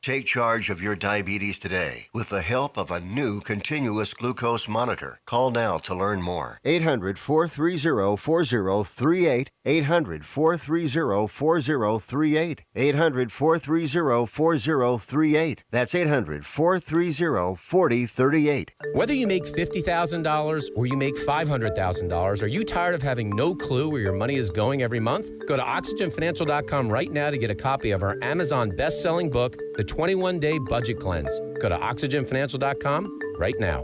Take charge of your diabetes today with the help of a new continuous glucose monitor. Call now to learn more. 800-430-4038. 800-430-4038. 800-430-4038. That's 800-430-4038. Whether you make $50,000 or you make $500,000, are you tired of having no clue where your money is going every month? Go to OxygenFinancial.com right now to get a copy of our Amazon best-selling book, The 21-Day Budget Cleanse. Go to OxygenFinancial.com right now.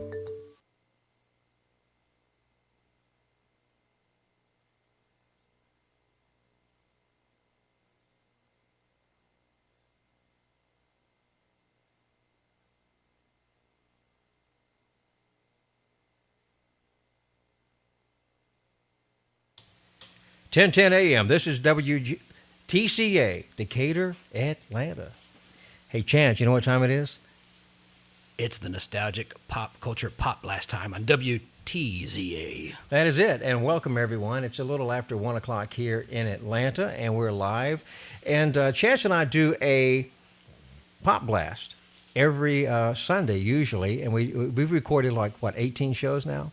(10:10 a.m.) This is WTZA, Decatur, Atlanta. Hey, Chance, you know what time it is? It's the nostalgic pop culture Podblast time on WTZA. That is it, and welcome everyone. It's a little after 1 o'clock here in Atlanta, and we're live. And Chance and I do a Podblast every Sunday usually, and we've recorded 18 shows now?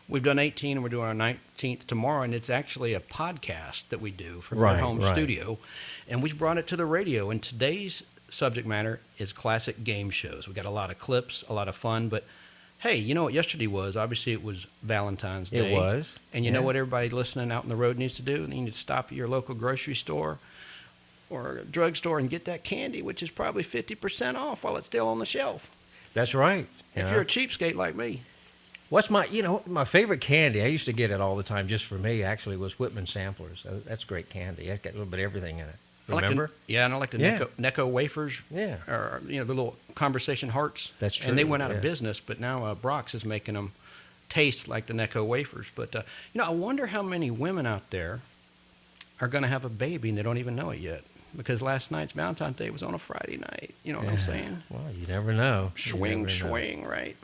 We've done 18, and we're doing our 19th tomorrow, and it's actually a podcast that we do from our home studio, and we brought it to the radio. And today's subject matter is classic game shows. We got a lot of clips, a lot of fun, but hey, you know what yesterday was? Obviously, it was Valentine's Day. It was. And you know what everybody listening out on the road needs to do? They need to stop at your local grocery store or drugstore and get that candy, which is probably 50% off while it's still on the shelf. That's right. If you're a cheapskate like me. What's my favorite candy? I used to get it all the time just for me, actually, was Whitman Samplers. That's great candy. It's got a little bit of everything in it. Remember? And I like the Necco wafers. Yeah. Or, the little conversation hearts. That's true. And they went out of business, but now Brock's is making them taste like the Necco wafers. But, I wonder how many women out there are going to have a baby and they don't even know it yet. Because last night's Valentine's Day was on a Friday night. You know what I'm saying? Well, you never know. Swing, right?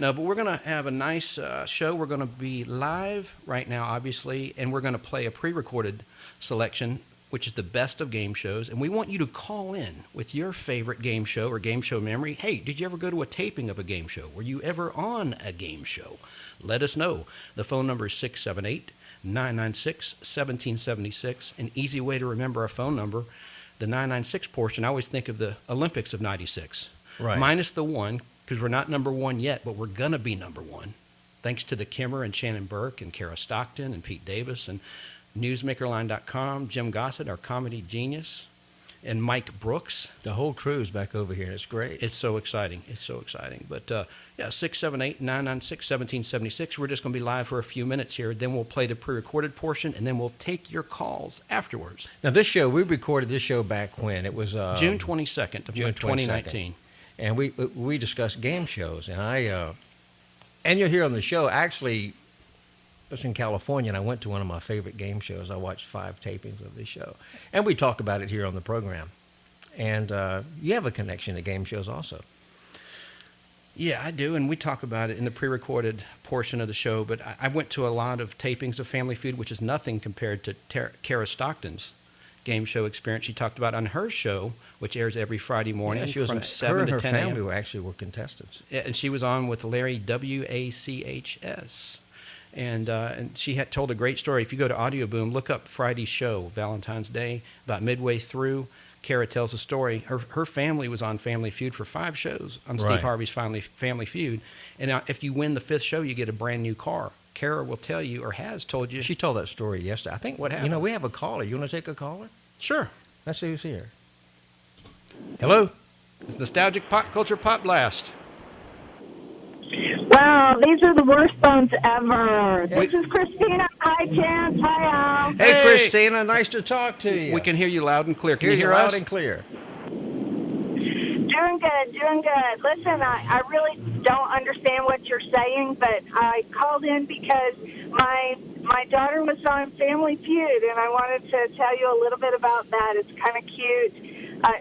No, but we're going to have a nice show. We're going to be live right now, obviously, and we're going to play a pre-recorded selection, which is the best of game shows. And we want you to call in with your favorite game show or game show memory. Hey, did you ever go to a taping of a game show? Were you ever on a game show? Let us know. The phone number is 678-996-1776. An easy way to remember our phone number. The 996 portion, I always think of the Olympics of 96. Right. Minus the one, because we're not number one yet, but we're going to be number one. Thanks to the Kimmer and Shannon Burke and Kara Stockton and Pete Davis and newsmakerline.com, Jim Gossett, our comedy genius, and Mike Brooks. The whole crew's back over here. It's great. It's so exciting. But, 678-996-1776. We're just going to be live for a few minutes here. Then we'll play the pre-recorded portion, and then we'll take your calls afterwards. Now, we recorded this show back when? It was June 22nd of 2019. And we discussed game shows. And and you'll hear on the show, actually, I was in California, and I went to one of my favorite game shows. I watched 5 tapings of this show. And we talk about it here on the program. And you have a connection to game shows also. Yeah, I do, and we talk about it in the pre-recorded portion of the show, but I went to a lot of tapings of Family Feud, which is nothing compared to Kara Stockton's game show experience she talked about on her show, which airs every Friday morning from 7 to 10 a.m. Her family actually were contestants. Yeah, and she was on with Larry WACHS. And she had told a great story. If you go to Audio Boom, look up Friday's show, Valentine's Day, about midway through. Kara tells a story. Her family was on Family Feud for 5 shows on Steve Harvey's Family Feud. And now if you win the 5th show, you get a brand new car. Kara will tell you, or has told you. She told that story yesterday. I think, what happened? We have a caller. You want to take a caller? Sure. Let's see who's here. Hello? It's Nostalgic Pop Culture Pop Blast. Wow, these are the worst phones ever. This is Christina. Hi, Chance. Hi, Al. Hey, Christina. Nice to talk to you. We can hear you loud and clear. Can you hear us? us? Loud and clear. Doing good. Listen, I really don't understand what you're saying, but I called in because my daughter was on Family Feud, and I wanted to tell you a little bit about that. It's kind of cute.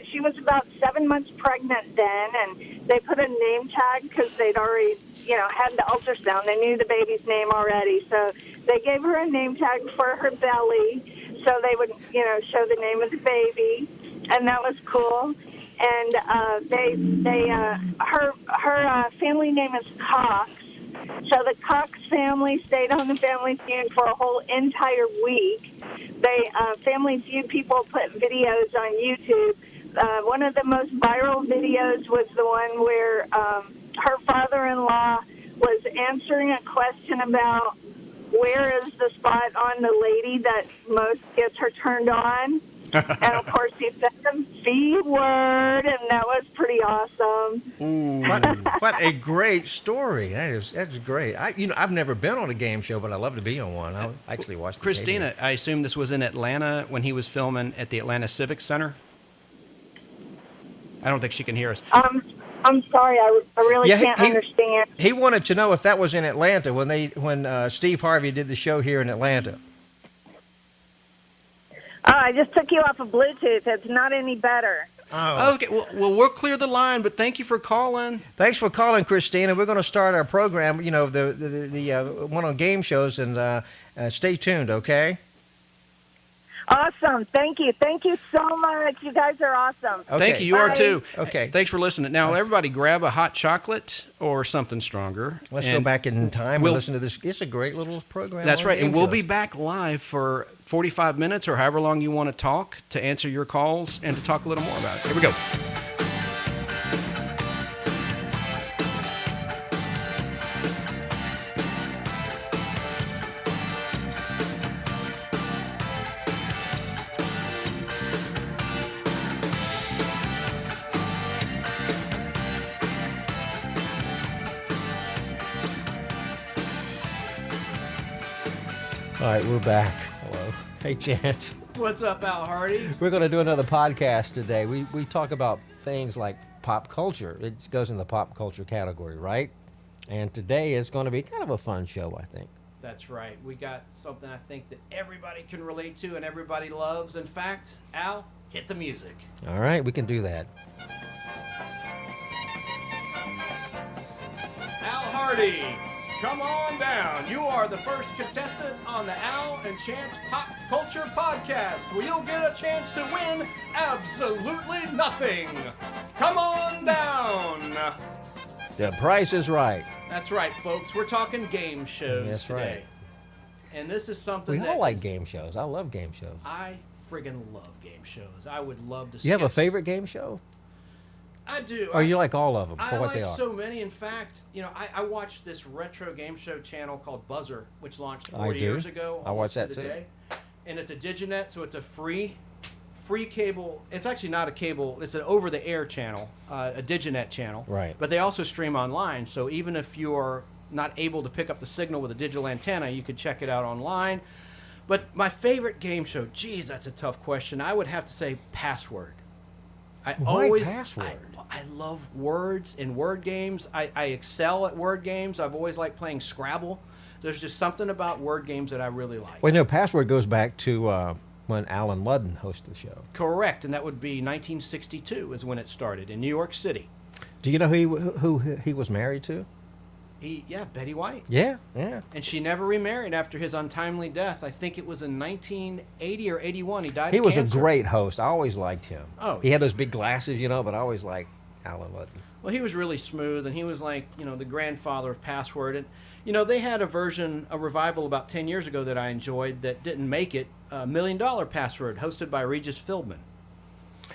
She was about 7 months pregnant then, and they put a name tag because they'd already, had the ultrasound. They knew the baby's name already, so they gave her a name tag for her belly so they would, show the name of the baby, and that was cool. and her family name is Cox. So the Cox family stayed on the Family Feud for a whole entire week. They Family Feud people put videos on YouTube. One of the most viral videos was the one where her father-in-law was answering a question about where is the spot on the lady that most gets her turned on. And, of course, he said the V word, and that was pretty awesome. What a great story. That's great. I've never been on a game show, but I love to be on one. I actually watched Christina, I assume this was in Atlanta when he was filming at the Atlanta Civic Center? I don't think she can hear us. I'm sorry, I really can't understand. He wanted to know if that was in Atlanta when Steve Harvey did the show here in Atlanta. Oh, I just took you off of Bluetooth. It's not any better. Oh. Okay, well, we'll clear the line, but thank you for calling. Thanks for calling, Christina. We're going to start our program, the one on game shows, and stay tuned, okay? Awesome. Thank you. Thank you so much. You guys are awesome. Okay. Thank you. You are too. Okay. Thanks for listening. Now, everybody grab a hot chocolate or something stronger. Let's go back in time and listen to this. It's a great little program. That's right. And we'll be back live for 45 minutes or however long you want to talk to answer your calls and to talk a little more about it. Here we go. All right, we're back. Hello. Hey, Chance. What's up, Al Hardy? We're going to do another podcast today. We talk about things like pop culture. It goes in the pop culture category, right? And today is going to be kind of a fun show, I think. That's right. We got something I think that everybody can relate to and everybody loves. In fact, Al, hit the music. All right, we can do that. Al Hardy, come on down. You are the first contestant on the Al and Chance Pop Culture Podcast, where you'll get a chance to win absolutely nothing. Come on down. The price is right. That's right, folks. We're talking game shows That's today. right. And this is something We all like game shows. I love game shows. I friggin' love game shows. I would love to see. You have a favorite game show? I do. Or you like all of them I for what like they are? so many. In fact, I watched this retro game show channel called Buzzer, which launched 4 I do. years ago. I watched that almost to the too. day. And it's a diginet, so it's a free cable. It's actually not a cable. It's an over-the-air channel, a diginet channel. Right. But they also stream online, so even if you're not able to pick up the signal with a digital antenna, you could check it out online. But my favorite game show, geez, that's a tough question. I would have to say Password. Why Password? I love words and word games. I excel at word games. I've always liked playing Scrabble. There's just something about word games that I really like. Well, Password goes back to when Alan Ludden hosted the show. Correct, and that would be 1962 is when it started in New York City. Do you know who he was married to? Betty White. Yeah. And she never remarried after his untimely death. I think it was in 1980 or 81. He died He of was cancer. a great host. I always liked him. Oh, he had those big glasses, but I always liked Alan Ludden. Well, he was really smooth, and he was like, the grandfather of Password. And, they had a revival about 10 years ago that I enjoyed that didn't make it, $1 Million Password, hosted by Regis Philbin.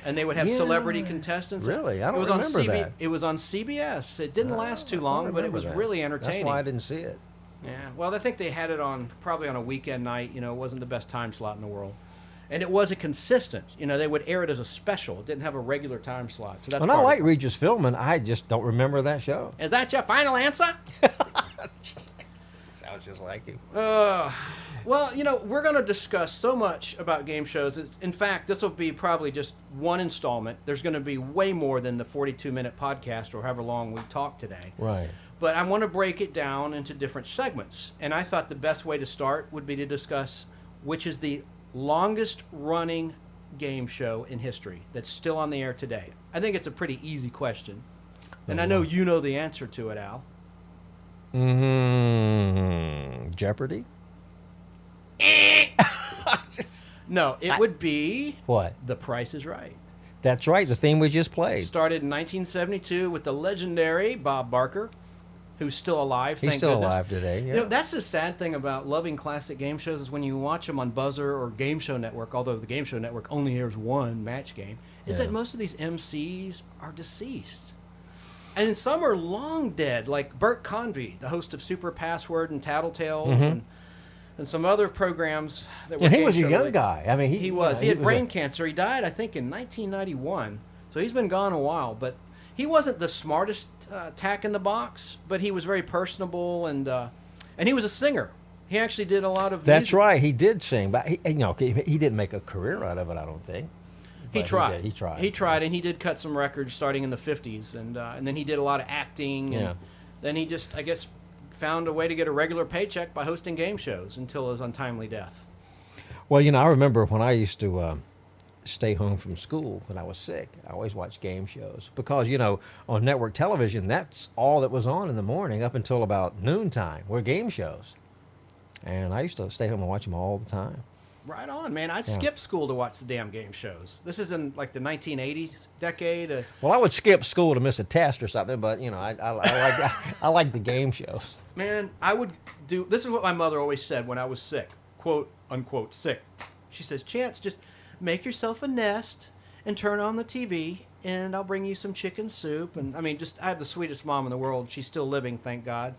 And they would have celebrity contestants. Really? I don't remember that. It was on CBS. It didn't last too long, but it was really entertaining. That's why I didn't see it. Yeah. Well, I think they had it probably on a weekend night. It wasn't the best time slot in the world. And it wasn't consistent. They would air it as a special. It didn't have a regular time slot. So that's I like Regis Philbin. I just don't remember that show. Is that your final answer? Sounds just like you. Well, we're going to discuss so much about game shows. In fact, this will be probably just one installment. There's going to be way more than the 42-minute podcast or however long we talk today. Right. But I want to break it down into different segments. And I thought the best way to start would be to discuss which is the longest-running game show in history that's still on the air today. I think it's a pretty easy question. And I know you know the answer to it, Al. Jeopardy? No, it would be... What? The Price is Right. That's right, the theme we just played. Started in 1972 with the legendary Bob Barker, who's still alive, He's thank still goodness. alive today, yeah. You know, that's the sad thing about loving classic game shows is when you watch them on Buzzer or Game Show Network, although the Game Show Network only airs one match game, is that most of these MCs are deceased. And some are long dead, like Bert Convy, the host of Super Password and Tattletales and some other programs that were And he game was a show young related. guy. I mean, He was. He had was brain cancer. He died, I think, in 1991. So he's been gone a while. But he wasn't the smartest tack in the box, but he was very personable, and he was a singer. He actually did a lot of That's music. right. He did sing, but he didn't make a career out of it, I don't think. He But tried. He tried. He tried, and he did cut some records starting in the 50s, and then he did a lot of acting. And Yeah. then he just, I guess, found a way to get a regular paycheck by hosting game shows until his untimely death. Well, I remember when I used to stay home from school when I was sick. I always watched game shows because, on network television, that's all that was on in the morning up until about noontime were game shows. And I used to stay home and watch them all the time. Right on, man. I skipped school to watch the damn game shows. This is in like the 1980s decade. Well, I would skip school to miss a test or something, but I like the game shows. Man, I would do. This is what my mother always said when I was sick, quote unquote sick. She says, "Chance, just make yourself a nest and turn on the TV, and I'll bring you some chicken soup." And I mean, I have the sweetest mom in the world. She's still living, thank God.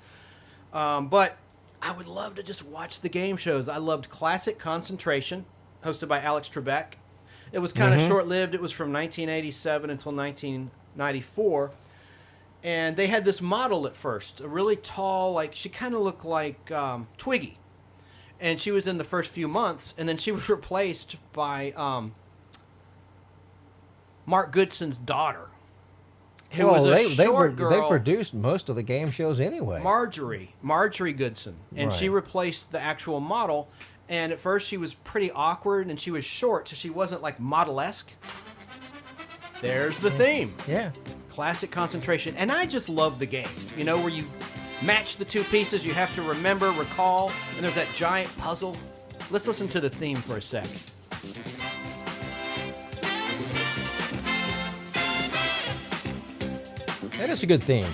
But I would love to just watch the game shows. I loved Classic Concentration, hosted by Alex Trebek. It was kind of short-lived. It was from 1987 until 1994. And they had this model at first, a really tall, she kind of looked like Twiggy. And she was in the first few months, and then she was replaced by Mark Goodson's daughter, who was a short girl. They produced most of the game shows anyway. Marjorie Goodson. And she replaced the actual model. And at first she was pretty awkward, and she was short, so she wasn't model-esque. There's the theme. Yeah. Classic Concentration. And I just love the game, where you match the two pieces, you have to remember, recall, and there's that giant puzzle. Let's listen to the theme for a sec. That is a good theme.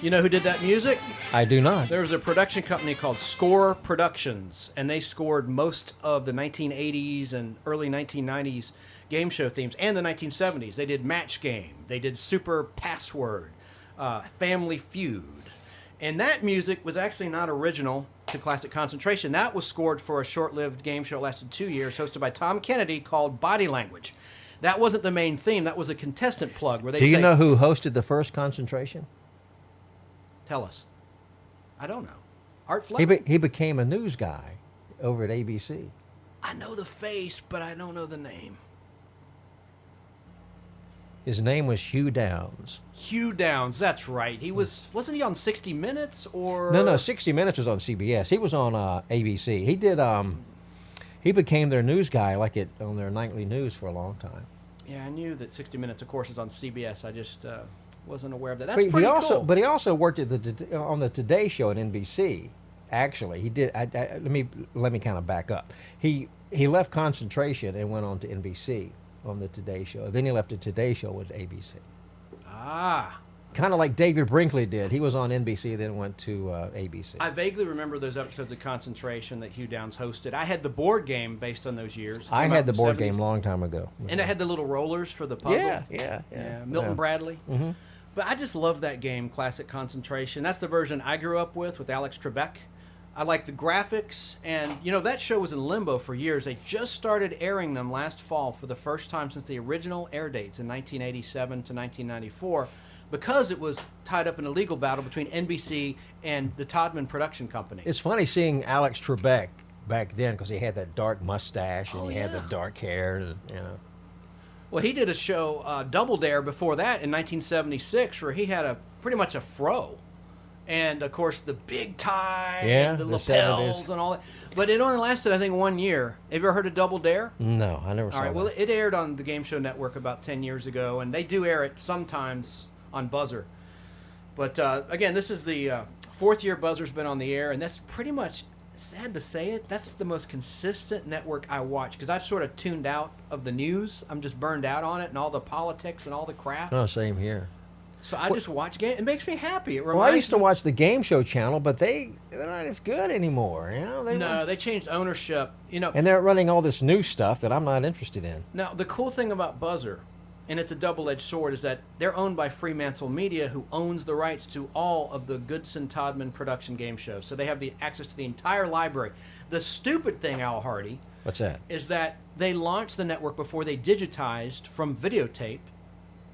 You know who did that music? I do not. There was a production company called Score Productions, and they scored most of the 1980s and early 1990s game show themes, and the 1970s. They did Match Game. They did Super Password, Family Feud. And that music was actually not original to Classic Concentration. That was scored for a short-lived game show that lasted 2 years, hosted by Tom Kennedy, called Body Language. That wasn't the main theme. That was a contestant plug where they say... Do you know who hosted the first Concentration? Tell us. I don't know. Art Fleck? He became a news guy over at ABC. I know the face, but I don't know the name. His name was Hugh Downs. Hugh Downs, that's right. He wasn't he on 60 Minutes or... No, 60 Minutes was on CBS. He was on ABC. He did, he became their news guy on their nightly news for a long time. Yeah, I knew that 60 Minutes, of course, is on CBS. I just wasn't aware of that. That's pretty cool. But he also worked on the Today Show at NBC. Actually, he did. Let me kind of back up. He left Concentration and went on to NBC on the Today Show. Then he left the Today Show with ABC. Ah. Kind of like David Brinkley did. He was on NBC, then went to ABC. I vaguely remember those episodes of Concentration that Hugh Downs hosted. I had the board game based on those years. I had the board game a long time ago. And it had the little rollers for the puzzle. Yeah. Milton Bradley. Mm-hmm. But I just love that game, Classic Concentration. That's the version I grew up with Alex Trebek. I like the graphics, and that show was in limbo for years. They just started airing them last fall for the first time since the original air dates in 1987 to 1994, because it was tied up in a legal battle between NBC and the Todman Production Company. It's funny seeing Alex Trebek back then because he had that dark mustache and he had the dark hair. And, Well, he did a show, Double Dare, before that in 1976, where he had pretty much a fro. And, of course, the big tie and the lapels 70s. and all that. But it only lasted, I think, 1 year. Have you ever heard of Double Dare? No, I never saw it. All right, well, it aired on the Game Show Network about 10 years ago, and they do air it sometimes on Buzzer. But, again, this is the fourth year Buzzer's been on the air, and that's pretty much sad to say it, that's the most consistent network I watch because I've sort of tuned out of the news. I'm just burned out on it and all the politics and all the crap. Oh, same here. So I just watch game. It makes me happy. It Well, I used to watch the game show channel, but they're not as good anymore. You know, they changed ownership. You know, and they're running all this new stuff that I'm not interested in. now the cool thing about Buzzer, and it's a double-edged sword, is that they're owned by Fremantle Media, who owns the rights to all of the Goodson-Todman production game shows. So they have the access to the entire library. The stupid thing, Al Hardy, What's that? is that they launched the network before they digitized from videotape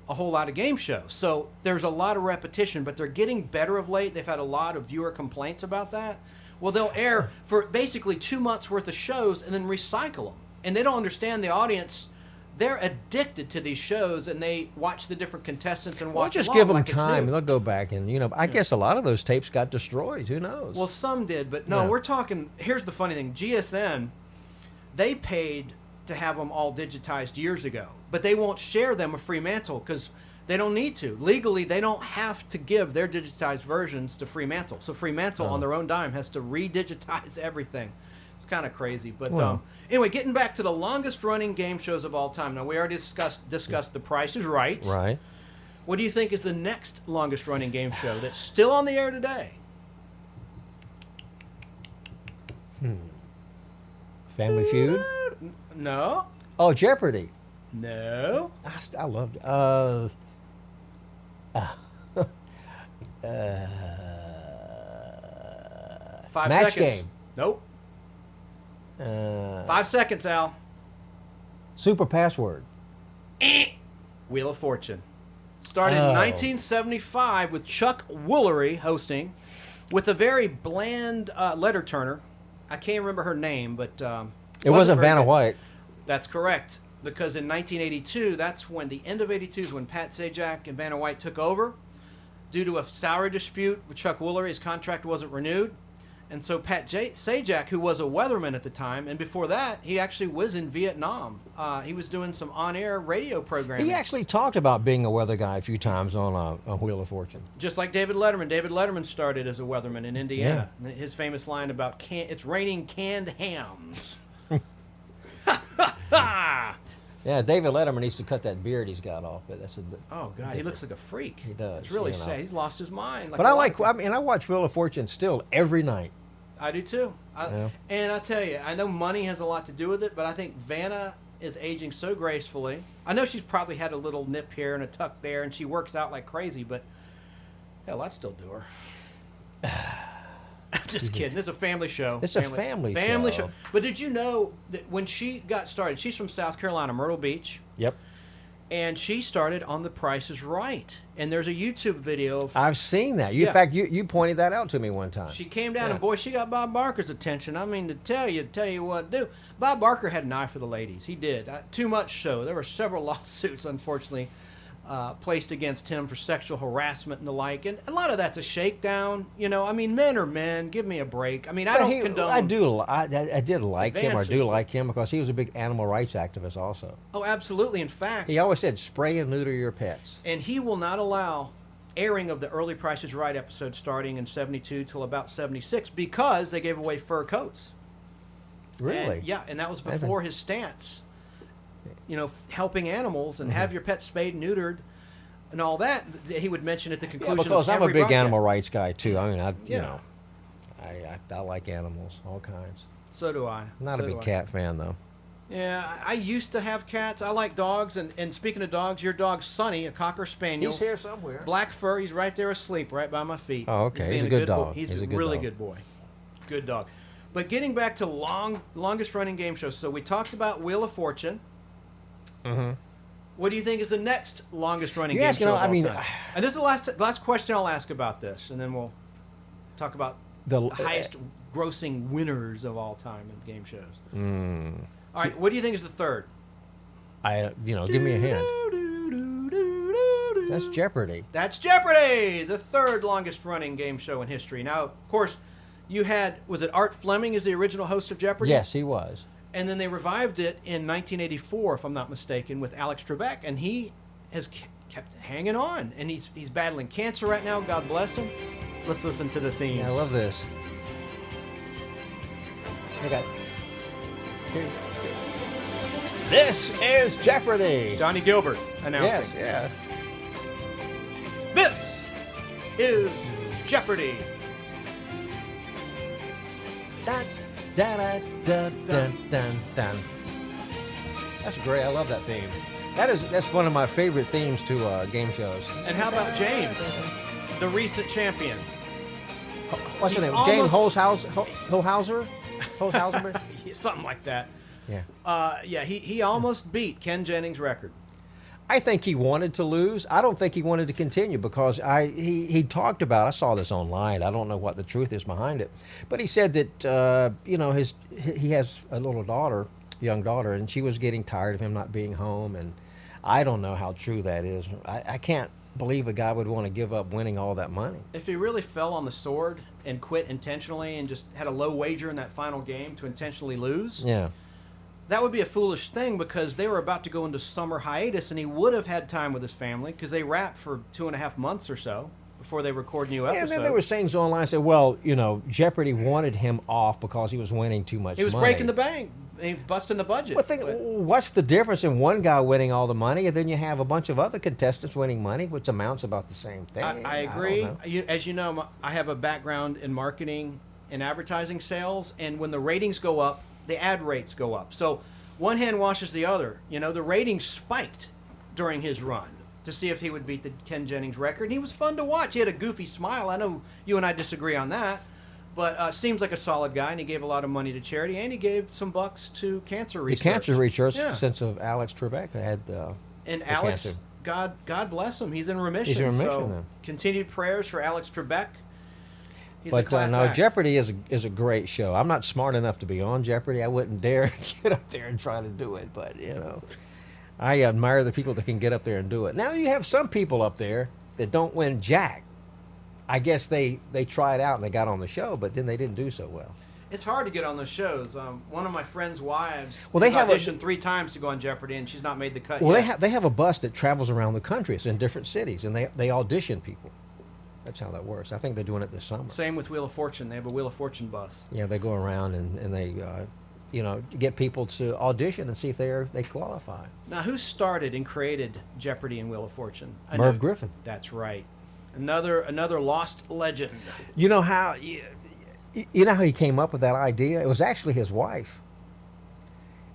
a whole lot of game shows. So there's a lot of repetition, but they're getting better of late. They've had a lot of viewer complaints about that. Well, they'll air for basically 2 months worth of shows and then recycle them. And they don't understand the audience. They're addicted to these shows, and they watch the different contestants and Well, watch just along give them like it's time, new. and they'll go back and I guess a lot of those tapes got destroyed. Who knows? Well, some did, but no, Yeah. we're talking. Here's the funny thing: GSN, they paid to have them all digitized years ago, but they won't share them with Fremantle because they don't need to. Legally, they don't have to give their digitized versions to Fremantle. So Fremantle, on their own dime, has to re-digitize everything. It's kind of crazy, but Well. anyway, getting back to the longest-running game shows of all time. Now, we already discussed The Price is Right. Right. What do you think is the next longest-running game show that's still on the air today? Family Feud. No. Oh, Jeopardy. No. I loved it. 5 Match seconds. Game. Nope. 5 seconds, Al. Super Password. Wheel of Fortune. Started in 1975 with Chuck Woolery hosting, with a very bland letter turner. I can't remember her name, but It wasn't very Vanna good. White. That's correct, because in 1982, that's when the end of '82 is when Pat Sajak and Vanna White took over. Due to a salary dispute with Chuck Woolery, his contract wasn't renewed. And so Pat Sajak, who was a weatherman at the time, and before that, he actually was in Vietnam. He was doing some on-air radio programming. He actually talked about being a weather guy a few times on Wheel of Fortune. Just like David Letterman. David Letterman started as a weatherman in Indiana. His famous line about, it's raining canned hams. Yeah, David Letterman needs to cut that beard he's got off. But Oh, God, he looks like a freak. He does, It's really you know. sad. He's lost his mind. But I watch Wheel of Fortune still every night. I do too. Yeah. And I tell you, I know money has a lot to do with it, but I think Vanna is aging so gracefully. I know she's probably had a little nip here and a tuck there, and she works out like crazy, but hell, I'd still do her. Just kidding. This is a family show. It's a family show. But did you know that when she got started, she's from South Carolina, Myrtle Beach, Yep. and she started on The Price is Right. And there's a YouTube video of I've seen that. Yeah. In fact, you pointed that out to me one time. she came down, Yeah. and boy, she got Bob Barker's attention. I mean, to tell you what to do. Bob Barker had an eye for the ladies. He did. Too much so. There were several lawsuits, unfortunately, placed against him for sexual harassment and the like. And a lot of that's a shakedown. You know, I mean, men are men. Give me a break. I mean, I But don't condone. I did like him. I advances. do like him because he was a big animal rights activist also. Oh, absolutely. In fact, He always said, spray and neuter your pets. and he will not allow airing of the early Price is Right episode starting in 72 till about 76 because they gave away fur coats. Really? And, yeah, and that was I think- before his stance. You know, helping animals and have your pet spayed, neutered, and all that. He would mention at the Yeah, conclusion. because of I'm a every big broadcast. animal rights guy too. I mean, Yeah. I like animals, all kinds. So do I. Not So a do big I. cat fan though. Yeah, I used to have cats. I like dogs. And speaking of dogs, your dog Sonny, a Cocker Spaniel. here somewhere. Black fur. He's right there asleep, right by my feet. Oh, okay. He's being a good boy. dog. He's He's a a good really dog. good boy. Good dog. But getting back to longest running game shows. So we talked about Wheel of Fortune. Mm-hmm. What do you think is the next longest running You're game asking, show of I all mean, time? And this is the last question I'll ask about this, and then we'll talk about the highest grossing winners of all time in game shows. All right, what do you think is the third? Give me a hint. That's Jeopardy. That's Jeopardy, the third longest running game show in history. Now, of course, you had, was it Art Fleming as the original host of Jeopardy? Yes, he was. And then they revived it in 1984, if I'm not mistaken, with Alex Trebek, and he has kept hanging on. And he's battling cancer right now. God bless him. Let's listen to the theme. Yeah, I love this. Okay. Here. This is Jeopardy! Johnny Gilbert announcing. Yes, yeah. This is Jeopardy! Dun, dun, dun, dun, dun, dun. That's great. I love that theme. That's one of my favorite themes to game shows. And how about James, the recent champion? What's his He name? James almost- Holshouser? Holshouser? Something like that. Yeah. He almost beat Ken Jennings' record. I think he wanted to lose. I don't think he wanted to continue because he talked about. I saw this online. I don't know what the truth is behind it, but he said that he has a little daughter, young daughter, and she was getting tired of him not being home. And I don't know how true that is. I can't believe a guy would want to give up winning all that money. If he really fell on the sword and quit intentionally and just had a low wager in that final game to intentionally lose, Yeah. that would be a foolish thing because they were about to go into summer hiatus and he would have had time with his family because they wrap for 2.5 months or so before they record new episodes. And then there were things online said, well, Jeopardy wanted him off because he was winning too much money. He was breaking the bank. He was busting the budget. What's the difference in one guy winning all the money and then you have a bunch of other contestants winning money, which amounts about the same thing? I agree. As you know, I have a background in marketing and advertising sales, and when the ratings go up, the ad rates go up. So one hand washes the other. The ratings spiked during his run to see if he would beat the Ken Jennings record. And he was fun to watch. He had a goofy smile. I know you and I disagree on that, but seems like a solid guy, and he gave a lot of money to charity, and he gave some bucks to cancer research. The cancer research, since of Alex Trebek had and the Alex, cancer. God bless him. He's in remission. He's in remission so now. continued prayers for Alex Trebek. He's a But class no, act. Jeopardy is a great show. I'm not smart enough to be on Jeopardy. I wouldn't dare get up there and try to do it. But I admire the people that can get up there and do it. Now you have some people up there that don't win jack. I guess they tried out and they got on the show, but then they didn't do so well. It's hard to get on those shows. One of my friend's wives Well, they has have auditioned 3 times to go on Jeopardy, and she's not made the cut Well, yet. they have a bus that travels around the country. It's in different cities, and they audition people. That's how that works. I think they're doing it this summer. Same with Wheel of Fortune. They have a Wheel of Fortune bus. Yeah, they go around and they, get people to audition and see if they qualify. Now, who started and created Jeopardy and Wheel of Fortune? Merv Griffin. That's right. Another lost legend. You know how he came up with that idea? It was actually his wife.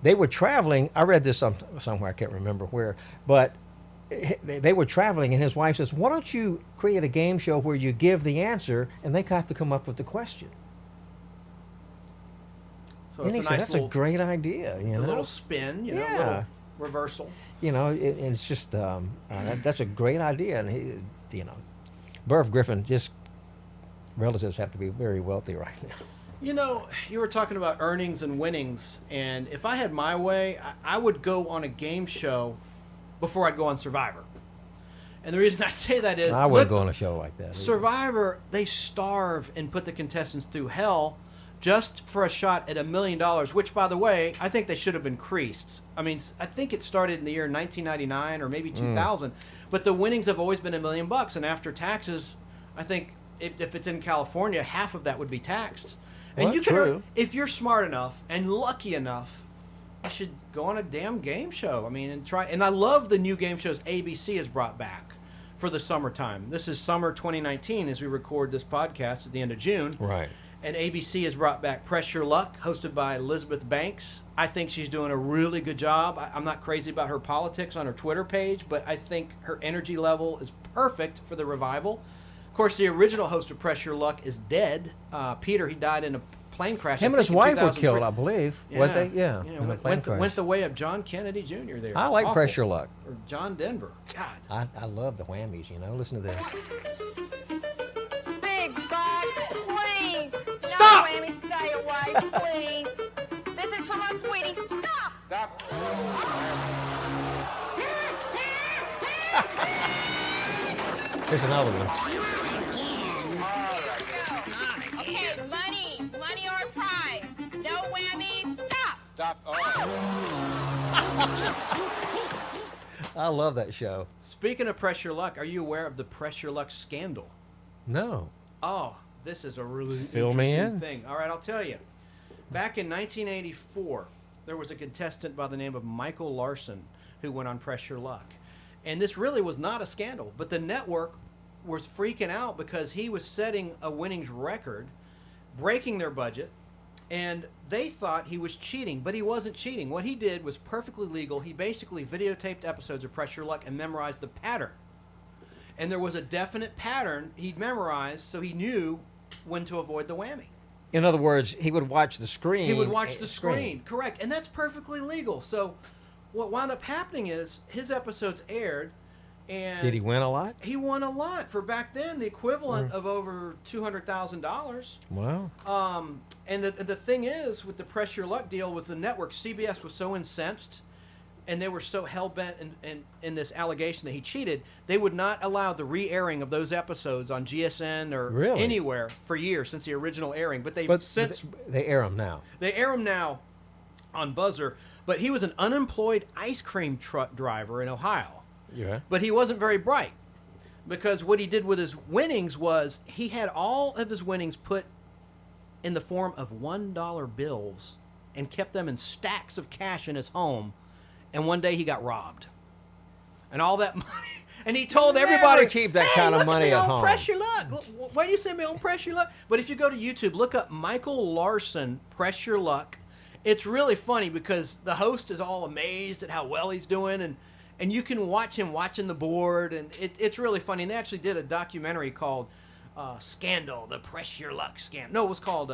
They were traveling. I read this somewhere. I can't remember where, but they were traveling, and his wife says, "Why don't you create a game show where you give the answer, and they have to come up with the question?" So And he it's a said, nice "That's a great idea." It's a little spin, a little reversal. It's just that's a great idea, and Merv Griffin, just relatives have to be very wealthy right now. You were talking about earnings and winnings, and if I had my way, I would go on a game show before I'd go on Survivor. And the reason I say that is... I wouldn't go on a show like that. Survivor, they starve and put the contestants through hell just for a shot at $1 million, which, by the way, I think they should have increased. I mean, I think it started in the year 1999 or maybe 2000, but the winnings have always been $1 million, and after taxes, I think if it's in California, half of that would be taxed. And you can, if you're smart enough and lucky enough, you should go on a damn game show. I mean, and try. And I love the new game shows ABC has brought back for the summertime. This is summer 2019 as we record this podcast at the end of June. Right. And ABC has brought back Press Your Luck, hosted by Elizabeth Banks. I think she's doing a really good job. I'm not crazy about her politics on her Twitter page, but I think her energy level is perfect for the revival. Of course, the original host of Press Your Luck is dead. Peter, he died in a plane crash. Him and his wife were killed, I believe. Weren't they? Yeah. In a plane crash. Went the way of John Kennedy Jr. there. I like Press Your Luck. Or John Denver. God. I love the whammies, Listen to this. Big bucks, please. Stop! No, Whammy, stay away, please. This is for my sweetie. Stop! Stop. Here's another one. Okay, money or prize. No whammies. Stop! Stop. Oh. I love that show. Speaking of Press Your Luck, are you aware of the Press Your Luck scandal? No. Oh, this is a really Fill me interesting in. thing. All right, I'll tell you. Back in 1984, there was a contestant by the name of Michael Larson who went on Press Your Luck. And this really was not a scandal, but the network was freaking out because he was setting a winnings record, breaking their budget, and they thought he was cheating, but he wasn't cheating. What he did was perfectly legal. He basically videotaped episodes of Press Your Luck and memorized the pattern. And there was a definite pattern he'd memorized, so he knew when to avoid the whammy. In other words, he would watch the screen. He would watch the screen, correct. And that's perfectly legal. So what wound up happening is his episodes aired, and Did he win a lot? he won a lot for back then, the equivalent of over $200,000. Wow. And the thing is, with the Press Your Luck deal, was the network, CBS, was so incensed, and they were so hell-bent in this allegation that he cheated, they would not allow the re-airing of those episodes on GSN or Really? anywhere for years since the original airing. But since they air them now. they air them now on Buzzer. But he was an unemployed ice cream truck driver in Ohio. Yeah. But he wasn't very bright, because what he did with his winnings was he had all of his winnings put in the form of $1 bills and kept them in stacks of cash in his home. And one day he got robbed, and all that money. And he told everybody, keep that "Hey, kind of look money at me at on home." Press Your Luck. Why do you send me on Press Your Luck?" But if you go to YouTube, look up Michael Larson Press Your Luck. It's really funny because the host is all amazed at how well he's doing, and you can watch him watching the board, and it's really funny. And they actually did a documentary called Scandal, the Press Your Luck Scandal. No, it was called,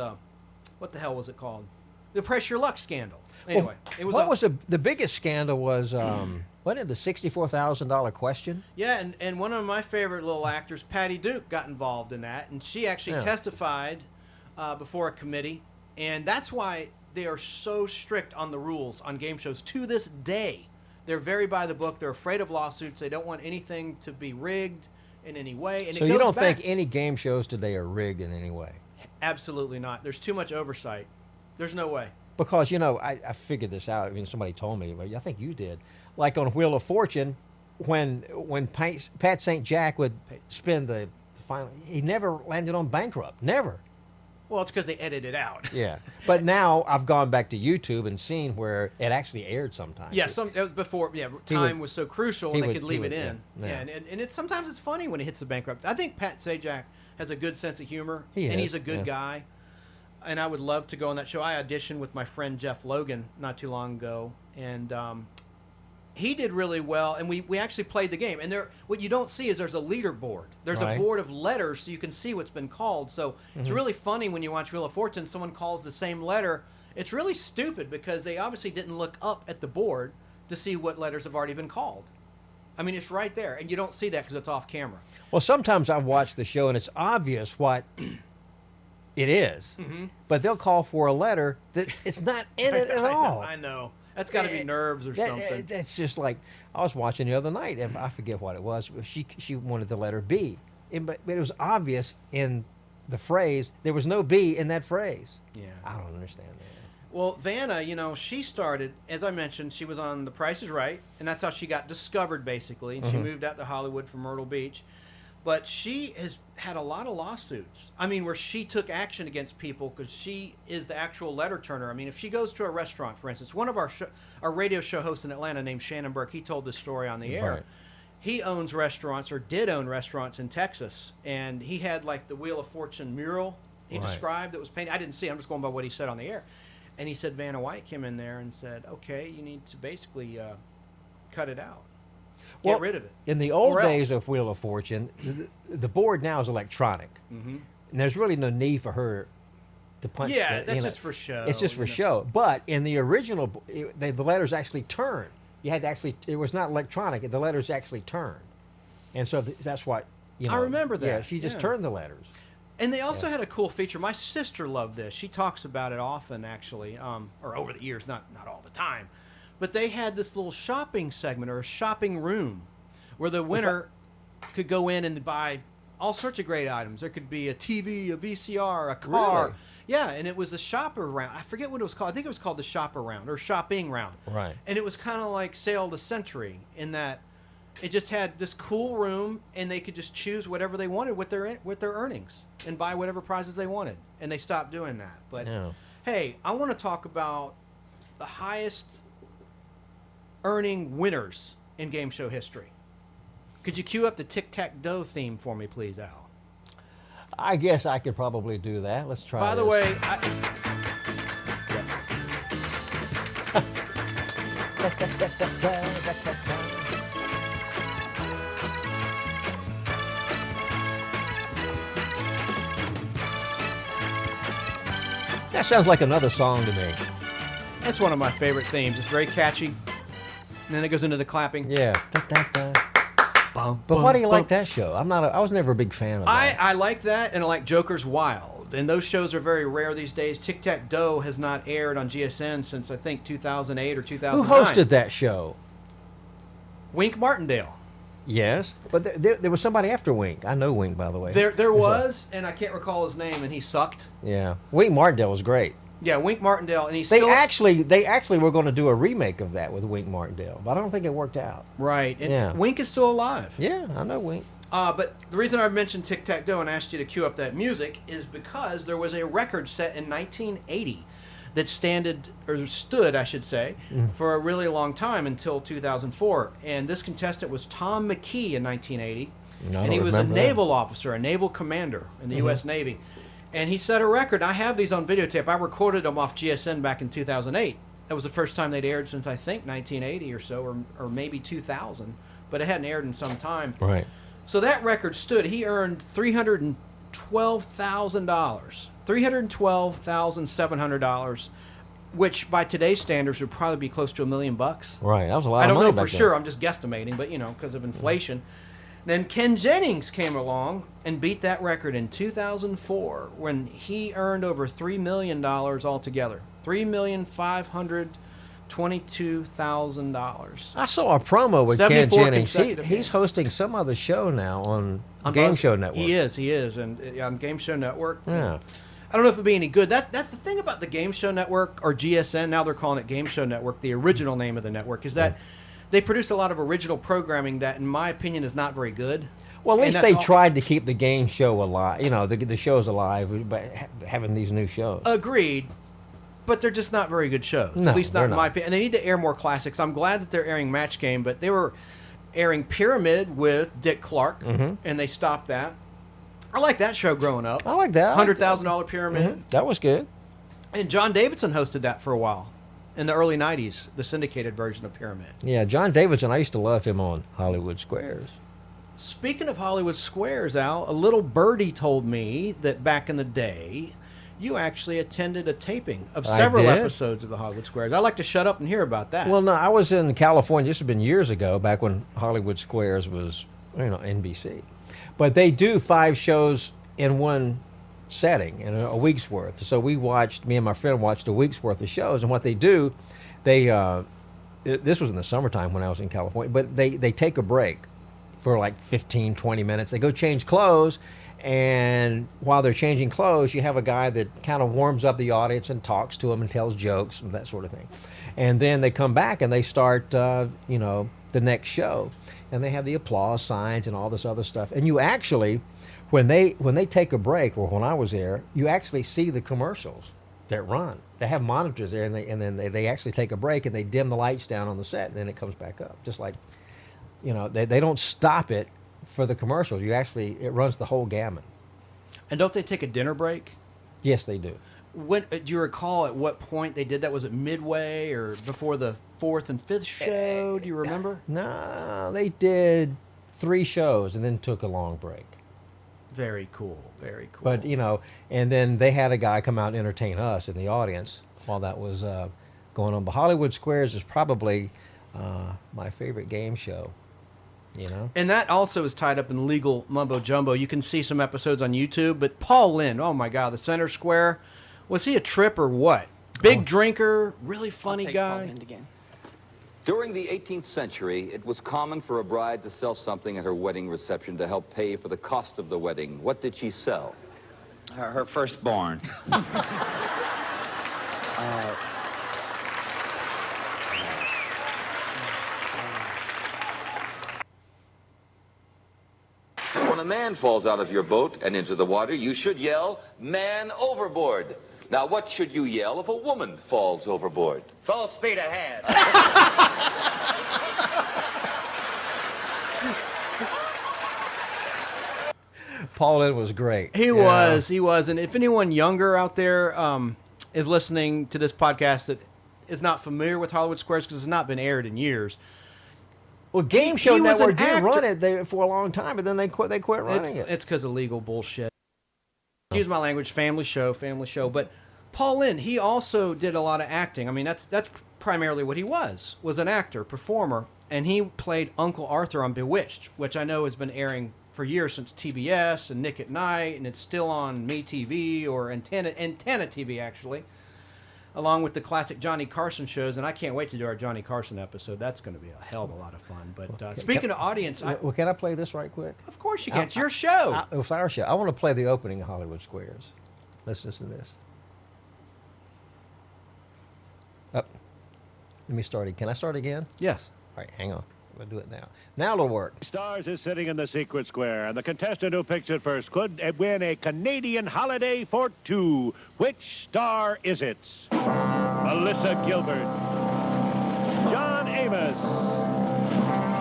what the hell was it called? The Press Your Luck Scandal. Anyway, it was. What was the biggest scandal was, wasn't it the $64,000 question? Yeah, and one of my favorite little actors, Patty Duke, got involved in that, and she actually testified before a committee, and that's why they are so strict on the rules on game shows to this day. They're very by the book. They're afraid of lawsuits. They don't want anything to be rigged in any way. And So you don't think any game shows today are rigged in any way? Absolutely not. There's too much oversight. There's no way. Because, I figured this out. I mean, somebody told me, but I think you did. Like on Wheel of Fortune, when Pat St. Jack would spin the final, he never landed on bankrupt. Never. Well, it's because they edited it out. Yeah. But now I've gone back to YouTube and seen where it actually aired sometimes. Yeah, it was before. Yeah, time was so crucial, and they could leave it in. Yeah. And sometimes it's funny when it hits the bankrupt. I think Pat Sajak has a good sense of humor, and is, he's a good guy. And I would love to go on that show. I auditioned with my friend Jeff Logan not too long ago, and he did really well. And we actually played the game. And what you don't see is there's a leaderboard. There's a board of letters, so you can see what's been called. So it's really funny when you watch Wheel of Fortune, someone calls the same letter. It's really stupid because they obviously didn't look up at the board to see what letters have already been called. I mean, it's right there, and you don't see that because it's off camera. Well, sometimes I watch the show and it's obvious what it is, but they'll call for a letter that it's not in it at all. I know. That's got to be nerves or something. That's just like I was watching the other night, and I forget what it was. She wanted the letter B, but it was obvious in the phrase. There was no B in that phrase. Yeah. I don't understand that. Well, Vanna, she started, as I mentioned, she was on The Price is Right, and that's how she got discovered, basically. And she moved out to Hollywood from Myrtle Beach. But she has had a lot of lawsuits. I mean, where she took action against people because she is the actual letter turner. I mean, if she goes to a restaurant, for instance, one of our radio show hosts in Atlanta named Shannon Burke, he told this story on the air. Right. He owns restaurants, or did own restaurants in Texas, and he had like the Wheel of Fortune mural he described that was painted. I didn't see it. I'm just going by what he said on the air. And he said Vanna White came in there and said, okay, you need to basically cut it out. Get rid of it. In the old days of Wheel of Fortune, the board now is electronic. And there's really no need for her to punch. Yeah, that's just for show. It's just for show. But in the original, the letters actually turned. You had to actually, it was not electronic. The letters actually turned. And so that's what, I remember that. Yeah, she just turned the letters. And they also had a cool feature. My sister loved this. She talks about it often, actually, or over the years, not all the time. But they had this little shopping segment or a shopping room where the winner could go in and buy all sorts of great items. There could be a TV, a VCR, a car. Really? Yeah, and it was the shopper round. I forget what it was called. I think it was called the shopper round or shopping round. Right. And it was kind of like Sale of the Century in that it just had this cool room, and they could just choose whatever they wanted with their earnings and buy whatever prizes they wanted. And they stopped doing that. But Hey, I want to talk about the highest earning winners in game show history. Could you cue up the tic-tac-toe theme for me, please, Al? I guess I could probably do that. Let's try By the this. way, That sounds like another song to me. that's one of my favorite themes. It's very catchy. And then it goes into the clapping. Yeah. But why do you like that show? I was never a big fan of that. I like that, and I like Joker's Wild. And those shows are very rare these days. Tic-Tac-Toe has not aired on GSN since, I think, 2008 or Who 2009. hosted that show? Wink Martindale. Yes, but there was somebody after Wink. I know Wink, by the way. There was, and I can't recall his name, and he sucked. Yeah, Wink Martindale was great. Yeah, Wink Martindale, and he's They still... actually were going to do a remake of that with Wink Martindale, but I don't think it worked out. Right, and Yeah. Wink is still alive. Yeah, I know Wink. But the reason I mentioned Tic-Tac-Toe and asked you to cue up that music is because there was a record set in 1980 that stood, I should say, for a really long time until 2004. And this contestant was Tom McKee in 1980. And he was a naval officer, a naval commander in the U.S. Navy. And he set a record. I have these on videotape. I recorded them off GSN back in 2008. That was the first time they'd aired since, I think, 1980 or so, or maybe 2000. But it hadn't aired in some time. Right. So that record stood. He earned $312,000. $312,700, which by today's standards would probably be close to $1 million. Right, that was a lot I of don't money know for back then. sure. I'm just guesstimating, but because of inflation. Then Ken Jennings came along and beat that record in 2004 when he earned over $3 million altogether. $3,522,000. I saw a promo with Ken 74 Jennings. consecutive He's games. hosting some other show now on Game Buzz. Show Network. He is, and on Game Show Network. Yeah. I don't know if it'd be any good. That's the thing about the Game Show Network, or GSN. Now they're calling it Game Show Network. The original name of the network is that they produce a lot of original programming that, in my opinion, is not very good. Well, at And least that's they all- tried to keep the game show alive. The show's alive by having these new shows. Agreed, but they're just not very good shows. No, At least not they're in not. my opinion. And they need to air more classics. I'm glad that they're airing Match Game, but they were airing Pyramid with Dick Clark, and they stopped that. I like that show growing up. I like that. I liked that. $100,000 Pyramid. That was good. And John Davidson hosted that for a while in the early 90s, the syndicated version of Pyramid. Yeah, John Davidson, I used to love him on Hollywood Squares. Speaking of Hollywood Squares, Al, a little birdie told me that back in the day, you actually attended a taping of I several did. episodes of the Hollywood Squares. I'd like to shut up and hear about that. Well, no, I was in California. This has been years ago, back when Hollywood Squares was, NBC. But they do 5 shows in one setting in a week's worth. So me and my friend watched a week's worth of shows. And what they do, this was in the summertime when I was in California, but they take a break for like 15, 20 minutes. They go change clothes. And while they're changing clothes, you have a guy that kind of warms up the audience and talks to them and tells jokes and that sort of thing. And then they come back and they start, the next show. And they have the applause signs and all this other stuff. And you actually, when they take a break, or when I was there, you actually see the commercials that run. They have monitors there, and then they actually take a break and they dim the lights down on the set, and then it comes back up. Just like, they don't stop it for the commercials. It runs the whole gamut. And don't they take a dinner break? Yes, they do. Do you recall at what point they did that? Was it midway or before the 4th and 5th show? Do you remember? No, they did 3 shows and then took a long break. Very cool. Very cool. But, and then they had a guy come out and entertain us in the audience while that was going on. But Hollywood Squares is probably my favorite game show, And that also is tied up in legal mumbo jumbo. You can see some episodes on YouTube. But Paul Lynde, oh my God, the center square. Was he a trip or what? Big drinker, really funny guy. During the 18th century, it was common for a bride to sell something at her wedding reception to help pay for the cost of the wedding. What did she sell? Her firstborn. When a man falls out of your boat and into the water, you should yell, "Man overboard!" Now, what should you yell if a woman falls overboard? Full speed ahead. Paul Lynde was great. He was. And if anyone younger out there is listening to this podcast that is not familiar with Hollywood Squares because it's not been aired in years. Well, Game Show he was Network an did run actor. it for a long time, but then they quit running it. It's because of legal bullshit. Excuse my language, family show. But Paul Lynde, he also did a lot of acting. I mean, that's primarily what he was an actor, performer. And he played Uncle Arthur on Bewitched, which I know has been airing for years since TBS and Nick at Night, and it's still on MeTV or Antenna TV, actually, along with the classic Johnny Carson shows. And I can't wait to do our Johnny Carson episode. That's going to be a hell of a lot of fun. But speaking of audience, can I play this right quick? Of course you can. It's your show. It's our show. I want to play the opening of Hollywood Squares. Let's listen to this. Let me start it. Can I start again? Yes. All right, hang on. I'm going to do it now. Now it'll work. Stars is sitting in the secret square, and the contestant who picks it first could win a Canadian holiday for two. Which star is it? Melissa Gilbert, John Amos,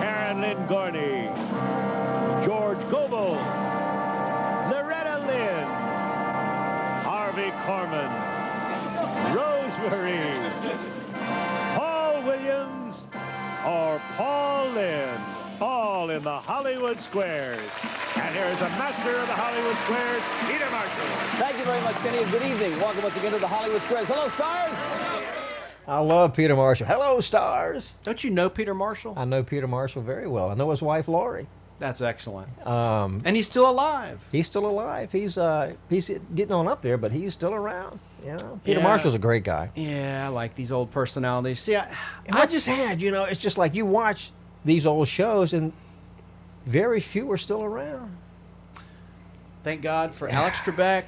Karen Lynn Gorney, George Goebel, Loretta Lynn, Harvey Korman, Rosemary, Paul Williams, or Paul Lynde, all in the Hollywood Squares. And here is the master of the Hollywood Squares, Peter Marshall. Thank you very much, Kenny, and good evening. Welcome once again to the Hollywood Squares. Hello, stars. I love Peter Marshall. Hello, stars. Don't you know Peter Marshall? I know Peter Marshall very well. I know his wife, Laurie. That's excellent. And he's still alive. He's still alive. He's getting on up there, but he's still around. You know, Peter Marshall's a great guy. Yeah, I like these old personalities. See, I just sad, you know. It's just like you watch these old shows, and very few are still around. Thank God for Alex Trebek,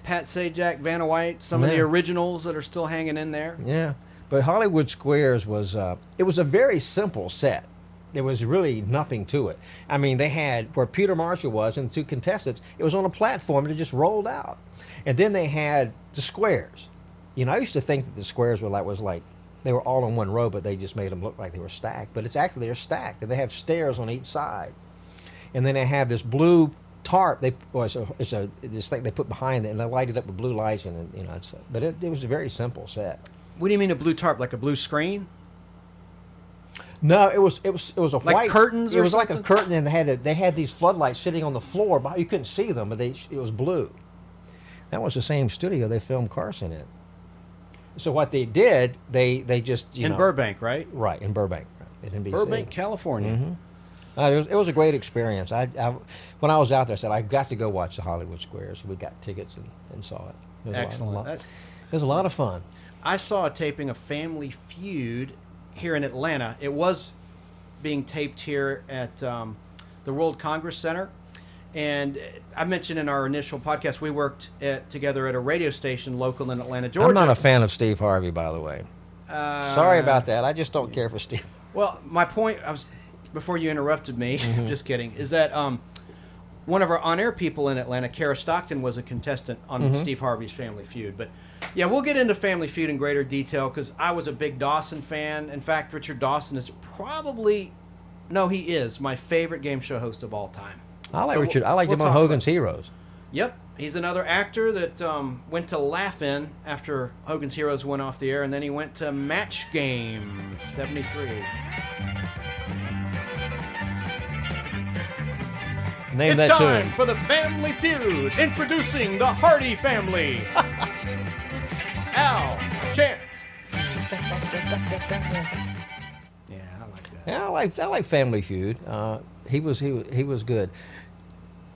Pat Sajak, Vanna White, some of the originals that are still hanging in there. Yeah, but Hollywood Squares was it was a very simple set. There was really nothing to it. I mean, they had where Peter Marshall was and the two contestants. It was on a platform and it just rolled out. And then they had the squares. You know, I used to think that the squares were like they were all in one row, but they just made them look like they were stacked. But it's actually they're stacked, and they have stairs on each side. And then they have this blue tarp. This thing they put behind it, and they light it up with blue lights. And you know, but it was a very simple set. What do you mean a blue tarp? Like a blue screen? No, it was a like white curtains. It was like a curtain, and they had these floodlights sitting on the floor, but you couldn't see them. But it was blue. That was the same studio they filmed Carson in. So what they did, they just in Burbank, right? Right, in Burbank, at NBC. Burbank, California. Mm-hmm. It was a great experience. When I was out there, I said I've got to go watch the Hollywood Squares. So we got tickets and saw it. It was excellent. It was a lot of fun. I saw a taping of Family Feud here in Atlanta. It was being taped here at the World Congress Center. And I mentioned in our initial podcast, we worked together at a radio station local in Atlanta, Georgia. I'm not a fan of Steve Harvey, by the way. Sorry about that. I just don't care for Steve. Well, my point, before you interrupted me, just kidding, is that one of our on-air people in Atlanta, Kara Stockton, was a contestant on Steve Harvey's Family Feud. But yeah, we'll get into Family Feud in greater detail because I was a big Dawson fan. In fact, Richard Dawson is he is my favorite game show host of all time. I like Richard. I liked him on Hogan's Heroes. Yep. He's another actor that went to Laugh-In after Hogan's Heroes went off the air, and then he went to Match Game 73. Name it's that time tune. for the Family Feud. Introducing the Hardy family. Al, Chance. Yeah, I like that. Yeah, I like Family Feud. He was good.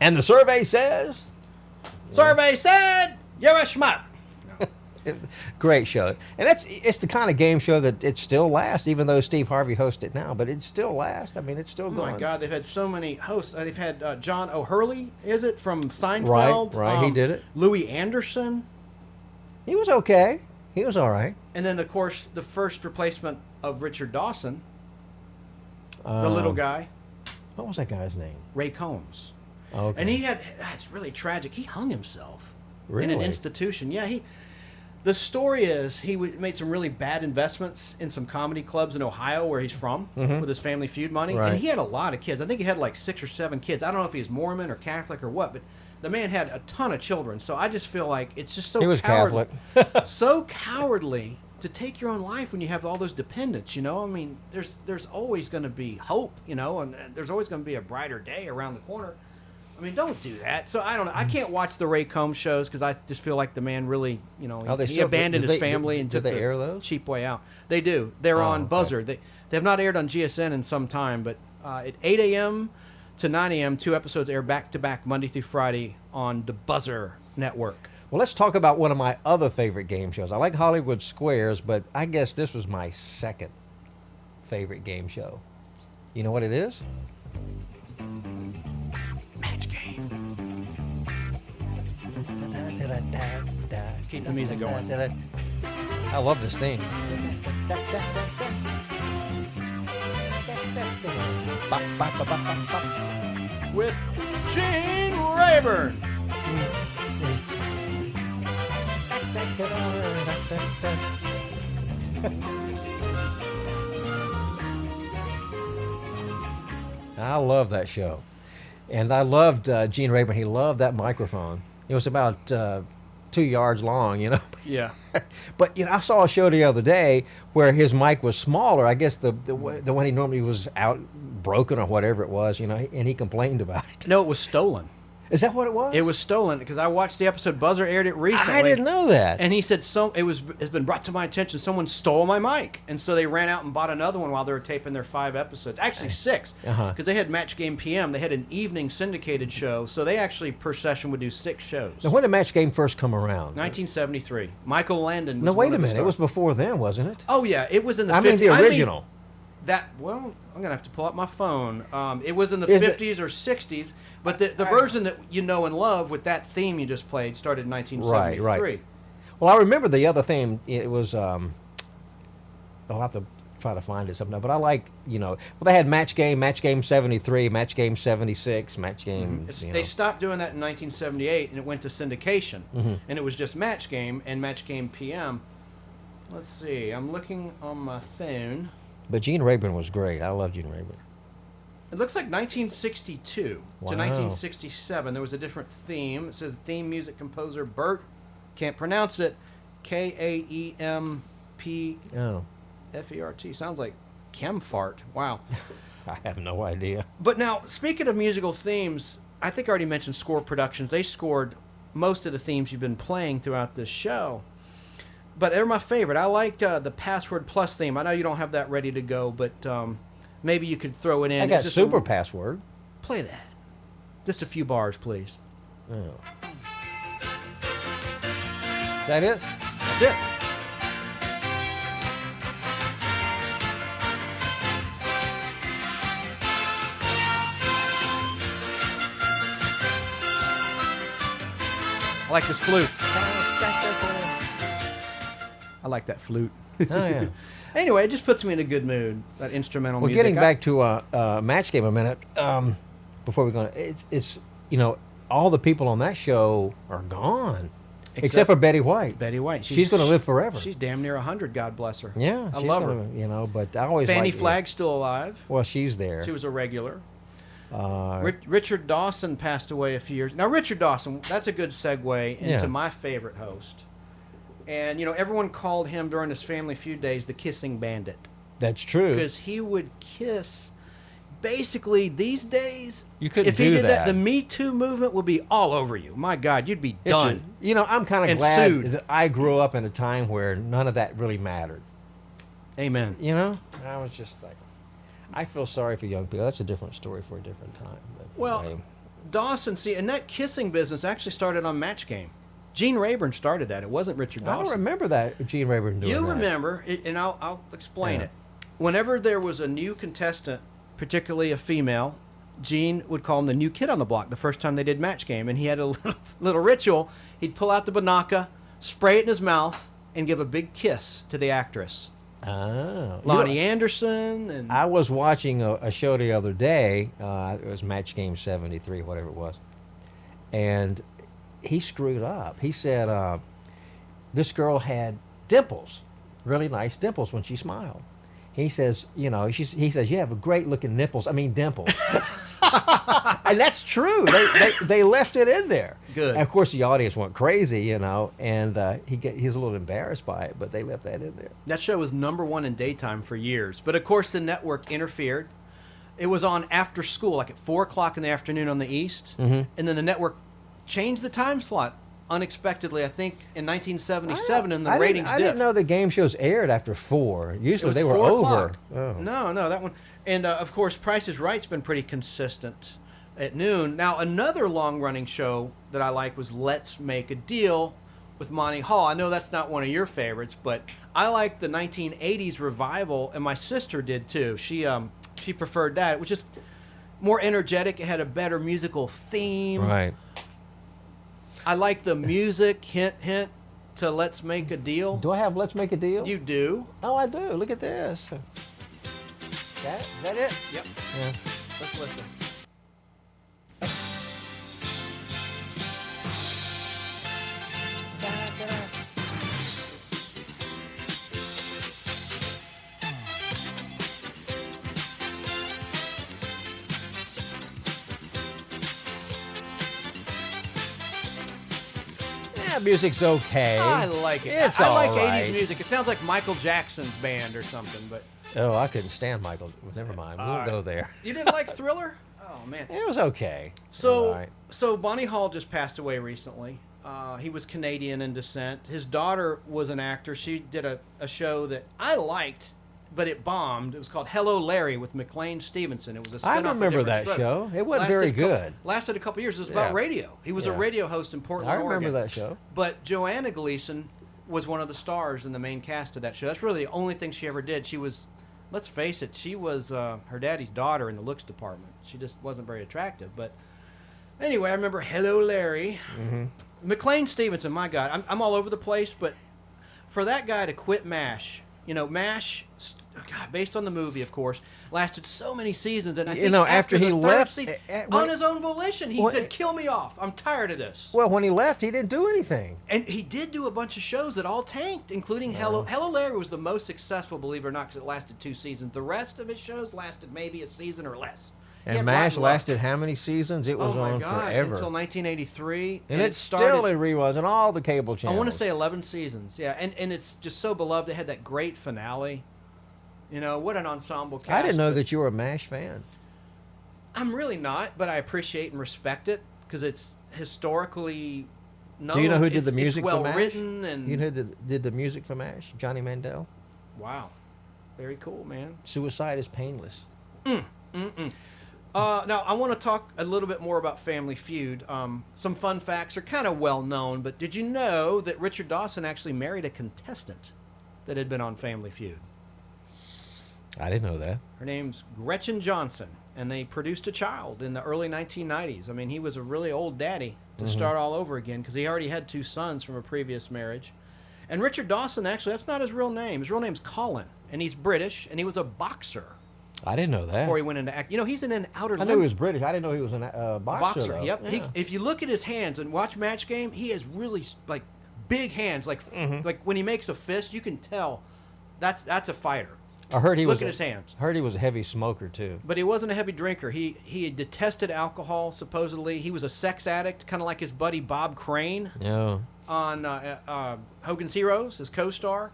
And the survey says. Survey said you're a schmuck. Great show, and it's the kind of game show that it still lasts, even though Steve Harvey hosts it now. But it still lasts. I mean, it's still going. Oh my God, they've had so many hosts. They've had John O'Hurley, is it, from Seinfeld? Right. He did it. Louis Anderson. He was okay. He was all right. And then, of course, the first replacement of Richard Dawson, the little guy. What was that guy's name? Ray Combs. Okay. And he had, it's really tragic. He hung himself really? in an institution. Yeah, The story is he made some really bad investments in some comedy clubs in Ohio where he's from with his Family Feud money. Right. And he had a lot of kids. I think he had like 6 or 7 kids. I don't know if he was Mormon or Catholic or what, but the man had a ton of children. So I just feel like it's just so He was cowardly, Catholic. so cowardly to take your own life when you have all those dependents, you know? I mean, there's always going to be hope, you know, and there's always going to be a brighter day around the corner. I mean, don't do that. So I don't know. I can't watch the Ray Combs shows because I just feel like the man really, you know, he abandoned his family and took they the air those? cheap way out. They do. They're on okay. Buzzer. They have not aired on GSN in some time, but at 8 a.m. to 9 a.m., 2 episodes air back-to-back Monday through Friday on the Buzzer network. Well, let's talk about one of my other favorite game shows. I like Hollywood Squares, but I guess this was my second favorite game show. You know what it is? Match Game. Keep the music going. I love this thing. With Gene Rayburn. I love that show. And I loved Gene Rayburn. He loved that microphone. It was about 2 yards long, you know. Yeah. But, you know, I saw a show the other day where his mic was smaller. I guess the one he normally was out broken or whatever it was, you know, and he complained about it. No, it was stolen. Is that what it was? It was stolen because I watched the episode. Buzzer aired it recently. I didn't know that. And he said has been brought to my attention. Someone stole my mic, and so they ran out and bought another one while they were taping their 5 episodes. Actually 6, because they had Match Game PM. They had an evening syndicated show, so they actually per session would do 6 shows. Now, when did Match Game first come around? 1973. Michael Landon. Was No, wait one a of the minute. It was before then, wasn't it? Oh yeah, it was in the. I 50s. mean, the original. Well, I'm gonna have to pull up my phone. It was in the 50s or 60s, but the version that you know and love with that theme you just played started in 1973. Right. Well, I remember the other theme. It was. I'll have to try to find it sometime. But I like, you know, well, they had Match Game 73, Match Game 76, Match Game. They stopped doing that in 1978, and it went to syndication, and it was just Match Game and Match Game PM. Let's see. I'm looking on my phone. But Gene Rayburn was great. I love Gene Rayburn. It looks like 1962 to Wow. 1967. There was a different theme. It says theme music composer Bert, can't pronounce it, Kaempfert. Oh. Sounds like Chemfart. Wow. I have no idea. But now, speaking of musical themes, I think I already mentioned Score Productions. They scored most of the themes you've been playing throughout this show. But they're my favorite. I liked the Password Plus theme. I know you don't have that ready to go, but maybe you could throw it in. I got Super Password. Play that. Just a few bars, please. Oh. Is that it? That's it. I like this flute. I like that flute. Oh, yeah. Anyway, it just puts me in a good mood, that instrumental music. Well, getting back to Match Game a minute, before we go, it's you know, all the people on that show are gone, except for Betty White. Betty White. She's going to live forever. She's damn near 100, God bless her. Yeah. I love her. You know, but I always Fanny liked it. Flagg's still alive. Well, she's there. She was a regular. Richard Dawson passed away a few years. Now, Richard Dawson, that's a good segue into my favorite host. And, you know, everyone called him during his Family Feud days the Kissing Bandit. That's true. Because he would kiss. Basically, these days, you couldn't if he do did that, the Me Too movement would be all over you. My God, you'd be done. You know, I'm kind of glad that I grew up in a time where none of that really mattered. Amen. You know? I was just like, I feel sorry for young people. That's a different story for a different time. But well, anyway. Dawson, see, and that kissing business actually started on Match Game. Gene Rayburn started that. It wasn't Richard Dawson. I don't remember that, Gene Rayburn doing that. You remember, and I'll explain it. Whenever there was a new contestant, particularly a female, Gene would call him the new kid on the block the first time they did Match Game. And he had a little ritual. He'd pull out the banaka, spray it in his mouth, and give a big kiss to the actress. Oh. Lonnie Anderson. And I was watching a show the other day. It was Match Game 73, whatever it was. And he screwed up. He said, this girl had dimples, really nice dimples when she smiled. He says, you know, he says, you have a great looking nipples. I mean, dimples. And that's true. They left it in there. Good. And of course, the audience went crazy, you know, and he's a little embarrassed by it, but they left that in there. That show was #1 in daytime for years. But, of course, the network interfered. It was on after school, like at 4 o'clock in the afternoon on the East. And then the network changed the time slot unexpectedly, I think, in 1977, and the ratings dipped. I didn't know the game shows aired after 4. Usually they were 4 over. o'clock. Oh. No, that one. And, of course, Price is Right's been pretty consistent at noon. Now, another long-running show that I like was Let's Make a Deal with Monty Hall. I know that's not one of your favorites, but I like the 1980s revival, and my sister did too. She preferred that. It was just more energetic. It had a better musical theme. Right. I like the music, hint, to Let's Make a Deal. Do I have Let's Make a Deal? You do. Oh, I do. Look at this. Is that it? Yep. Yeah. Let's listen. Yeah, music's okay. I like it. It's I all like right. 80s music. It sounds like Michael Jackson's band or something, but Oh, I couldn't stand Michael. Never mind. We won't go there. you didn't like Thriller? Oh, man. It was okay. So, All right. so Bonnie Hall just passed away recently. He was Canadian in descent. His daughter was an actor. She did a show that I liked, but it bombed. It was called Hello, Larry with McLean Stevenson. It was a spinoff. I remember of that Different show. It wasn't Lasted very a couple- good. Lasted a couple years. It was about Yeah. radio. He was a Yeah. radio host in Portland, I remember Oregon. that show. But Joanna Gleason was one of the stars in the main cast of that show. That's really the only thing she ever did. She was, let's face it, she was her daddy's daughter in the looks department. She just wasn't very attractive. But anyway, I remember Hello, Larry. McLean Stevenson, my God. I'm all over the place, but for that guy to quit MASH, you know, MASH, God, based on the movie, of course, lasted so many seasons. And I think after he the third left, season, when- on his own volition, he said, kill me off. I'm tired of this. Well, when he left, he didn't do anything. And he did do a bunch of shows that all tanked, including Hello Larry was the most successful, believe it or not, because it lasted 2 seasons. The rest of his shows lasted maybe a season or less. He And had MASH rotten luck. lasted how many seasons? It was Oh my on God, forever. until 1983. And it's still in reruns on all the cable channels. I want to say 11 seasons, yeah. And it's just so beloved. They had that great finale. You know, what an ensemble cast. I didn't know but that you were a MASH fan. I'm really not, but I appreciate and respect it because it's historically known. Do you know who did It's- the music it's for well MASH? written and You know who did the music for MASH? Johnny Mandel. wow, very cool, man. Suicide is painless. Now, I want to talk a little bit more about Family Feud. Some fun facts are kind of well known, but did you know that Richard Dawson actually married a contestant that had been on Family Feud? I didn't know that. Her name's Gretchen Johnson, and they produced a child in the early 1990s. I mean, he was a really old daddy to start all over again because he already had 2 sons from a previous marriage. And Richard Dawson, actually, that's not his real name. His real name's Colin, and he's British, and he was a boxer I didn't know that. before he went into acting. You know, he's in an Outer I knew he was British. I didn't know he was a boxer. though. Yep. Yeah. If you look at his hands and watch Match Game, he has really like big hands. Like when he makes a fist, you can tell that's a fighter. I heard he Look was at his hands. Heard he was a heavy smoker too. But he wasn't a heavy drinker. He detested alcohol. Supposedly, he was a sex addict, kind of like his buddy Bob Crane Yeah. on Hogan's Heroes, his co-star.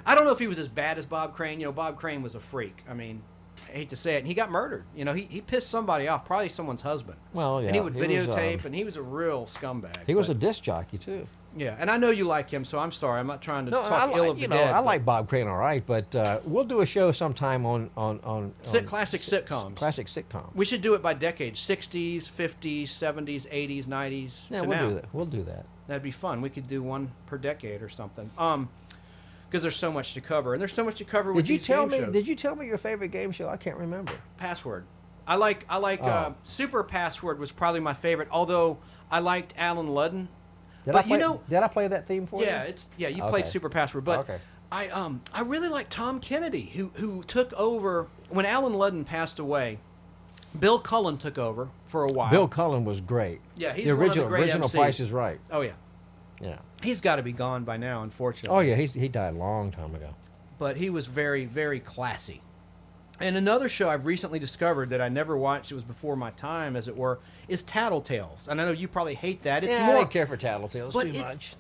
I don't know if he was as bad as Bob Crane. You know, Bob Crane was a freak. I mean, I hate to say it. And he got murdered. You know, he pissed somebody off, probably someone's husband. Well, yeah. And he would was, videotape, and he was a real scumbag. He was but- a disc jockey too. Yeah, and I know you like him, so I'm sorry. I'm not trying to No, talk ill of the you know, dead. I but like Bob Crane all right, but we'll do a show sometime on classic sitcoms. Classic sitcom. We should do it by decades: 60s, 50s, 70s, 80s, 90s. Yeah, to we'll now. do that. We'll do that. That'd be fun. We could do one per decade or something. Because there's so much to cover, and there's so much to cover with Did you these tell game me? shows. Did you tell me your favorite game show? I can't remember. Password. I like Oh. Super Password was probably my favorite. Although I liked Alan Ludden. Did But I play, you know, did I play that theme for yeah, you? you played Okay. Super Password, but Okay. I really like Tom Kennedy, who took over when Alan Ludden passed away. Bill Cullen took over for a while. Bill Cullen was great. Yeah, he's the one of the original great original MCs. Price is Right. Oh yeah, Yeah. He's got to be gone by now, unfortunately. Oh yeah, he died a long time ago. But he was very, very classy. And another show I've recently discovered that I never watched, it was before my time, as it were, is Tattletales. And I know you probably hate that. It's Yeah, more, I didn't care for Tattletales but too much.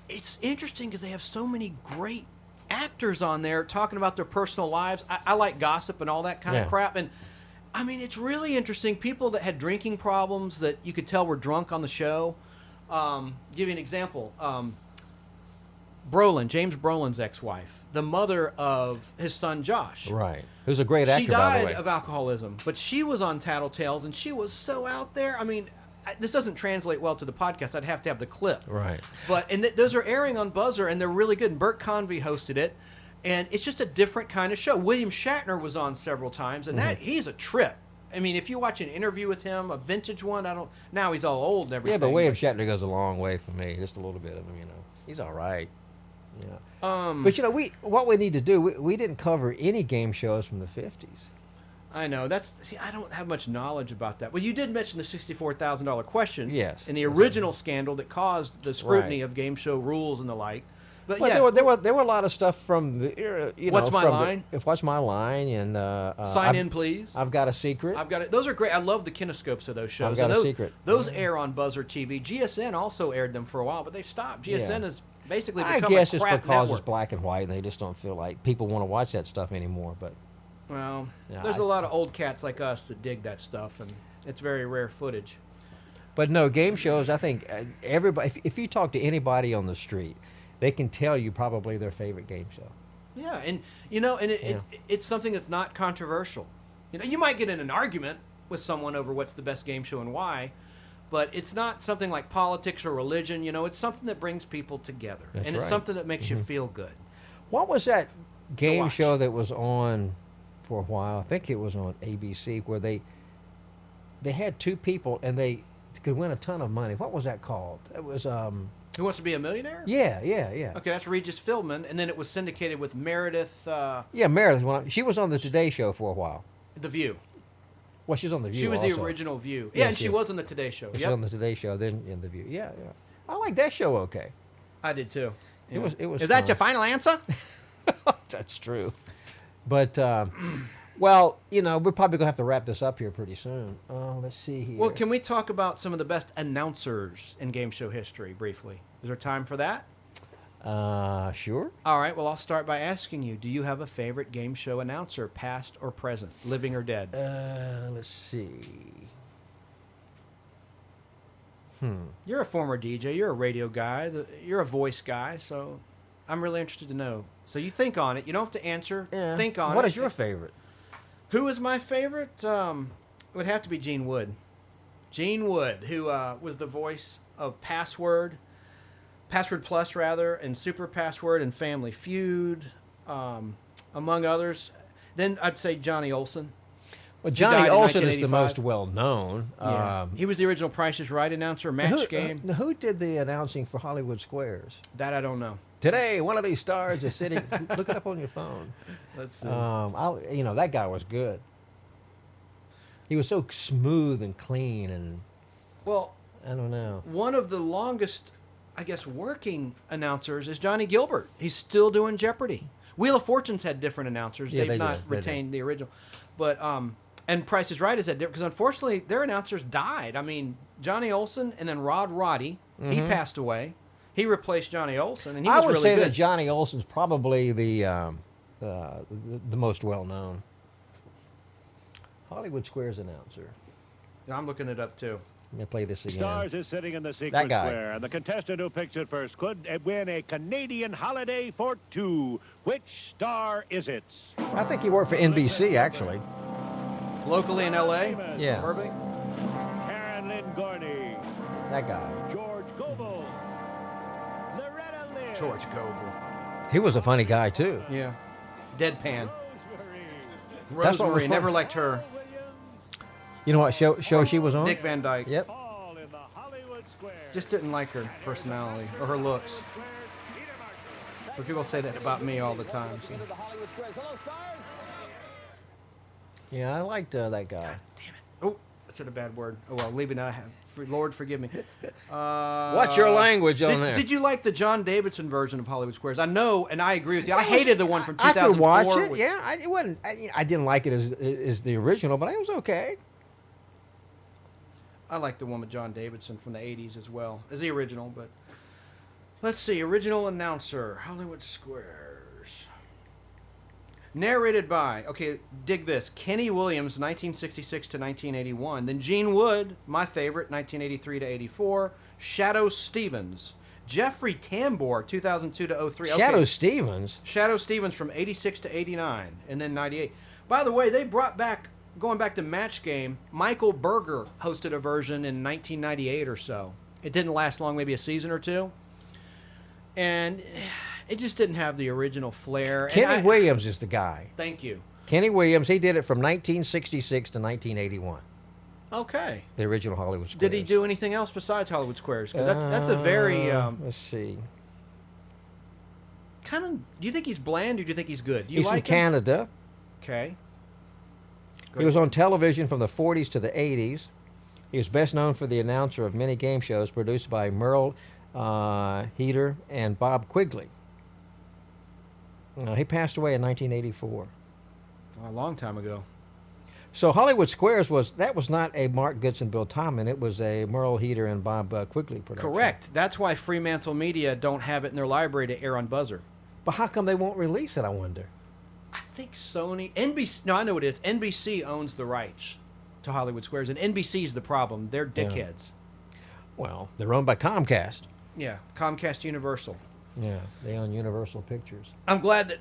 It's interesting because they have so many great actors on there talking about their personal lives. I like gossip and all that kind of crap. And I mean, it's really interesting. People that had drinking problems that you could tell were drunk on the show. Give you an example. James Brolin's ex-wife, the mother of his son Josh. Right. Who's a great actor, She by the way. died of alcoholism, but she was on Tattletales, and she was so out there. I mean, this doesn't translate well to the podcast. I'd have to have the clip. Right. But those are airing on Buzzer, and they're really good. And Burt Convey hosted it, and it's just a different kind of show. William Shatner was on several times, and he's a trip. I mean, if you watch an interview with him, a vintage one, now he's all old and everything. Yeah, but William Shatner goes a long way for me. Just a little bit of him, you know. He's all right. Yeah. But you know, what we need to do, we didn't cover any game shows from the 50s. I know. I don't have much knowledge about that. Well, you did mention the $64,000 question. Yes. In the original scandal that caused the scrutiny of game show rules and the like. But well, there were a lot of stuff from the era. What's My Line? What's My Line? And Sign In, Please. I've Got a Secret. I've got it. Those are great. I love the kinescopes of those shows. I've Got a Secret. Those air on Buzzer TV. GSN also aired them for a while, but they've stopped. GSN has basically become a crap I guess it's because network. it's black and white, and they just don't feel like people want to watch that stuff anymore. But well, there's a lot of old cats like us that dig that stuff, and it's very rare footage. But no, game shows, I think everybody, if you talk to anybody on the street, they can tell you probably their favorite game show. Yeah, and you know, and it's something that's not controversial. You know, you might get in an argument with someone over what's the best game show and why, but it's not something like politics or religion. You know, it's something that brings people together, and it's something that makes you feel good. What was that game show that was on for a while? I think it was on ABC, where they had two people and they could win a ton of money. What was that called? It was Who Wants to Be a Millionaire? Yeah. Okay, that's Regis Philbin, and then it was syndicated with Meredith. Meredith. She was on the Today Show for a while. The View. Well, she's on the View. She was also. the original View. Yeah, and she was on the Today Show. She was on the Today Show, then in the View. Yeah. I like that show. Okay. I did too. It was. Is that your final answer? That's true. But well, you know, we're probably gonna have to wrap this up here pretty soon. Let's see here. Well, can we talk about some of the best announcers in game show history briefly? Is there time for that? Sure. All right. Well, I'll start by asking you: do you have a favorite game show announcer, past or present, living or dead? Let's see. You're a former DJ. You're a radio guy. You're a voice guy. So, I'm really interested to know. So you think on it. You don't have to answer. Yeah. Think on it. What is your favorite? Who is my favorite? It would have to be Gene Wood. Gene Wood, who was the voice of Password Plus rather, and Super Password and Family Feud, among others. Then I'd say Johnny Olson. Well, Johnny Olson is the most well-known. Yeah. He was the original Price is Right announcer, Match Game. Who did the announcing for Hollywood Squares? That I don't know. Today, one of these stars is sitting. Look it up on your phone. Let's see. That guy was good. He was so smooth and clean, and well, I don't know. One of the longest, I guess, working announcers is Johnny Gilbert. He's still doing Jeopardy. Wheel of Fortune's had different announcers. Yeah, They've not retained the original, but and Price is Right is had different because unfortunately their announcers died. I mean, Johnny Olson and then Rod Roddy. He passed away. He replaced Johnny Olson, and he was really good. I would say that Johnny Olson's probably the most well-known. Hollywood Squares announcer. I'm looking it up too. Let me play this again. Stars is sitting in the sequence square, and the contestant who picks it first could win a Canadian holiday for two. Which star is it? I think he worked for NBC, actually. Locally in L.A.? Yeah. Burbank? Karen Lynn Gorney. That guy. George Gobel. Loretta Lynn. George Gobel. He was a funny guy, too. Yeah. Deadpan. That's what was Rosemary. Never liked her. You know what show she was on? Dick Van Dyke. Yep. Just didn't like her personality or her looks. But people say that about me all the time. So. Yeah, I liked that guy. God damn it. Oh, said a bad word. Oh well, leave it now. Lord forgive me. Watch your language on there. Did you like the John Davidson version of Hollywood Squares? I know, and I agree with you. I hated the one from I 2004. could watch it. Yeah, it wasn't. I didn't like it as the original, but it was okay. I like the one with John Davidson from the 80s as well as the original. But let's see, original announcer, Hollywood Squares. Narrated by, okay, dig this, Kenny Williams, 1966 to 1981. Then Gene Wood, my favorite, 1983 to 84. Shadow Stevens. Jeffrey Tambor, 2002 to 03. Shadow Stevens? Shadow Stevens from 86 to 89, and then 98. By the way, they brought back, going back to Match Game, Michael Berger hosted a version in 1998 or so. It didn't last long, maybe a season or two. And it just didn't have the original flair. Kenny Williams is the guy. Thank you. Kenny Williams, he did it from 1966 to 1981. Okay. The original Hollywood Squares. Did he do anything else besides Hollywood Squares? Because that's a very... let's see. Kind of... Do you think he's bland or do you think he's good? Do you He's like from Canada. Okay. He was on television from the 40s to the 80s. He was best known for the announcer of many game shows produced by Merle Heater and Bob Quigley. He passed away in 1984. A long time ago. So Hollywood Squares was not a Mark Goodson, Bill Todman. It was a Merle Heater and Bob Quigley production. Correct. That's why Fremantle Media don't have it in their library to air on Buzzer. But how come they won't release it, I wonder? I think Sony, NBC, no, I know what it is. NBC owns the rights to Hollywood Squares, and NBC's the problem. They're dickheads. Well, they're owned by Comcast. Yeah, Comcast Universal. Yeah, they own Universal Pictures. I'm glad that,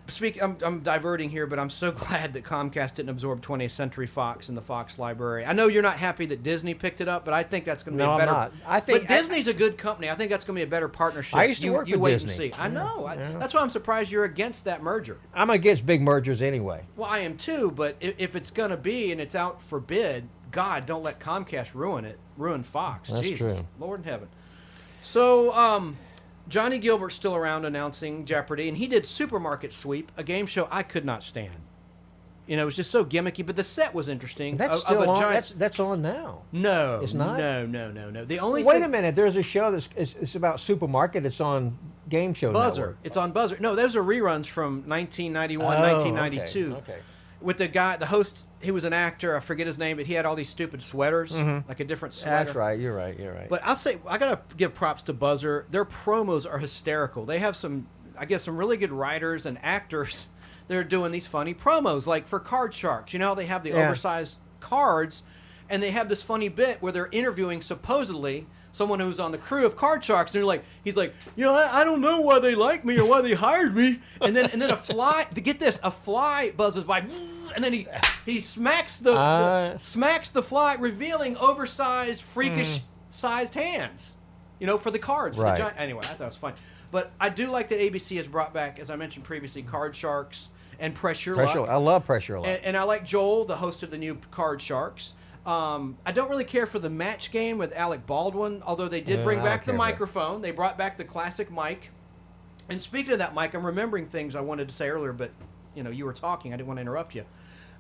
I'm diverting here, but I'm so glad that Comcast didn't absorb 20th Century Fox in the Fox library. I know you're not happy that Disney picked it up, but I think that's going to be a better... No, I'm not. But Disney's a good company. I think that's going to be a better partnership. I used to work for wait Disney. and see. I know. Yeah. That's why I'm surprised you're against that merger. I'm against big mergers anyway. Well, I am too, but if it's going to be and it's out for bid, God, don't let Comcast ruin it. Ruin Fox. That's Jesus. true. Lord in heaven. So, Johnny Gilbert's still around announcing Jeopardy, and he did Supermarket Sweep, a game show I could not stand. You know, it was just so gimmicky, but the set was interesting. That's still on. That's on now. No, it's not. No. The only wait a minute. There's a show it's about supermarket. It's on Game Show Buzzer. Network. It's on Buzzer. No, those are reruns from 1991, 1992. Okay. With the guy, the host, he was an actor. I forget his name, but he had all these stupid sweaters, like a different sweater. That's right. You're right. But I'll say, I gotta give props to Buzzer. Their promos are hysterical. They have some really good writers and actors that are doing these funny promos, like for Card Sharks. You know how they have the oversized cards, and they have this funny bit where they're interviewing supposedly someone who's on the crew of Card Sharks, and he's like, you know, I don't know why they like me or why they hired me, and then a fly, get this, a fly buzzes by, and then he smacks the fly, revealing oversized, freakish sized hands, you know, for the cards. Right. Anyway, I thought it was fun, but I do like that ABC has brought back, as I mentioned previously, Card Sharks and Pressure Luck. I love Pressure Luck, and I like Joel, the host of the new Card Sharks. I don't really care for the match game with Alec Baldwin, although they did bring back the microphone. They brought back the classic mic. And speaking of that mic, I'm remembering things I wanted to say earlier, but you know, you were talking. I didn't want to interrupt you.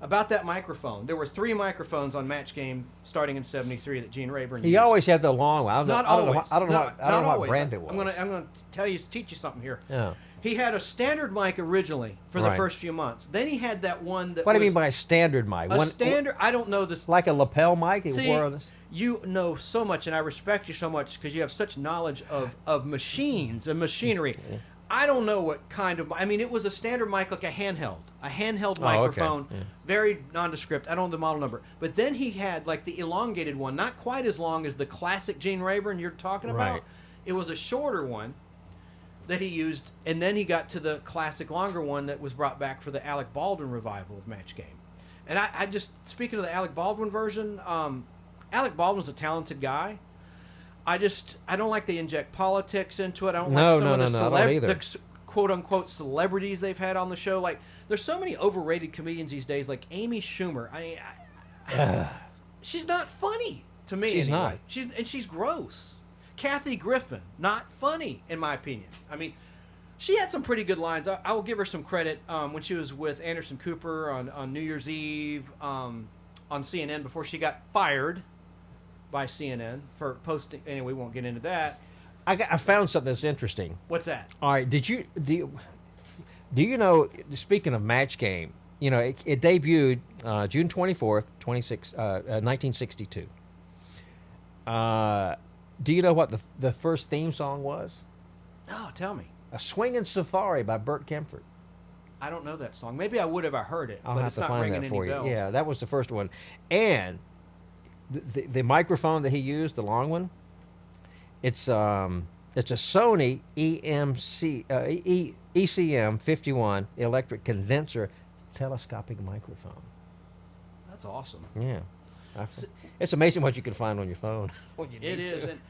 About that microphone, there were 3 microphones on Match Game starting in '73 that Gene Rayburn used. He always had the long one. Not always. I don't know what brand it was. I'm gonna teach you something here. Yeah. He had a standard mic originally for the first few months. Then he had that one that What do you mean by a standard mic? I don't know this. Like a lapel mic? You know so much, and I respect you so much because you have such knowledge of machines and machinery. I don't know what kind of... I mean, it was a standard mic, like a handheld microphone, very nondescript. I don't know the model number. But then he had like the elongated one, not quite as long as the classic Gene Rayburn you're talking about. Right. It was a shorter one that he used, and then he got to the classic longer one that was brought back for the Alec Baldwin revival of Match Game. And I just, speaking of the Alec Baldwin version, Alec Baldwin's a talented guy. I don't like they inject politics into it. I don't like some of the quote-unquote celebrities they've had on the show. Like, there's so many overrated comedians these days, like Amy Schumer. She's not funny to me. She's anyway. not. She's gross. Kathy Griffin, not funny, in my opinion. I mean, she had some pretty good lines. I will give her some credit when she was with Anderson Cooper on New Year's Eve on CNN before she got fired by CNN for posting. Anyway, we won't get into that. I found something that's interesting. What's that? All right, do you know? Speaking of Match Game, you know it debuted June 24th, 1962. Do you know what the first theme song was? No, tell me. A Swingin' Safari by Burt Kaempfert. I don't know that song. Maybe I would have. I heard it, I'll but have it's to not find ringing that any for you. bells. Yeah, that was the first one. And the microphone that he used, the long one, it's a Sony ECM 51 electric condenser telescopic microphone. That's awesome. Yeah. It's amazing what you can find on your phone. It is. And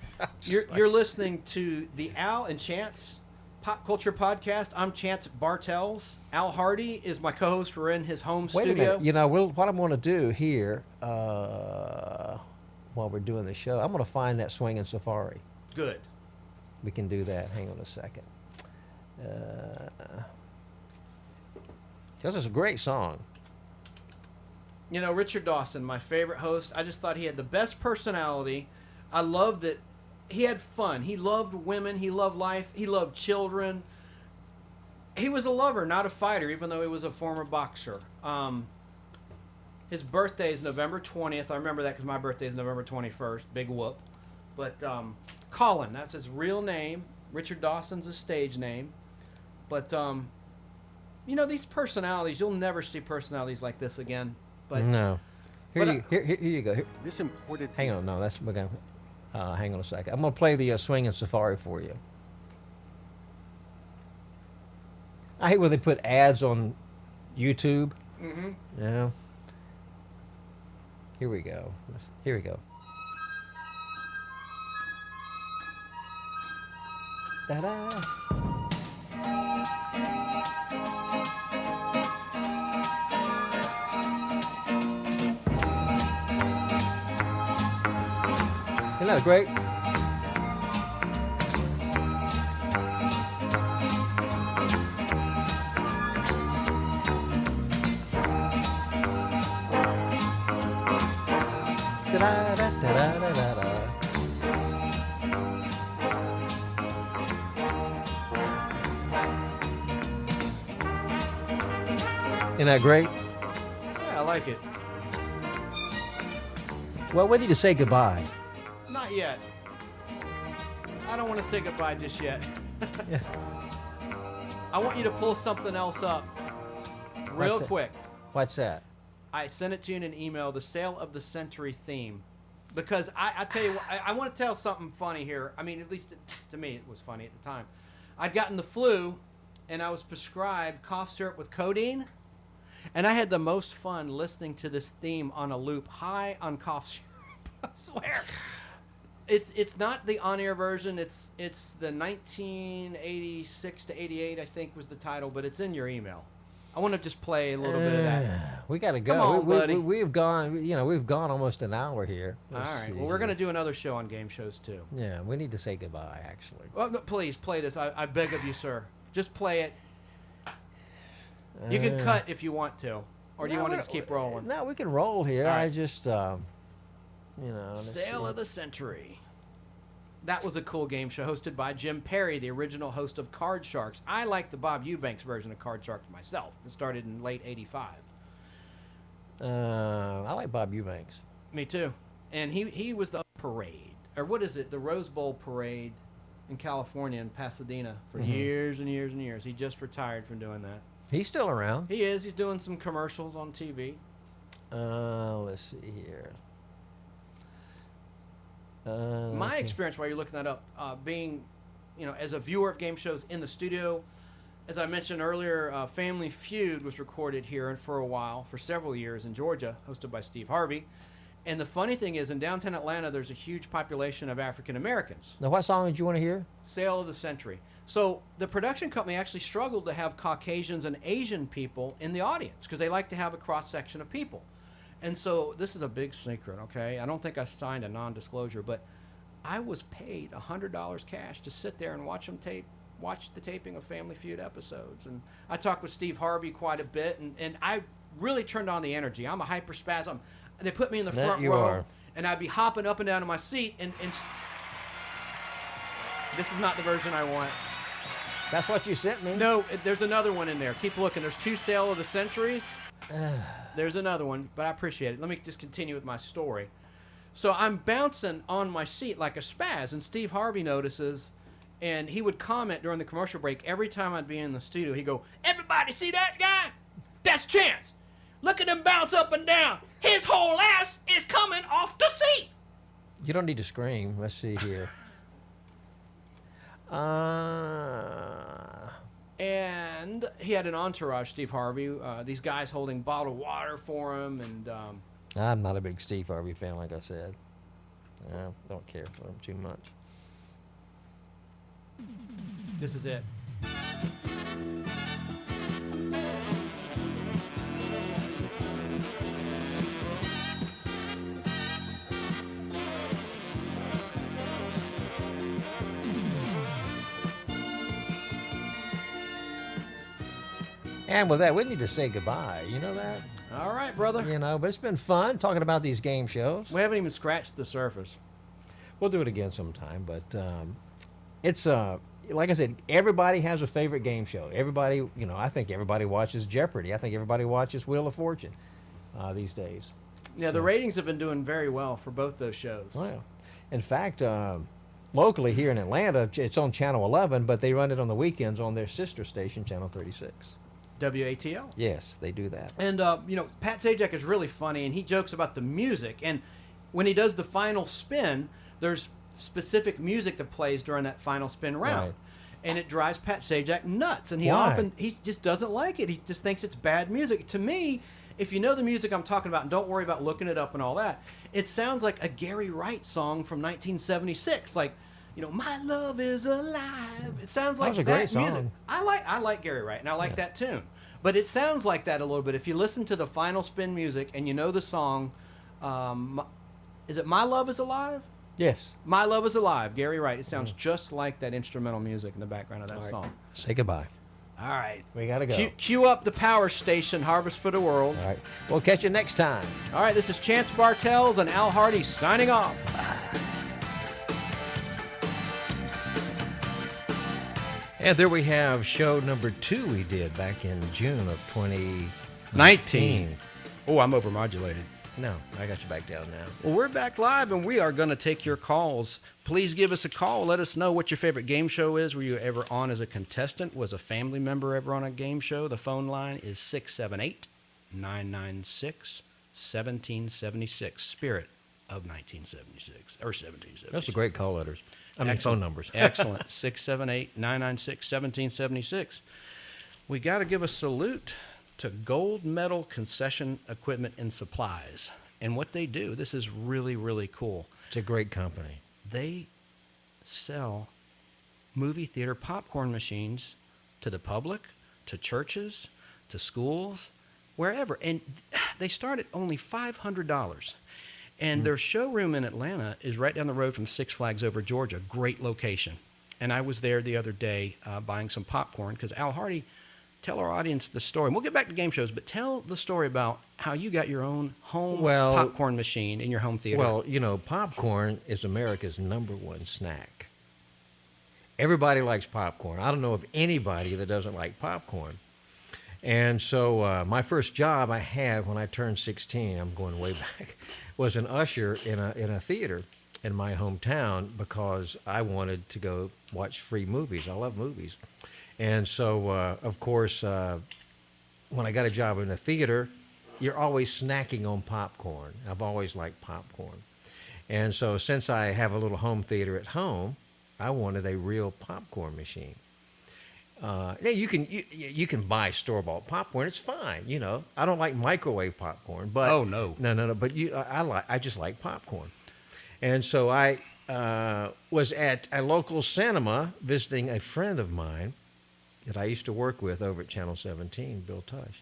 you're listening to the Al and Chance Pop Culture Podcast. I'm Chance Bartels. Al Hardy is my co-host. We're in his home Wait studio. a minute. You know, what I'm going to do here while we're doing the show, I'm going to find that Swingin' Safari. Good. We can do that. Hang on a second. This is a great song. You know, Richard Dawson, my favorite host. I just thought he had the best personality. I loved that he had fun. He loved women. He loved life. He loved children. He was a lover, not a fighter, even though he was a former boxer. His birthday is November 20th. I remember that because my birthday is November 21st. Big whoop. But Colin, that's his real name. Richard Dawson's a stage name. But, you know, these personalities, you'll never see personalities like this again. But no. Here you go. Here. This imported. Hang on. No, we're going to... hang on a second. I'm going to play the Swingin' Safari for you. I hate when they put ads on YouTube. Mm-hmm. Yeah. Here we go. Here we go. Ta-da! Isn't that great? Isn't that great? yeah, I like it. Well, we need to say goodbye. Not yet. I don't want to say goodbye just yet. Yeah. I want you to pull something else up real quick. What's that? I sent it to you in an email, the Sale of the Century theme. Because I tell you what, I want to tell something funny here. I mean, at least to me it was funny at the time. I'd gotten the flu, and I was prescribed cough syrup with codeine. And I had the most fun listening to this theme on a loop, high on cough syrup. I swear. It's not the on-air version. It's the 1986 to 88, I think, was the title, but it's in your email. I want to just play a little bit of that. We got to go. Come on, buddy. We've gone. You know, we've gone almost an hour here. All right. Well, we're going to do another show on game shows too. Yeah, we need to say goodbye. Actually. Well, no, please play this. I beg of you, sir. Just play it. You can cut if you want to, or do you want to just keep rolling? No, we can roll here. All right. I just, you know. Sale of the Century. That was a cool game show hosted by Jim Perry, the original host of Card Sharks. I like the Bob Eubanks version of Card Sharks myself. It started in late '85. I like Bob Eubanks. Me too. And he was the parade, or what is it? The Rose Bowl parade in California, in Pasadena, for years and years and years. He just retired from doing that. He's still around. He is. He's doing some commercials on TV. Let's see here. My experience while you're looking that up, being, you know, as a viewer of game shows in the studio, as I mentioned earlier, Family Feud was recorded here and for a while, for several years in Georgia, hosted by Steve Harvey. And the funny thing is, in downtown Atlanta, there's a huge population of African Americans. Now, what song did you want to hear? Sale of the Century. So the production company actually struggled to have Caucasians and Asian people in the audience because they like to have a cross-section of people. And so this is a big secret, okay? I don't think I signed a non-disclosure, but I was paid $100 cash to sit there and watch the taping of Family Feud episodes. And I talked with Steve Harvey quite a bit, and I really turned on the energy. I'm a hyperspasm. They put me in the front row, and I'd be hopping up and down in my seat, and this is not the version I want. That's what you sent me? No, there's another one in there. Keep looking. There's 2 Sale of the Centuries. There's another one, but I appreciate it. Let me just continue with my story. So I'm bouncing on my seat like a spaz, and Steve Harvey notices, and he would comment during the commercial break every time I'd be in the studio. He'd go, "Everybody see that guy? That's Chance. Look at him bounce up and down. His whole ass is coming off the seat." You don't need to scream. Let's see here. And he had an entourage, Steve Harvey. These guys holding bottled water for him, and I'm not a big Steve Harvey fan, like I said. I don't care for him too much. this is it. And with that, we need to say goodbye. You know that? All right, brother. You know, but it's been fun talking about these game shows. We haven't even scratched the surface. We'll do it again sometime, but it's like I said, everybody has a favorite game show. Everybody, you know, I think everybody watches Jeopardy. I think everybody watches Wheel of Fortune these days. Yeah, the ratings have been doing very well for both those shows. Well, in fact, locally here in Atlanta, it's on Channel 11, but they run it on the weekends on their sister station, Channel 36. WATL. Yes, they do that. And, you know, Pat Sajak is really funny, and he jokes about the music. And when he does the final spin, there's specific music that plays during that final spin round. Right. And it drives Pat Sajak nuts. And he just doesn't like it. He just thinks it's bad music. To me, if you know the music I'm talking about, and don't worry about looking it up and all that, it sounds like a Gary Wright song from 1976. Like, you know, "My love is alive." It sounds like that was a great music. song. I like Gary Wright, and I like that tune. But it sounds like that a little bit. If you listen to the final spin music and you know the song, is it "My Love is Alive"? Yes. "My Love is Alive," Gary Wright. It sounds just like that instrumental music in the background of that All right. song. Say goodbye. All right. We got to go. Cue up the power station, Harvest for the World. All right. We'll catch you next time. All right, this is Chance Bartels and Al Hardy signing off. And there we have show number 2 we did back in June of 2019. Oh, I'm overmodulated. No, I got you back down now. Well, we're back live, and we are going to take your calls. Please give us a call. Let us know what your favorite game show is. Were you ever on as a contestant? Was a family member ever on a game show? The phone line is 678-996-1776. Spirit of 1976 or 1776. Those are great call letters. I mean, phone numbers. Excellent. 678-996-1776. We got to give a salute to Gold Medal Concession Equipment and Supplies. And what they do, this is really, really cool. It's a great company. They sell movie theater popcorn machines to the public, to churches, to schools, wherever. And they start at only $500. And their showroom in Atlanta is right down the road from Six Flags Over Georgia. Great location. And I was there the other day buying some popcorn because Al Hardy, tell our audience the story. And we'll get back to game shows, but tell the story about how you got your own home popcorn machine in your home theater. Well, you know, popcorn is America's #1 snack. Everybody likes popcorn. I don't know of anybody that doesn't like popcorn. And so my first job I had when I turned 16, I'm going way back, was an usher in a theater in my hometown because I wanted to go watch free movies. I love movies. And so, of course, when I got a job in a theater, you're always snacking on popcorn. I've always liked popcorn. And so since I have a little home theater at home, I wanted a real popcorn machine. Now you can buy store-bought popcorn. It's fine, you know. I don't like microwave popcorn, but oh no. But I just like popcorn, and so I was at a local cinema visiting a friend of mine that I used to work with over at Channel 17, Bill Tush,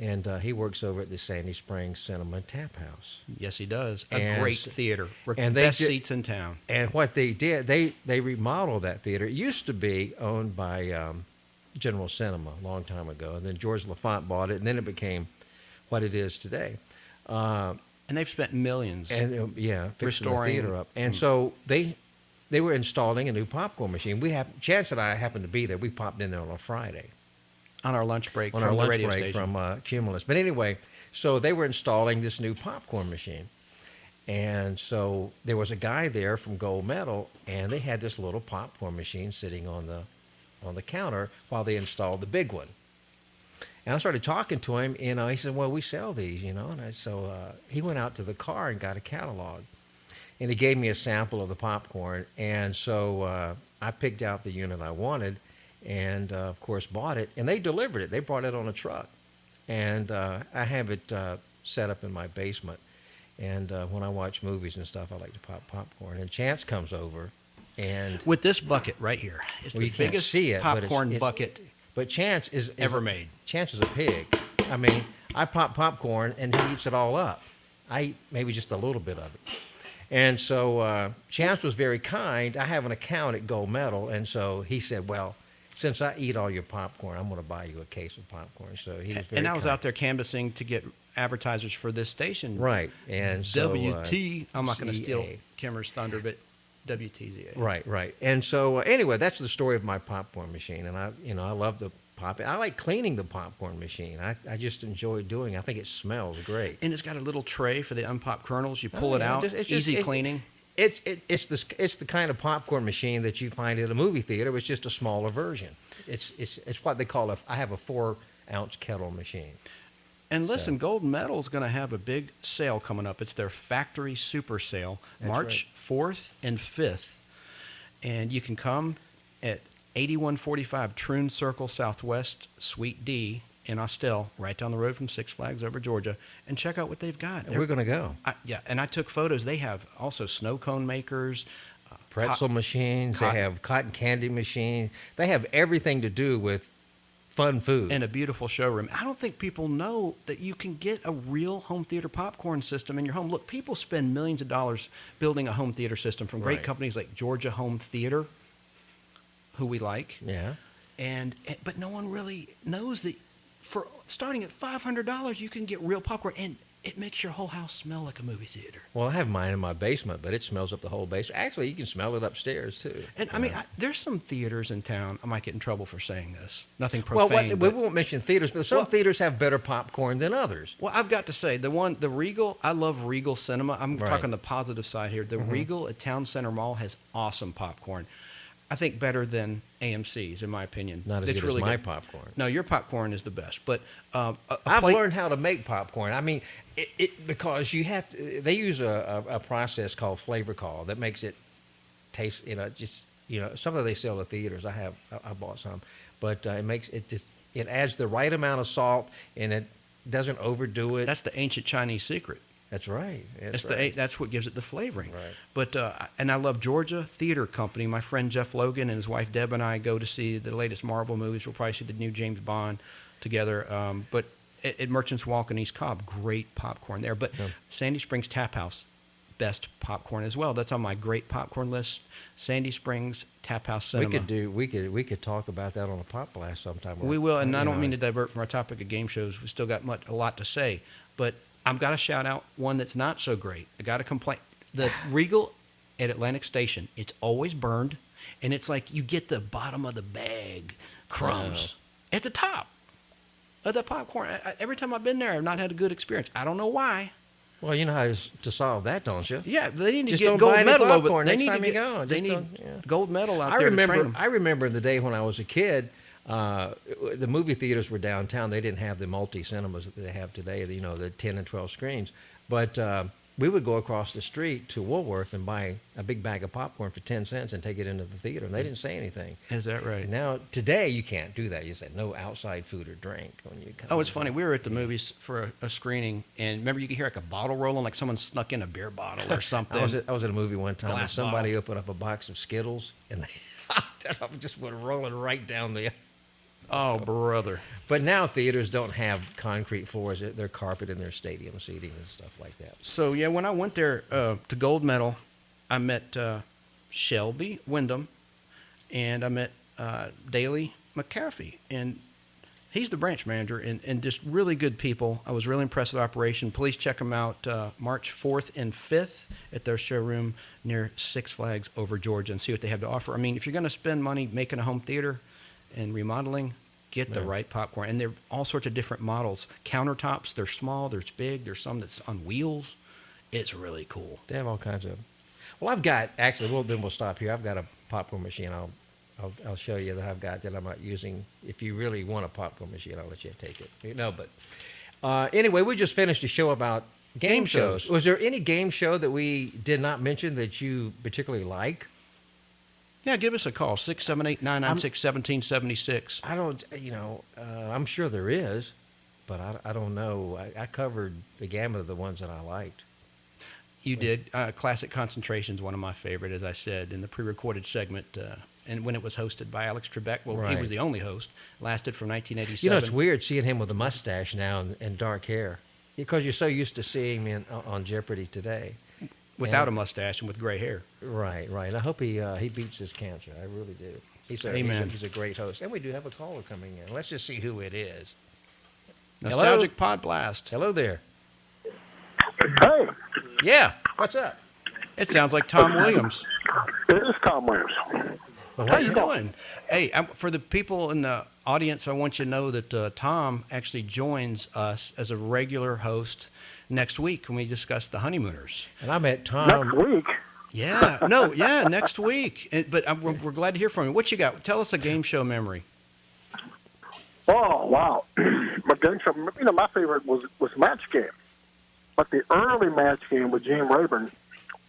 and he works over at the Sandy Springs Cinema and Tap House. Yes, he does. A great theater. And best seats in town. And what they did, they remodeled that theater. It used to be owned by General Cinema a long time ago, and then George LaFont bought it, and then it became what it is today. And And they've spent millions. And fixing restoring the theater up. And so they were installing a new popcorn machine. Chance and I happened to be there. We popped in there on a Friday. On our lunch break On from our the lunch radio break station. from Cumulus. But anyway, so they were installing this new popcorn machine. And so there was a guy there from Gold Medal, and they had this little popcorn machine sitting on the counter while they installed the big one. And I started talking to him, he said, well, we sell these, and so he went out to the car and got a catalog. And he gave me a sample of the popcorn, and so I picked out the unit I wanted and, of course, bought it. And they delivered it. They brought it on a truck. And I have it set up in my basement. And when I watch movies and stuff, I like to pop popcorn. And Chance comes over, and with this bucket right here, it's the biggest popcorn bucket but Chance is ever made. Chance is a pig. I mean, I pop popcorn, and he eats it all up. I eat maybe just a little bit of it. And so Chance was very kind. I have an account at Gold Medal, and so he said, well, since I eat all your popcorn, I'm going to buy you a case of popcorn. So he was very And I was kind. out there canvassing to get advertisers for this station. Right. And so, I'm not going to steal Kimmer's thunder, but WTZA. Right. And so anyway, that's the story of my popcorn machine. And I love the pop. I like cleaning the popcorn machine. I just enjoy doing it. I think it smells great. And it's got a little tray for the unpopped kernels. You pull it out, easy cleaning. It's the kind of popcorn machine that you find at a movie theater. It's just a smaller version. It's what they call I have a 4-ounce kettle machine. And listen, Gold Medal is going to have a big sale coming up. It's their factory super sale, March 4th and 5th. And you can come at 8145 Troon Circle Southwest, Suite D in Austell, right down the road from Six Flags over Georgia, and check out what they've got. We're going to go. And I took photos. They have also snow cone makers. Pretzel machines. They have cotton candy machines. They have everything to do with fun food. And a beautiful showroom. I don't think people know that you can get a real home theater popcorn system in your home. Look, people spend millions of dollars building a home theater system from great companies like Georgia Home Theater, who we like. Yeah. But no one really knows that for starting at $500, you can get real popcorn, and it makes your whole house smell like a movie theater. Well, I have mine in my basement, but it smells up the whole basement. Actually, you can smell it upstairs, too. And I mean, there's some theaters in town. I might get in trouble for saying this. Nothing profane. Well, we won't mention theaters, but some theaters have better popcorn than others. Well, I've got to say, the Regal, I love Regal Cinema. I'm talking the positive side here. The Regal at Town Center Mall has awesome popcorn. I think better than AMC's, in my opinion. Not as good as my popcorn. No, your popcorn is the best. But I've learned how to make popcorn. I mean, because you have to. They use a process called flavor call that makes it taste. Some of they sell at theaters. I bought some, but it adds the right amount of salt, and it doesn't overdo it. That's the ancient Chinese secret. That's right. That's what gives it the flavoring. Right. But and I love Georgia Theater Company. My friend Jeff Logan and his wife Deb and I go to see the latest Marvel movies. We'll probably see the new James Bond together. But at Merchants Walk in East Cobb, great popcorn there. But Sandy Springs Tap House, best popcorn as well. That's on my great popcorn list. Sandy Springs Tap House Cinema. We could talk about that on a Podblast sometime. We will, and I don't mean to divert from our topic of game shows. We still got a lot to say, but I've got to shout out one that's not so great. I got to complain. The Regal at Atlantic Station, it's always burned, and it's like you get the bottom of the bag crumbs at the top of the popcorn. Every time I've been there, I've not had a good experience. I don't know why. Well, you know how to solve that, don't you? Yeah, they need to Just get don't gold buy any medal over popcorn it. They next need time to you get. go. They Just need gold medal out there to train them. I remember the day when I was a kid. The movie theaters were downtown. They didn't have the multi-cinemas that they have today, the 10 and 12 screens. But we would go across the street to Woolworth and buy a big bag of popcorn for 10 cents and take it into the theater, and they didn't say anything. Is that right? Now, today, you can't do that. You say no outside food or drink when you come. Oh, it's funny. We were at the movies for a screening, and remember you could hear like a bottle rolling, like someone snuck in a beer bottle or something. I was at a movie one time, and somebody bottle. opened up a box of Skittles, and they just went rolling right down the... Oh, brother. But now theaters don't have concrete floors. They're carpet in their stadium seating and stuff like that. So, yeah, when I went there to Gold Medal, I met Shelby Wyndham, and I met Daly McCaffey. And He's the branch manager, and just really good people. I was really impressed with the operation. Please check them out March 4th and 5th at their showroom near Six Flags over Georgia and see what they have to offer. I mean, if you're going to spend money making a home theater and remodeling, get the right popcorn. And there are all sorts of different models. Countertops, they're small, there's big, there's some that's on wheels. It's really cool. They have all kinds of. Well, I've got, actually, then we'll stop here. I've got a popcorn machine I'll show you that I've got that I'm not using. If you really want a popcorn machine, I'll let you take it. No, but anyway, we just finished a show about game shows. Was there any game show that we did not mention that you particularly like? Yeah, give us a call, 678-996-1776. I don't, I'm sure there is, but I don't know. I covered the gamut of the ones that I liked. You did. Classic Concentration is one of my favorite, as I said, in the pre-recorded segment. And when it was hosted by Alex Trebek, he was the only host, lasted from 1987. You know, it's weird seeing him with a mustache now and dark hair, because you're so used to seeing him on Jeopardy today. Without a mustache and with gray hair. Right. I hope he beats his cancer. I really do. Amen. He's a great host. And we do have a caller coming in. Let's just see who it is. Nostalgic Podblast. Hello there. Hey. Yeah. What's up? It sounds like Tom Williams. It is Tom Williams. Well, how you doing? Hey, for the people in the audience, I want you to know that Tom actually joins us as a regular host next week when we discuss the Honeymooners. And I met Tom. Next week? Yeah. Next week. But we're glad to hear from you. What you got? Tell us a game show memory. Oh, wow. My game show, my favorite was Match Game. But the early Match Game with Gene Rayburn,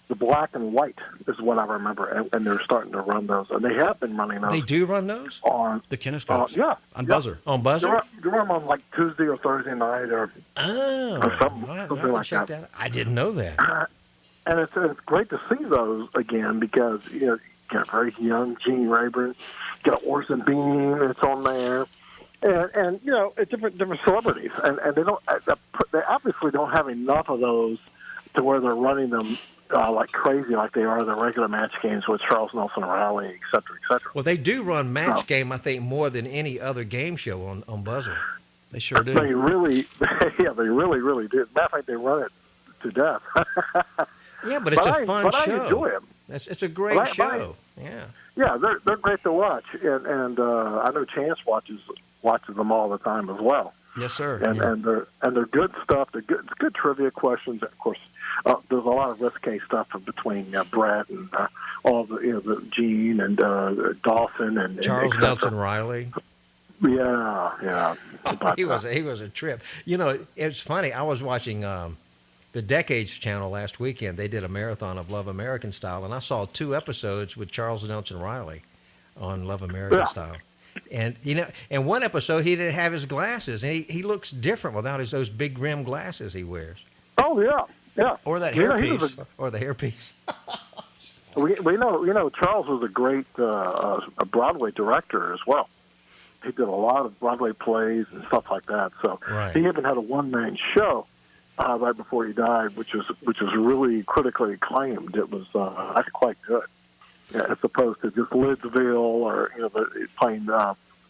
the black and white is what I remember, and they're starting to run those, and they have been running those. They do run those on the kinescopes. On Buzzer. On Buzzer. You run them on like Tuesday or Thursday night, or something, something like that. I didn't know that. And it's great to see those again because you got a very young Gene Rayburn, you got Orson Bean, it's on there. And it's different celebrities, and they obviously don't have enough of those to where they're running them like crazy, like they are the regular Match Games with Charles Nelson Riley, et cetera, et cetera. Well, they do run Match Game, I think, more than any other game show on Buzzer. They sure do. They really do. Matter of fact, they run it to death. Yeah, but it's a fun show. I enjoy them. It's a great show. Yeah, they're great to watch, and I know Chance watches them all the time as well. Yes, sir. And they're good stuff. They're good trivia questions. Of course, there's a lot of risque stuff between Brett and all the Gene and Dawson and Charles Nelson Riley. Yeah. He was a trip. It's funny. I was watching the Decades channel last weekend. They did a marathon of Love American Style, and I saw 2 episodes with Charles Nelson Riley on Love American Style. And in one episode he didn't have his glasses, and he looks different without those big rim glasses he wears. Oh yeah. Or that hairpiece. Or the hairpiece. we know Charles was a great a Broadway director as well. He did a lot of Broadway plays and stuff like that. So he even had a one-man show right before he died, which was really critically acclaimed. It was quite good. Yeah, as opposed to just Lidsville or playing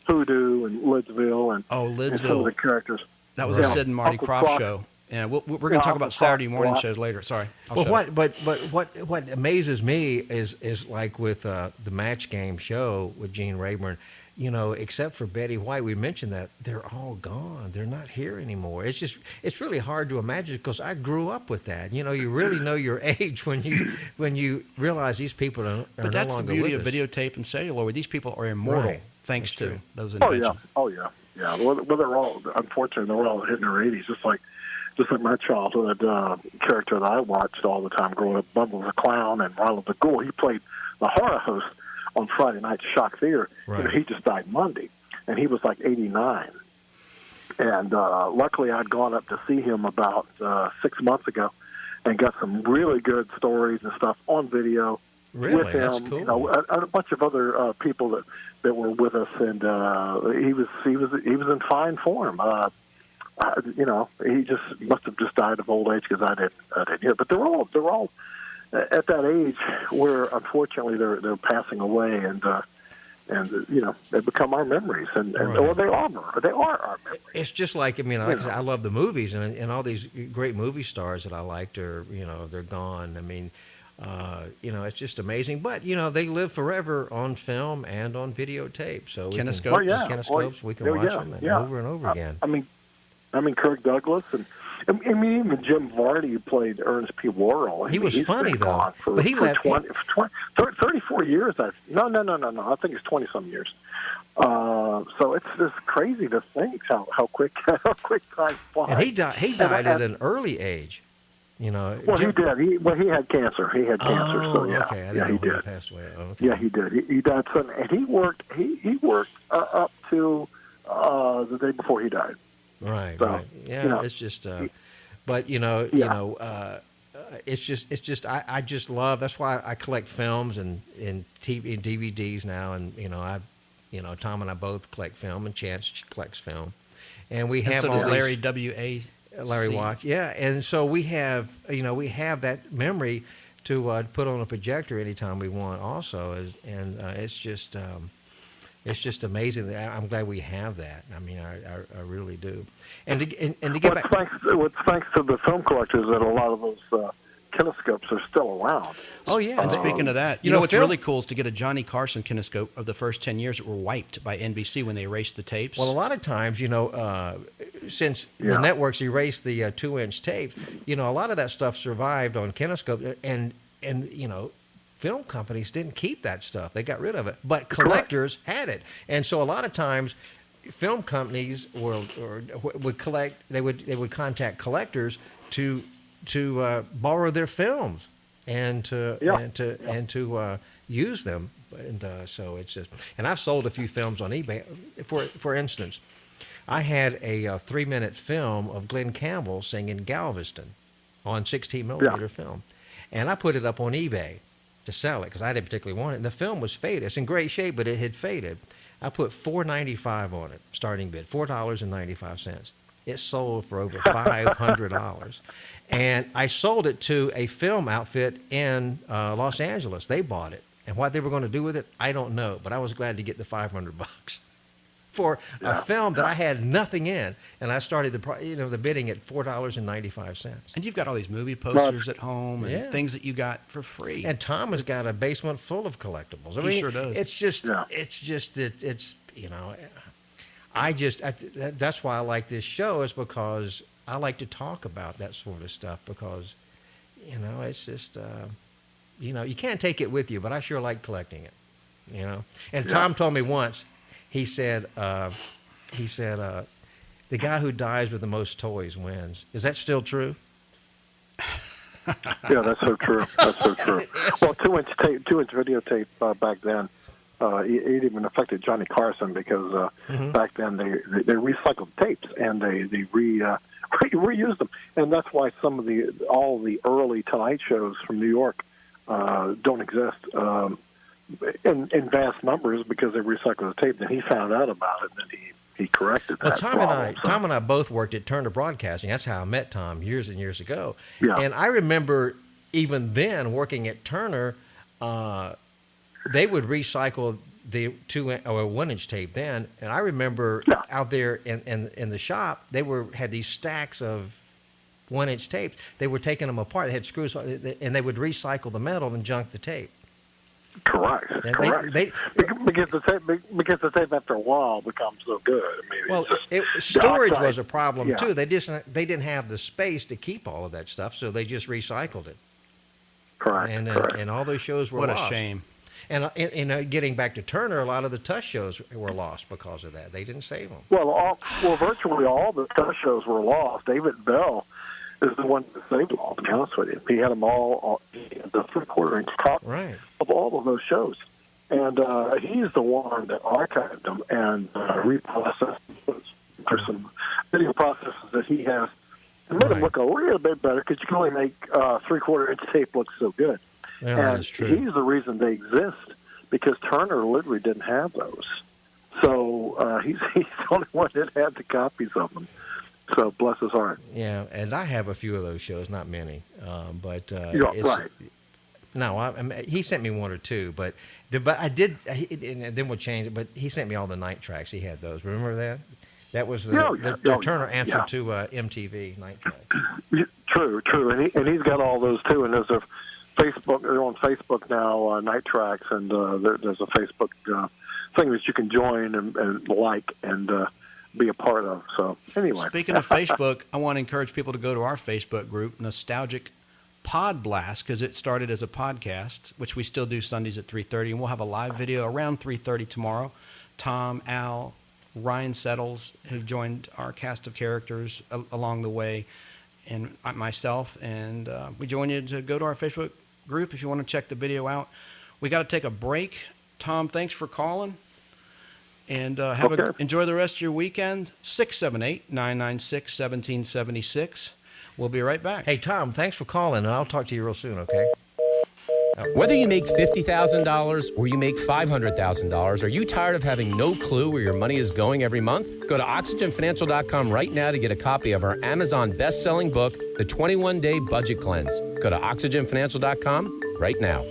Hoodoo and Lidsville and Lidsville. And some of the characters. That was a Sid and Marty Krofft show. Yeah, we're going to talk about Saturday morning shows later. Sorry. What amazes me is like with the Match Game show with Gene Rayburn. Except for Betty White, we mentioned that they're all gone. They're not here anymore. It's really hard to imagine because I grew up with that. You really know your age when you realize these people are no longer with us. But that's the beauty of videotape and celluloid. These people are immortal thanks to those inventions. Oh yeah. Well, they're all, unfortunately, they're all hitting their 80s, just like my childhood character that I watched all the time growing up, Bubble the Clown and Ronald the Ghoul. He played the horror host on Friday night Shock Theater. Right. He just died Monday, and he was like 89. And luckily, I'd gone up to see him about 6 months ago, and got some really good stories and stuff on video with him. That's cool. And a bunch of other people that were with us, and he was in fine form. He just must have just died of old age because I didn't hear. But they're all at that age where unfortunately they're passing away, and they become our memories, or they are our memories. It's just like, I mean, I love the movies, and all these great movie stars that I liked are, they're gone. I mean, it's just amazing. But, they live forever on film and on videotape. So kinescopes, we can watch them over and over again. I mean, Kirk Douglas, and I mean, even Jim Varney, who played Ernest P. Worrell. He was funny, though. But he left 34 years. No. I think it's 20-some years. So it's just crazy to think how quick time flies. And he died at an early age. Well, he did. He had cancer. He had cancer. So yeah, okay. He did. He passed away. Oh, okay. Yeah, he did. He died suddenly, and he worked. He worked up to the day before he died. Right. So, right. Yeah. It's just. But it's just. I just love. That's why I collect films and TV and DVDs now, and Tom and I both collect film, and Chance collects film, and we have. And so all does Larry these, WA. Larry Watch, yeah, and so we have that memory to put on a projector anytime we want. Also, it's just amazing. I'm glad we have that. I mean, I really do. And to get back, thanks to the film collectors that a lot of those kinescopes are still around. Oh yeah. And speaking of that, what's really cool is to get a Johnny Carson kinescope of the first 10 years that were wiped by NBC when they erased the tapes. Well, a lot of times, since the networks erased the 2-inch tapes, a lot of that stuff survived on kinescope, and film companies didn't keep that stuff; they got rid of it. But collectors had it, and so a lot of times, film companies would collect. They would contact collectors to borrow their films and to use them. And so it's just. And I've sold a few films on eBay. For instance, I had a 3-minute film of Glenn Campbell singing Galveston on 16 millimeter film, and I put it up on eBay to sell it because I didn't particularly want it. And the film was faded. It's in great shape, but it had faded. I put $4.95 on it, starting bid, $4.95. It sold for over $500. And I sold it to a film outfit in Los Angeles. They bought it. And what they were going to do with it, I don't know. But I was glad to get the $500 for a film that I had nothing in. And I started the bidding at $4.95. And you've got all these movie posters at home and things that you got for free. And Tom has got a basement full of collectibles. He sure does. That's why I like this show, is because I like to talk about that sort of stuff, because, it's just, you can't take it with you, but I sure like collecting it, And Tom told me once, he said, the guy who dies with the most toys wins. Is that still true? Yeah, that's so true. That's so true. Well, 2-inch videotape back then. It even affected Johnny Carson because back then they recycled tapes and they reused them, and that's why all the early Tonight shows from New York don't exist in vast numbers because they recycled the tape. Then he found out about it, and then he corrected that. Well, Tom and I both worked at Turner Broadcasting. That's how I met Tom years and years ago. Yeah. And I remember even then working at Turner. They would recycle the 2- or 1-inch tape then, and I remember out there in the shop, they had these stacks of 1-inch tapes. They were taking them apart. They had screws, and they would recycle the metal and junk the tape. Correct. Because the tape after a while becomes so good. I mean, storage was a problem too. They didn't have the space to keep all of that stuff, so they just recycled it. Correct. And all those shows were lost. What a shame. And getting back to Turner, a lot of the Tush shows were lost because of that. They didn't save them. Well, virtually all the Tush shows were lost. David Bell is the one that saved them all, to be honest with you. He had them all, the 3/4-inch top of all of those shows. And he's the one that archived them and reprocessed them. There's some video processes that he has and made them look a little bit better because you can only make 3/4-inch tape look so good. Yeah, and he's the reason they exist, because Turner literally didn't have those. So he's the only one that had the copies of them. So bless his heart. Yeah, and I have a few of those shows, not many, but right. No, he sent me one or two, but But I did, and then we'll change it. But he sent me all the night tracks. He had those. Remember that? That was the Turner answer to MTV night track. True, and he's got all those too. And there's a Facebook. They're on Facebook now, night tracks, and there's a Facebook thing that you can join and like and be a part of. So anyway, speaking of Facebook, I want to encourage people to go to our Facebook group, Nostalgic Podblast, because it started as a podcast, which we still do Sundays at 3:30, and we'll have a live video around 3:30 tomorrow. Tom, Al, Ryan Settles have joined our cast of characters along the way, and myself, and we join you to go to our Facebook group if you want to check the video out. We got to take a break. Tom, thanks for calling, and enjoy the rest of your weekend. 678-996-1776. We'll be right back. Hey, Tom, thanks for calling, and I'll talk to you real soon, okay? Whether you make $50,000 or you make $500,000, are you tired of having no clue where your money is going every month? Go to OxygenFinancial.com right now to get a copy of our Amazon best-selling book, The 21-Day Budget Cleanse. Go to OxygenFinancial.com right now.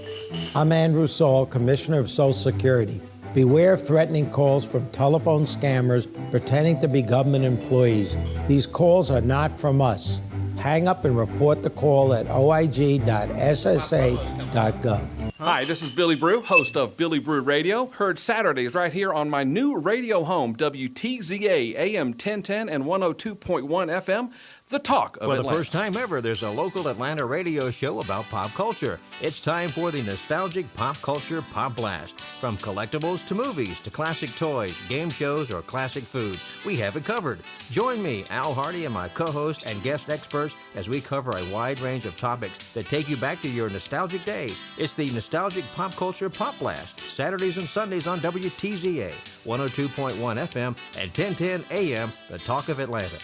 I'm Andrew Saul, Commissioner of Social Security. Beware of threatening calls from telephone scammers pretending to be government employees. These calls are not from us. Hang up and report the call at oig.ssa.gov. Hi, this is Billy Brew, host of Billy Brew Radio, heard Saturdays right here on my new radio home, WTZA, AM 1010 and 102.1 FM, the talk of Atlanta. For the first time ever, there's a local Atlanta radio show about pop culture. It's time for the nostalgic pop culture Pop Blast. From collectibles to movies to classic toys, game shows, or classic foods, we have it covered. Join me, Al Hardy, and my co-host and guest experts as we cover a wide range of topics that take you back to your nostalgic days. It's the Nostalgic Pop Culture Pop Blast, Saturdays and Sundays on WTZA, 102.1 FM and 1010 AM, the talk of Atlanta.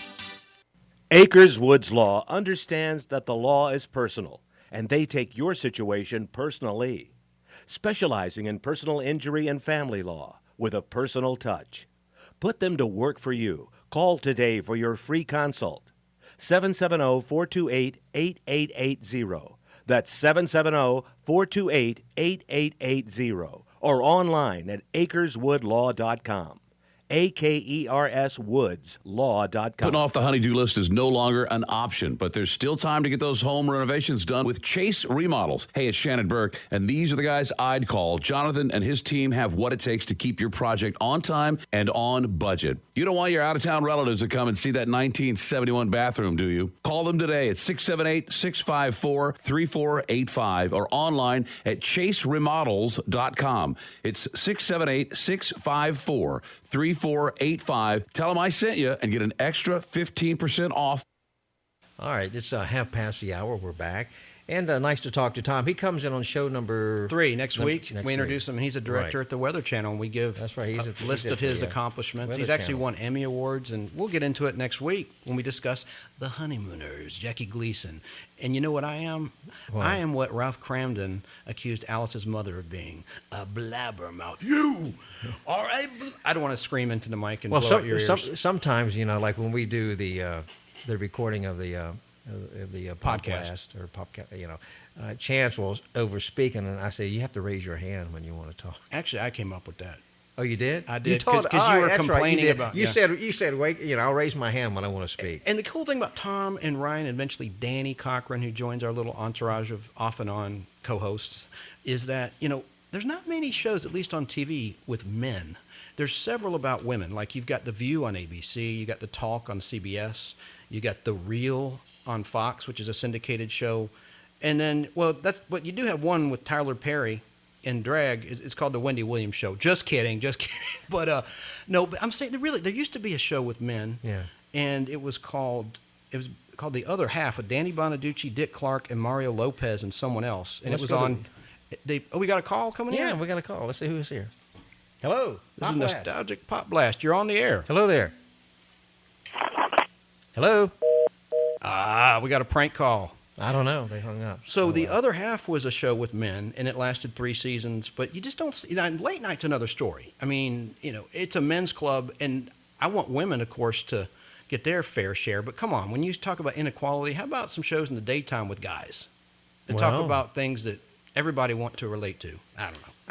Acres Woods Law understands that the law is personal, and they take your situation personally. Specializing in personal injury and family law with a personal touch. Put them to work for you. Call today for your free consult. 770-428-8880. That's 770-428-8880. Or online at acreswoodlaw.com. AKERSWoodsLaw.com. Putting off the honey-do list is no longer an option, but there's still time to get those home renovations done with Chase Remodels. Hey, it's Shannon Burke, and these are the guys I'd call. Jonathan and his team have what it takes to keep your project on time and on budget. You don't want your out-of-town relatives to come and see that 1971 bathroom, do you? Call them today at 678-654-3485 or online at chaseremodels.com. It's 678-654-3485. Tell them I sent you and get an extra 15% off. All right, it's half past the hour. We're back. And nice to talk to Tom. He comes in on show number 3 next week. We introduce him. He's a director at the Weather Channel, and we give a list of his accomplishments. He's actually won Emmy Awards, and we'll get into it next week when we discuss The Honeymooners, Jackie Gleason. And you know what I am? What? I am what Ralph Cramden accused Alice's mother of being, a blabbermouth. You are a... I don't want to scream into the mic and blow out your ears. Sometimes, you know, like when we do the recording of the podcast or podcast, you know, Chance will overspeak, and I say you have to raise your hand when you want to talk. Actually, I came up with that. Oh, you did? I did, because you were complaining about. You said, wait, you know, I'll raise my hand when I want to speak. And the cool thing about Tom and Ryan, and eventually Danny Cochran, who joins our little entourage of off and on co-hosts, is that, you know, there's not many shows, at least on TV, with men. There's several about women. Like you've got The View on ABC, you got The Talk on CBS, you got The Real on Fox, which is a syndicated show. And then, but you do have one with Tyler Perry in drag. It's called The Wendy Williams Show. Just kidding. But no, but I'm saying there used to be a show with men. Yeah. And it was called The Other Half with Danny Bonaducci, Dick Clark, and Mario Lopez and someone else. And it was on. We got a call coming in? Yeah, we got a call. Let's see who's here. Hello. This is Nostalgic Pop Blast. You're on the air. Hello there. Hello. We got a prank call. I don't know. They hung up. So The Other Half was a show with men, and it lasted 3 seasons. But you just don't see. Late Night's another story. I mean, you know, it's a men's club, and I want women, of course, to get their fair share. But come on, when you talk about inequality, how about some shows in the daytime with guys that talk about things that everybody want to relate to.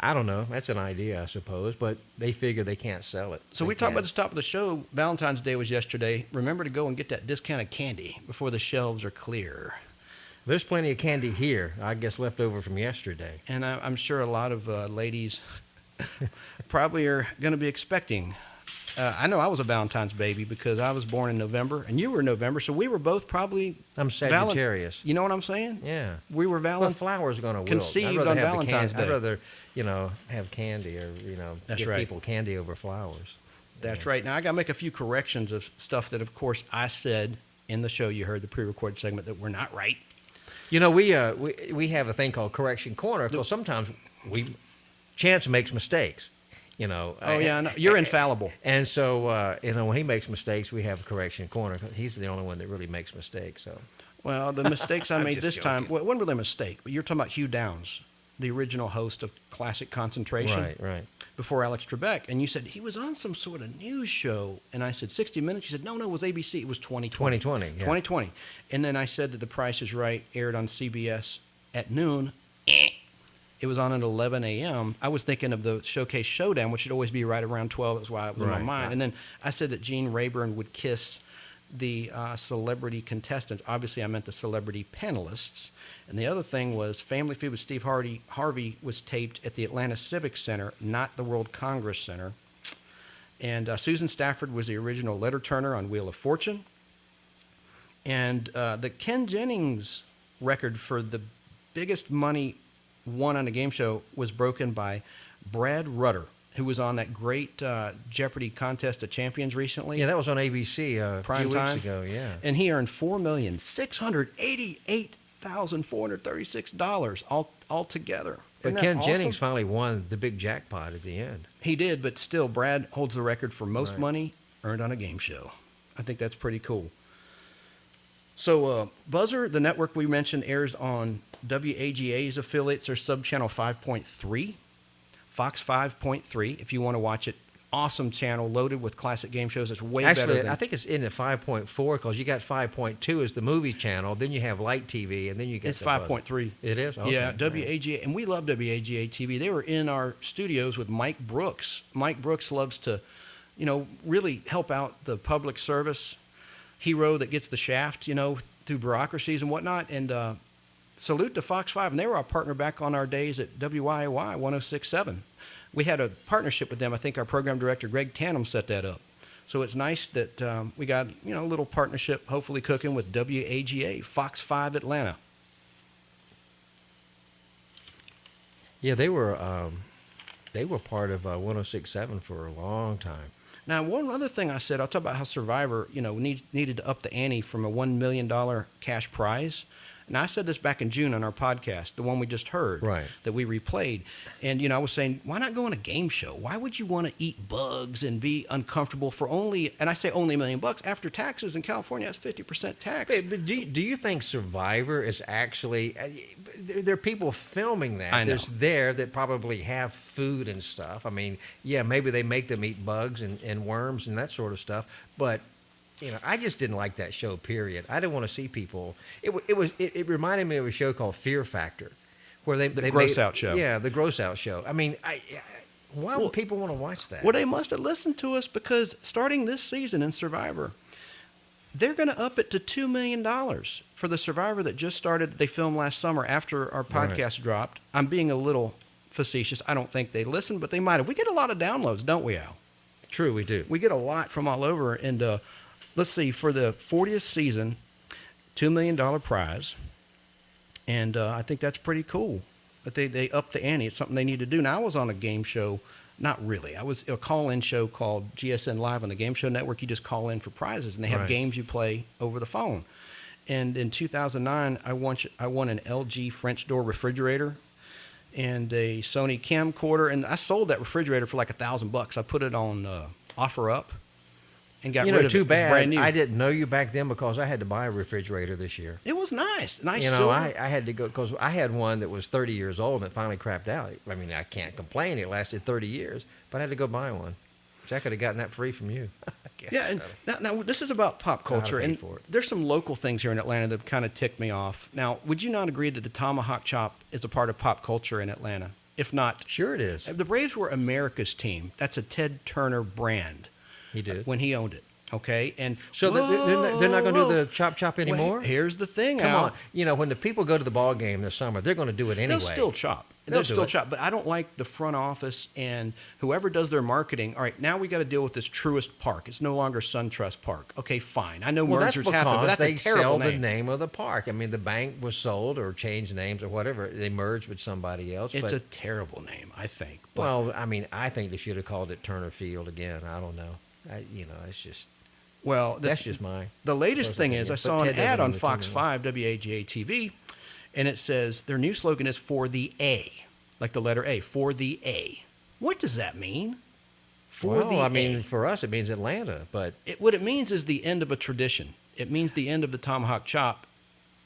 I don't know. That's an idea, I suppose, but they figure they can't sell it. So we talked about the top of the show. Valentine's Day was yesterday. Remember to go and get that discounted candy before the shelves are clear. There's plenty of candy here, I guess, left over from yesterday. And I'm sure a lot of ladies probably are going to be expecting. I know I was a Valentine's baby because I was born in November, and you were in November, so we were both probably. I'm Sagittarius. You know what I'm saying? Yeah. We were Well, flowers are going to wilt. conceived on Valentine's Day. I'd rather, have candy or, That's give right. people candy over flowers. That's right. Now, I got to make a few corrections of stuff that, of course, I said in the show. You heard the pre-recorded segment that were not right. We have a thing called Correction Corner because sometimes Chance makes mistakes. Oh yeah, no, you're infallible. And so when he makes mistakes, we have a Correction Corner. He's the only one that really makes mistakes. So. Well, the mistakes I made this just time, well, it wasn't really a mistake, but you're talking about Hugh Downs, the original host of Classic Concentration. Right. Before Alex Trebek, and you said he was on some sort of news show, and I said 60 Minutes. You said no, it was ABC. It was 2020. 2020, yeah. 2020. And then I said that The Price is Right aired on CBS at noon. It was on at 11 a.m. I was thinking of the Showcase Showdown, which should always be right around 12. That's why it was in my mind. Right. And then I said that Gene Rayburn would kiss the celebrity contestants. Obviously, I meant the celebrity panelists. And the other thing was Family Feud with Steve Harvey was taped at the Atlanta Civic Center, not the World Congress Center. And Susan Stafford was the original letter turner on Wheel of Fortune. And the Ken Jennings record for the biggest money won on a game show was broken by Brad Rutter, who was on that great Jeopardy Contest of Champions recently. Yeah, that was on ABC a few weeks ago, yeah. And he earned $4,688,436 altogether. But Ken Jennings finally won the big jackpot at the end. He did, but still, Brad holds the record for most money earned on a game show. I think that's pretty cool. So Buzzer, the network we mentioned, airs on WAGA's affiliates or sub-channel 5.3. Fox 5.3, if you want to watch it. Awesome channel, loaded with classic game shows. It's way better than... I think it's in at 5.4 because you got 5.2 as the movie channel, then you have Light TV, and then you get... It's 5.3. It is? Okay. Yeah, WAGA, and we love WAGA TV. They were in our studios with Mike Brooks. Mike Brooks loves to, really help out the public service hero that gets the shaft, through bureaucracies and whatnot, and... salute to Fox 5, and they were our partner back on our days at WIAY 106.7. We had a partnership with them. I think our program director, Greg Tannum, set that up. So it's nice that we got, a little partnership, hopefully cooking with WAGA, Fox 5 Atlanta. Yeah, they were part of 106.7 for a long time. Now, one other thing I said, I'll talk about how Survivor, needed to up the ante from a $1 million cash prize. And I said this back in June on our podcast, the one we just heard, that we replayed. And, I was saying, why not go on a game show? Why would you want to eat bugs and be uncomfortable for only, and I say only $1 million, after taxes in California, that's 50% tax. But do you think Survivor is actually, there are people filming that. I know. There's there that probably have food and stuff. I mean, yeah, maybe they make them eat bugs and worms and that sort of stuff, but... I just didn't like that show, period. I didn't want to see people. It reminded me of a show called Fear Factor, where they gross out show. Yeah, the gross out show. I mean, why would people want to watch that? Well, they must have listened to us because starting this season in Survivor, they're going to up it to $2 million for the Survivor that just started. They filmed last summer after our podcast dropped. I'm being a little facetious. I don't think they listened, but they might have. We get a lot of downloads, don't we, Al? True, we do. We get a lot from all over, and let's see, for the 40th season, $2 million prize. And I think that's pretty cool that they upped the ante. It's something they need to do. Now, I was on a game show, not really. I was a call-in show called GSN Live on the Game Show Network. You just call in for prizes, and they have games you play over the phone. And in 2009, I won an LG French door refrigerator and a Sony camcorder. And I sold that refrigerator for like $1,000. I put it on OfferUp. And got rid of it. Too It was bad brand new. I didn't know you back then because I had to buy a refrigerator this year. It was nice. I had to go because I had one that was 30 years old and it finally crapped out. I mean, I can't complain. It lasted 30 years, but I had to go buy one. So I could have gotten that free from you. Yeah, and now this is about pop culture, and there's some local things here in Atlanta that kind of ticked me off. Now, would you not agree that the tomahawk chop is a part of pop culture in Atlanta? If not, sure it is. The Braves were America's team. That's a Ted Turner brand. He did when he owned it. Okay, and so they're not going to do the chop anymore. Well, here's the thing. Come on, when the people go to the ball game this summer, they're going to do it anyway. They'll still chop. They'll still chop, but I don't like the front office and whoever does their marketing. All right, now we got to deal with this Truist Park. It's no longer SunTrust Park. Okay, fine. I know mergers happen, but that's a terrible name. They sell the name of the park. I mean, the bank was sold or changed names or whatever. They merged with somebody else. It's a terrible name, I think. But, well, I mean, I think they should have called it Turner Field again. I don't know. It's just. Well, that's just the latest thing is I saw an ad on Fox 5 WAGA TV, and it says their new slogan is "For the A," like the letter A, for the A. What does that mean? For us it means Atlanta, but what it means is the end of a tradition. It means the end of the tomahawk chop,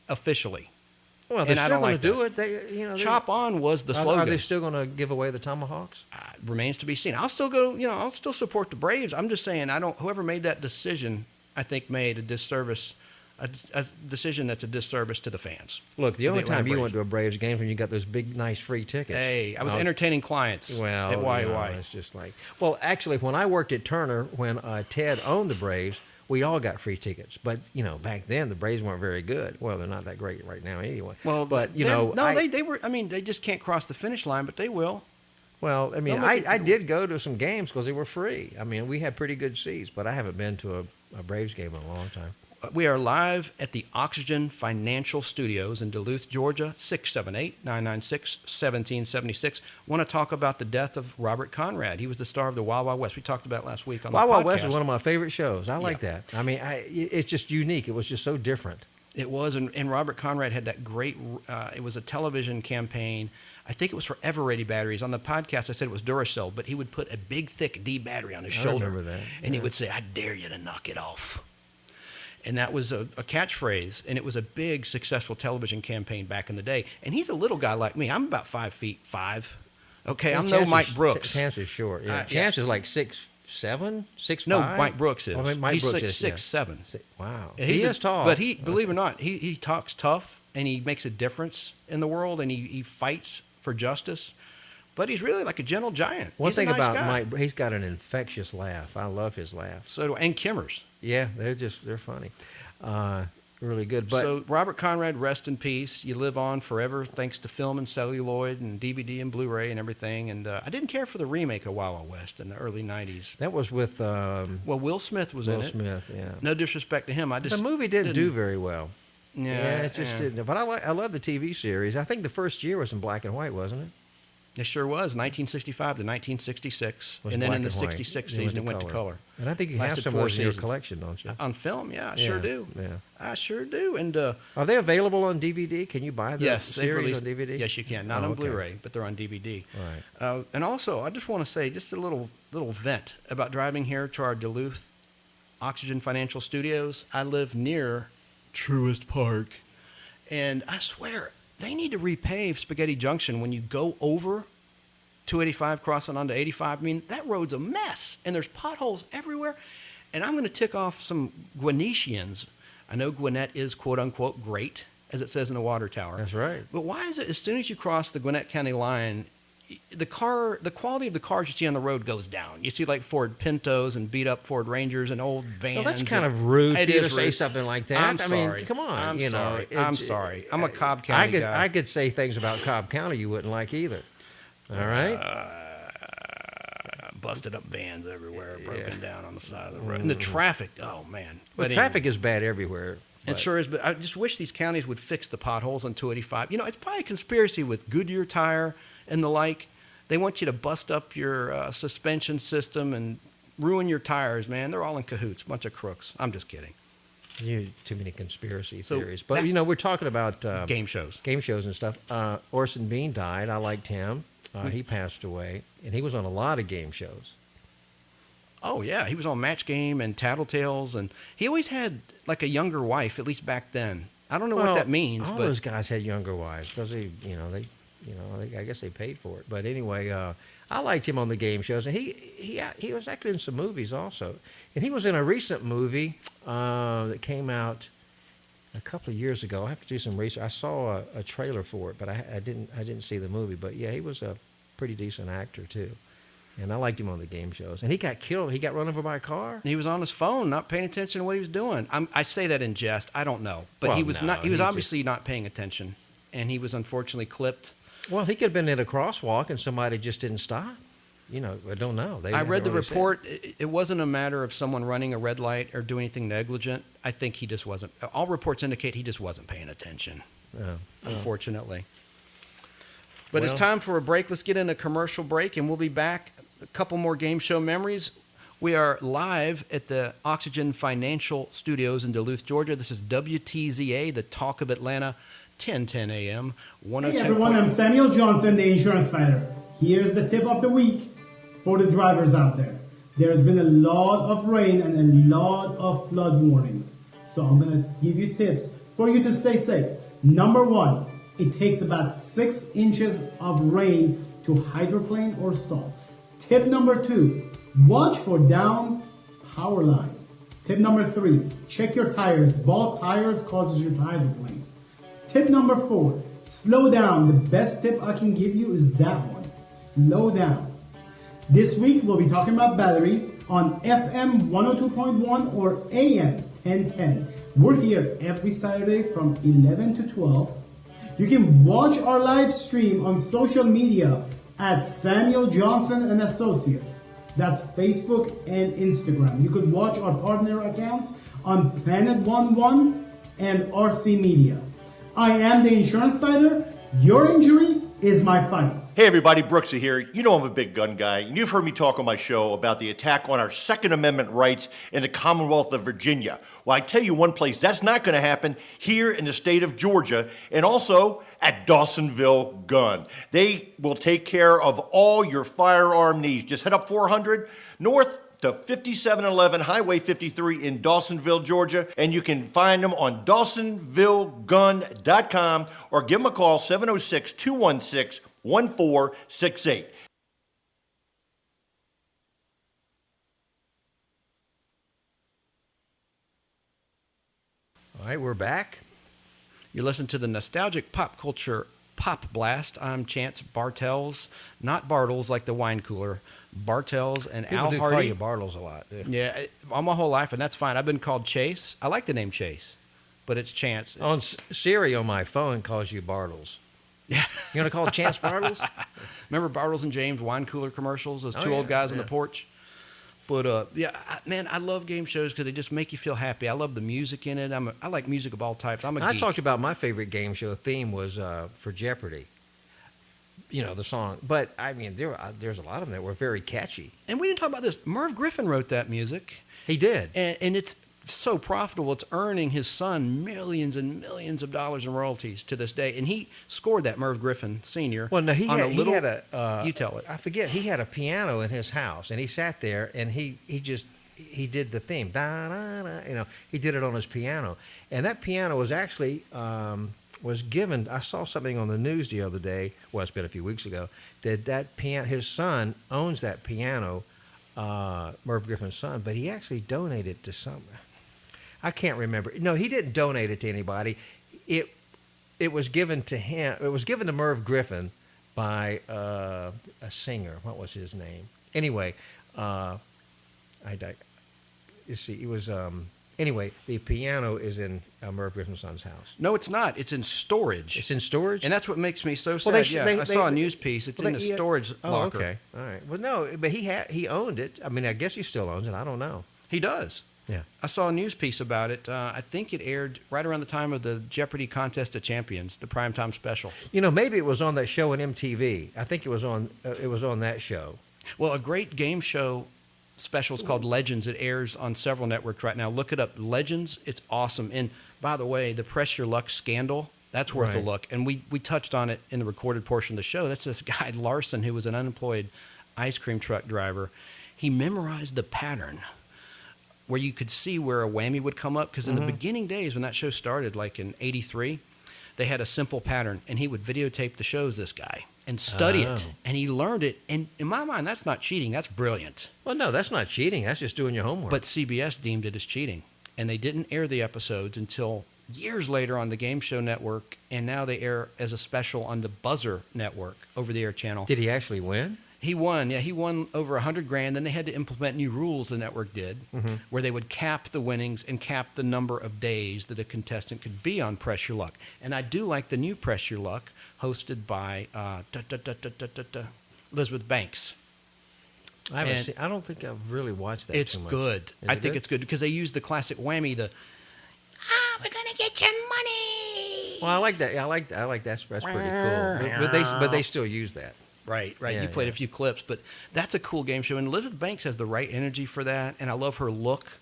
officially. Well, they're still going to do it. Chop on was the slogan. Are they still going to give away the tomahawks? Remains to be seen. I'll still go. I'll still support the Braves. I'm just saying, whoever made that decision, I think made a disservice, a decision that's a disservice to the fans. Look, the only time you went to a Braves game when you got those big, nice free tickets. Hey, I was entertaining clients at YY. It's just like, well, actually, when I worked at Turner, when Ted owned the Braves, we all got free tickets. But, back then the Braves weren't very good. Well, they're not that great right now anyway. Well, but, they were, they just can't cross the finish line, but they will. Well, I mean, I did go to some games because they were free. I mean, we had pretty good seats, but I haven't been to a Braves game in a long time. We are live at the Oxygen Financial Studios in Duluth, Georgia, 678-996-1776. Want to talk about the death of Robert Conrad. He was the star of the Wild Wild West. We talked about it last week on the podcast. Wild Wild West is one of my favorite shows. I like that. I mean, it's just unique. It was just so different. It was, and Robert Conrad had that great, it was a television campaign. I think it was for Eveready batteries. On the podcast, I said it was Duracell, but he would put a big, thick D battery on his shoulder. I remember that. And he would say, "I dare you to knock it off." And that was a catchphrase, and it was a big, successful television campaign back in the day. And he's a little guy like me. I'm about 5'5". Okay, I'm no Mike Brooks. Chance is short. Yeah. Chance is like 6'7", 6'5". No, Mike Brooks is. He's 6'7". Wow, he is tall. But believe it or not, he talks tough, and he makes a difference in the world, and he fights for justice. But he's really like a gentle giant. One thing about Mike, he's got an infectious laugh. I love his laugh. And Kimmers. Yeah, they're funny. Really good. But so Robert Conrad, rest in peace. You live on forever thanks to film and celluloid and DVD and Blu-ray and everything. And I didn't care for the remake of Wild Wild West in the early 90s. That was with... Will Smith was in it. Will Smith, yeah. No disrespect to him. The movie didn't do very well. Yeah, it just didn't. But I love the TV series. I think the first year was in black and white, wasn't it? It sure was, 1965 to 1966. And then in the 66 season, it went to color. And I think you have some of those in your collection, don't you? On film, yeah, I sure do. Yeah. I sure do. And are they available on DVD? Can you buy the series on DVD? Yes, you can. Not on Blu-ray, but they're on DVD. Right. And also, I just want to say just a little vent about driving here to our Duluth Oxygen Financial Studios. I live near Truist Park, and I swear, they need to repave Spaghetti Junction when you go over 285 crossing onto 85. I mean, that road's a mess, and there's potholes everywhere. And I'm going to tick off some Gwinnetians. I know Gwinnett is quote-unquote great, as it says in the water tower. That's right. But why is it as soon as you cross the Gwinnett County line, the quality of the cars you see on the road goes down? You see like Ford Pintos and beat-up Ford Rangers and old vans. Well, that's kind of rude for you to say something like that. I'm sorry. Mean, come on. I'm sorry. I'm a Cobb County guy. I could say things about Cobb County you wouldn't like either. All right? Busted up vans everywhere, broken down on the side of the road. And the traffic, oh, man. Well, traffic is bad everywhere. It sure is, but I just wish these counties would fix the potholes on 285. It's probably a conspiracy with Goodyear Tire and the like. They want you to bust up your suspension system and ruin your tires, man. They're all in cahoots, bunch of crooks. I'm just kidding. Too many conspiracy theories. But, we're talking about... game shows. Game shows and stuff. Orson Bean died. I liked him. He passed away, and he was on a lot of game shows. Oh, yeah. He was on Match Game and Tattletales, and he always had, like, a younger wife, at least back then. I don't know what that means. All those guys had younger wives because, I guess they paid for it. But anyway, I liked him on the game shows, and he was actually in some movies also. And he was in a recent movie that came out a couple of years ago. I have to do some research. I saw a trailer for it, but I didn't see the movie. But yeah, he was a pretty decent actor too. And I liked him on the game shows. And he got killed. He got run over by a car. He was on his phone, not paying attention to what he was doing. I say that in jest. I don't know, but Well, he was no, not. He was he's obviously not paying attention, and he was unfortunately clipped. Well, he could have been in a crosswalk and somebody just didn't stop. I don't know. I read the report. It wasn't a matter of someone running a red light or doing anything negligent. I think he just wasn't. All reports indicate he just wasn't paying attention. Unfortunately. But it's time for a break. Let's get in a commercial break, and we'll be back. A couple more game show memories. We are live at the Oxygen Financial Studios in Duluth, Georgia. This is WTZA, the Talk of Atlanta, 10:10 a.m. 102. Hey everyone, I'm Samuel Johnson, the insurance fighter. Here's the tip of the week for the drivers out there. There's been a lot of rain and a lot of flood warnings. So I'm going to give you tips for you to stay safe. Number one, it takes about 6 inches of rain to hydroplane or stall. Tip number 2, watch for down power lines. Tip number 3, check your tires. Bald tires causes you to hydroplane. Tip number 4, slow down. The best tip I can give you is that one. Slow down. This week we'll be talking about battery on FM 102.1 or AM 1010. We're here every Saturday from 11 to 12. You can watch our live stream on social media at Samuel Johnson and Associates. That's Facebook and Instagram. You could watch our partner accounts on Planet 11 and RC Media. I am the insurance fighter. Your injury is my fight. Hey everybody, Brooksy here. You know I'm a big gun guy, and you've heard me talk on my show about the attack on our Second Amendment rights in the Commonwealth of Virginia. Well, I tell you one place that's not going to happen, here in the state of Georgia, and also at Dawsonville Gun. They will take care of all your firearm needs. Just head up 400 north to 5711 Highway 53 in Dawsonville, Georgia, and you can find them on DawsonvilleGun.com or give them a call, 706-216-1468. All right, we're back. You're listening to the nostalgic pop culture Pop Blast. I'm Chance Bartels, not Bartles like the wine cooler. Bartels and People Al do Hardy. call you Bartles a lot. Yeah, all my whole life, and that's fine. I've been called Chase. I like the name Chase, but it's Chance. On Siri on my phone calls you Bartles. Yeah. You want to call Chance Bartles? Remember Bartles and James wine cooler commercials? Those two old guys on the porch? But, man, I love game shows because they just make you feel happy. I love the music in it. I like music of all types. I'm a I geek. talked about my favorite game show theme was for Jeopardy. The song. But, I mean, there's a lot of them that were very catchy. And we didn't talk about this. Merv Griffin wrote that music. He did. And it's so profitable. It's earning his son millions and millions of dollars in royalties to this day. And he scored that, Merv Griffin Sr. Well, no, he had you tell it. I forget. He had a piano in his house, and he sat there, and he did the theme. Da, da, da, he did it on his piano. And that piano was actually was given. I saw something on the news the other day. Well, it's been a few weeks ago. That piano, his son owns that piano, Merv Griffin's son, but he actually donated to some. I can't remember. No, he didn't donate it to anybody. It was given to him. It was given to Merv Griffin by a singer. What was his name? Anyway, you see, it was. Anyway, the piano is in Merv Griffin's son's house. No, it's not. It's in storage. It's in storage? And that's what makes me so sad. I saw a news piece. It's in the storage locker. Okay. All right. Well, no, but he owned it. I mean, I guess he still owns it. I don't know. He does. Yeah. I saw a news piece about it. I think it aired right around the time of the Jeopardy Contest of Champions, the primetime special. Maybe it was on that show on MTV. I think it was on that show. Well, a great game show special is called Legends. It airs on several networks right now. Look it up, Legends. It's awesome. And by the way, the Press Your Luck scandal, that's worth a look. And we touched on it in the recorded portion of the show. That's this guy, Larson, who was an unemployed ice cream truck driver. He memorized the pattern where you could see where a whammy would come up. Because in the beginning days when that show started, like in '83, they had a simple pattern, and he would videotape the shows, this guy, and study it, and he learned it. And in my mind, that's not cheating. That's brilliant. Well, no, that's not cheating. That's just doing your homework. But CBS deemed it as cheating, and they didn't air the episodes until years later on the Game Show Network, and now they air as a special on the Buzzer Network, over-the-air channel. Did he actually win? He won. Yeah, he won over $100,000. Then they had to implement new rules, the network did, where they would cap the winnings and cap the number of days that a contestant could be on Press Your Luck. And I do like the new Press Your Luck, hosted by Elizabeth Banks. I don't think I've really watched that. It's too much. good. I think it's good because they use the classic whammy, we're gonna get your money. Well, I like that. I like that's pretty cool. But they still use that. Right. You played a few clips, but that's a cool game show. And Elizabeth Banks has the right energy for that, and I love her look.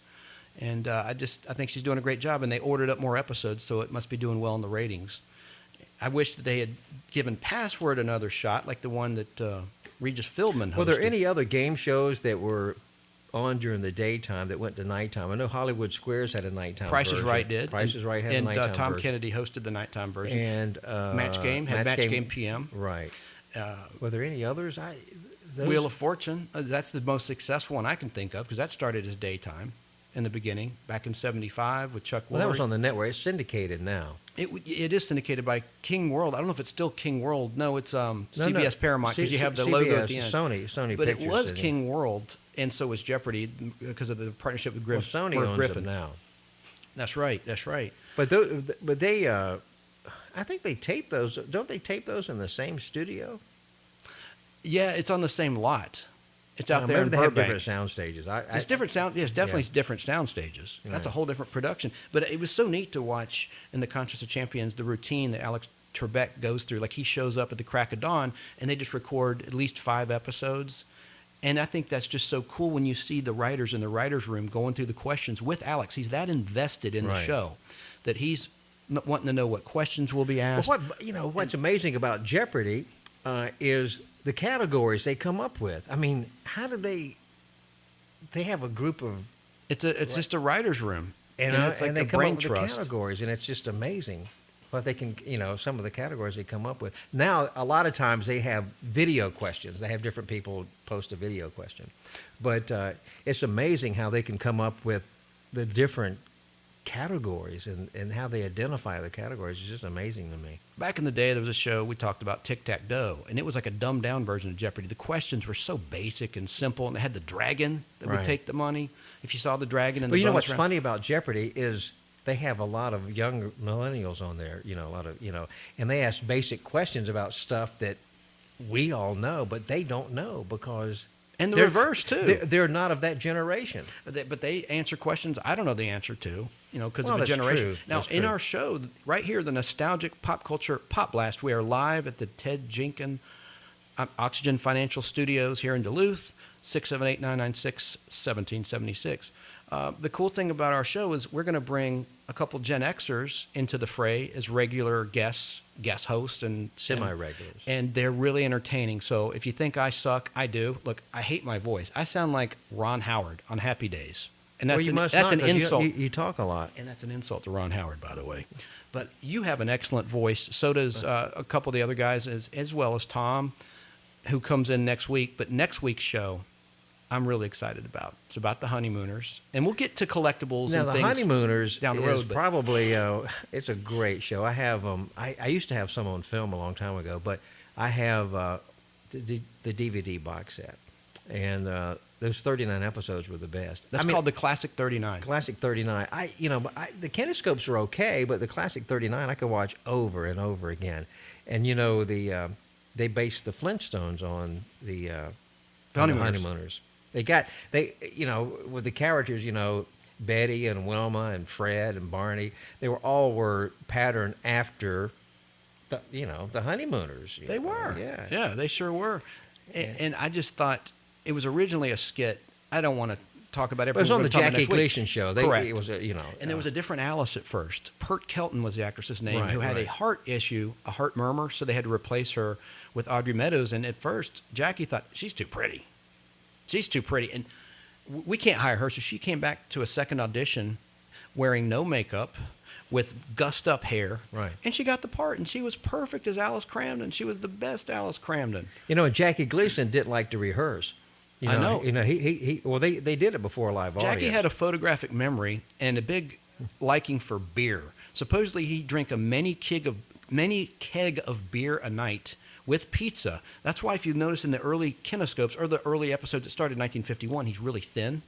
And I think she's doing a great job. And they ordered up more episodes, so it must be doing well in the ratings. I wish that they had given Password another shot, like the one that Regis Philbin hosted. Were there any other game shows that were on during the daytime that went to nighttime? I know Hollywood Squares had a nighttime Price version. is Right did. Price is Right had a nighttime and Tom version. Kennedy hosted the nighttime version. And Match Game had Match Game PM. Right. Were there any others? Wheel of Fortune. That's the most successful one I can think of because that started as daytime in the beginning, back in '75 with Chuck Woolery. Well, that was on the network. It's syndicated now. It is syndicated by King World. I don't know if it's still King World. No, it's CBS Paramount because you have the logo at the end. Sony but Pictures it was King World, and so was Jeopardy because of the partnership with Griffin. Well, Sony owns Griffin. them now. That's right. But they, I think they tape those. Don't they tape those in the same studio? Yeah, it's on the same lot. It's out there maybe in they Burbank. have different sound stages. It's different sound. Yes, definitely different sound stages. That's a whole different production. But it was so neat to watch in the Contest of Champions the routine that Alex Trebek goes through. Like he shows up at the crack of dawn, and they just record at least 5 episodes. And I think that's just so cool when you see the writers in the writers' room going through the questions with Alex. He's that invested in the show that he's wanting to know what questions will be asked. Well, what's amazing about Jeopardy is the categories they come up with. I mean, how do they have a group of... It's just a writer's room. And it's like they the come brain up with trust. the categories, and it's just amazing what they can, some of the categories they come up with. Now, a lot of times they have video questions. They have different people post a video question. But it's amazing how they can come up with the different categories and how they identify the categories. It's just amazing to me. Back in the day, there was a show we talked about, Tic-Tac-Doe, and it was like a dumbed-down version of Jeopardy. The questions were so basic and simple, and they had the dragon that would take the money. If you saw the dragon in the bonus round. What's round. funny about Jeopardy is they have a lot of young millennials on there, and they ask basic questions about stuff that we all know, but they don't know because... And the reverse, too. They're not of that generation. But they answer questions I don't know the answer to, because of the that's generation. true. Now, That's in true. our show, right here, the Nostalgic Pop Culture Podblast, we are live at the Ted Jenkins Oxygen Financial Studios here in Duluth, 678-996-1776. The cool thing about our show is we're going to bring a couple Gen Xers into the fray as regular guest hosts and semi-regulars. And they're really entertaining. So if you think I suck, I do. Look, I hate my voice. I sound like Ron Howard on Happy Days. And that's an insult. You talk a lot. And that's an insult to Ron Howard, by the way. But you have an excellent voice. So does a couple of the other guys, as well as Tom, who comes in next week. But next week's show, I'm really excited about. It's about the Honeymooners. And we'll get to collectibles now, and the things Honeymooners down the is road. Probably, it's a great show. I have I used to have some on film a long time ago, but I have the DVD box set. And those 39 episodes were the best. That's called the Classic 39. Classic 39. The Kinescopes are okay, but the Classic 39 I could watch over and over again. And they based the Flintstones on the Honeymooners. They with the characters, Betty and Wilma and Fred and Barney, they were patterned after the Honeymooners. They were. Yeah. Yeah, they sure were. And I just thought it was originally a skit. I don't want to talk about everything. It was on the Jackie Gleason show. Correct. It was and there was a different Alice at first. Pert Kelton was the actress's name, who had a heart issue, a heart murmur, so they had to replace her with Audrey Meadows. And at first, Jackie thought, she's too pretty. She's too pretty. And we can't hire her. So she came back to a second audition wearing no makeup, with gussed up hair. Right. And she got the part, and she was perfect as Alice Cramden. She was the best Alice Cramden. You know, and Jackie Gleason didn't like to rehearse. I know. You know, they did it before a live audience. Jackie had a photographic memory and a big liking for beer. Supposedly, he'd drink a many keg of beer a night with pizza. That's why if you notice in the early kinescopes or the early episodes that started in 1951, he's really thin.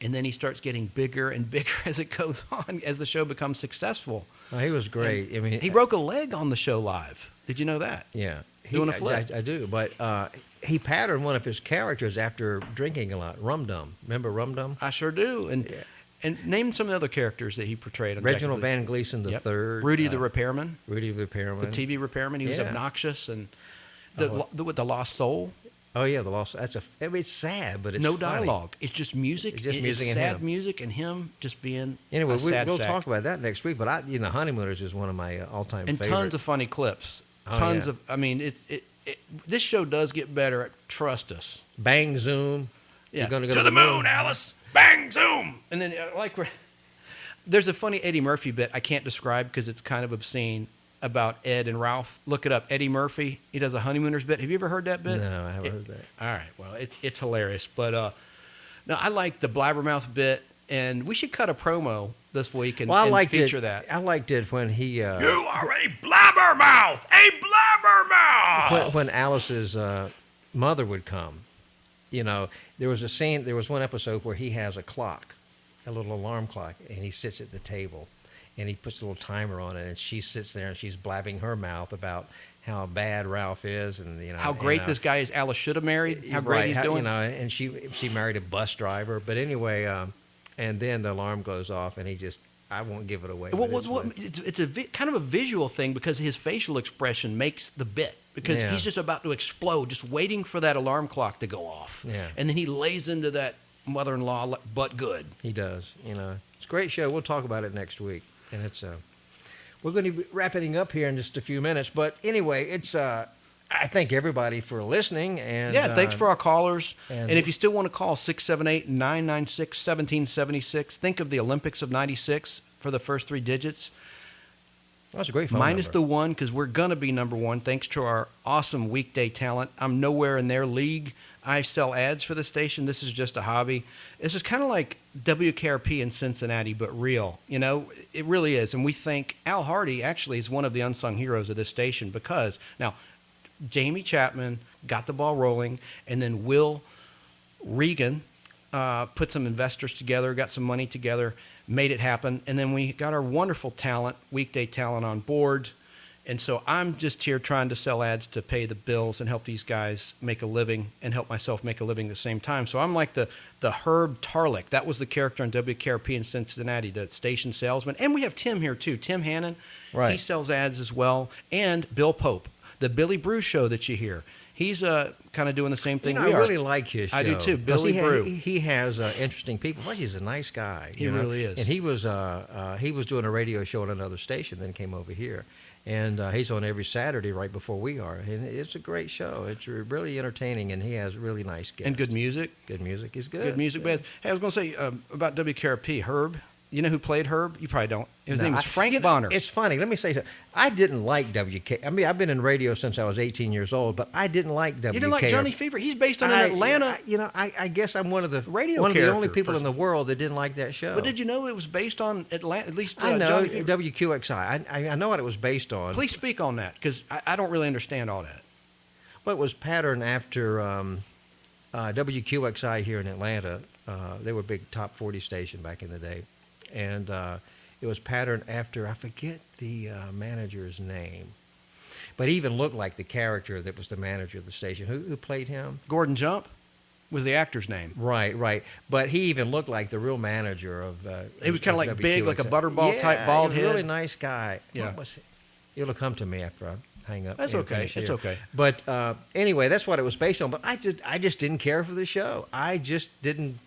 And then he starts getting bigger and bigger as it goes on, as the show becomes successful. Oh, he was great. And I mean, he broke a leg on the show live. Did you know that? Yeah. Doing a flip. I do. But he patterned one of his characters after drinking a lot. Rum Dum. Remember Rum Dum? I sure do. And name some of the other characers that he portrayed. On Reginald Van Gleason the third. Rudy the Repairman. Rudy the Repairman. The TV repairman. He was obnoxious. And with the Lost Soul. Oh yeah, the Lost. It's sad, but it's no funny. dialogue. It's just music. It's just music and sad him. music and him just being Anyway, a sad we'll sack. talk about that next week. But Honeymooners is one of my all-time and favorites. tons of funny clips. Oh, Tons yeah. of. I mean, this show does get better. Trust us. Bang Zoom. Yeah. You're gonna go to the moon, Alice. Bang Zoom. And then there's a funny Eddie Murphy bit I can't describe because it's kind of obscene about Ed and Ralph. Look it up. Eddie Murphy. He does a Honeymooners bit. Have you ever heard that bit? No, I haven't heard that. All right. Well, it's hilarious. But no, I like the Blabbermouth bit, and we should cut a promo this week and feature that. I liked it when he. You are a blabbermouth! A blabbermouth! When Alice's mother would come, you know, there was a scene. There was one episode where he has a clock, a little alarm clock, and he sits at the table, and he puts a little timer on it, and she sits there and she's blabbing her mouth about how bad Ralph is, and how great this guy is. Alice should have married. How great he's doing. You know, and she married a bus driver. But anyway, and then the alarm goes off, and he just. I won't give it away. It's kind of a visual thing because his facial expression makes the bit. Because he's just about to explode, just waiting for that alarm clock to go off. Yeah. And then he lays into that mother-in-law, but good. He does. You know, it's a great show. We'll talk about it next week. And it's we're going to be wrapping up here in just a few minutes. But anyway, it's I thank everybody for listening. And thanks for our callers. And if you still want to call 678-996-1776, think of the Olympics of 96 for the first three digits. That's a great phone Minus number. the one, because we're going to be number one thanks to our awesome weekday talent. I'm nowhere in their league. I sell ads for the station. This is just a hobby. This is kind of like WKRP in Cincinnati, but real. You know, it really is. And we think Al Hardy actually is one of the unsung heroes of this station because, now, Jamie Chapman got the ball rolling, and then Will Regan put some investors together, got some money together, made it happen, and then we got our wonderful talent, weekday talent on board. And so I'm just here trying to sell ads to pay the bills and help these guys make a living and help myself make a living at the same time. So I'm like the Herb Tarlick. That was the character on WKRP in Cincinnati, the station salesman. And we have Tim here too, Tim Hannon. Right. He sells ads as well. And Bill Pope, the Billy Brew show that you hear. He's kind of doing the same thing we are. I really like his show. I do too, Billy Brew. He has interesting people. Plus, he's a nice guy. He really is. And he was doing a radio show on another station, then came over here. And he's on every Saturday right before we are. And it's a great show. It's really entertaining, and he has really nice guests. And good music. Good music is good. Good music. Yeah. Hey, I was going to say about WKRP, Herb. You know who played Herb? You probably don't. His name is Frank Bonner. It's funny. Let me say something. I didn't like WK. I mean, I've been in radio since I was 18 years old, but I didn't like WK. You didn't like Johnny Fever? He's based on Atlanta. I guess I'm one of the only people in the world that didn't like that show. But did you know it was based on Atlanta? At least I know Johnny Fever. WQXI. I know what it was based on. Please speak on that because I don't really understand all that. Well, it was patterned after WQXI here in Atlanta. They were a big top 40 station back in the day. And it was patterned after, I forget the manager's name, but he even looked like the character that was the manager of the station. Who played him? Gordon Jump was the actor's name. Right. But he even looked like the real manager of. He was kind of like big, like a butterball type bald head. Really nice guy. Yeah. What was it? It'll come to me after I hang up. That's okay. It's okay. But anyway, that's what it was based on. But I just didn't care for the show. I just didn't.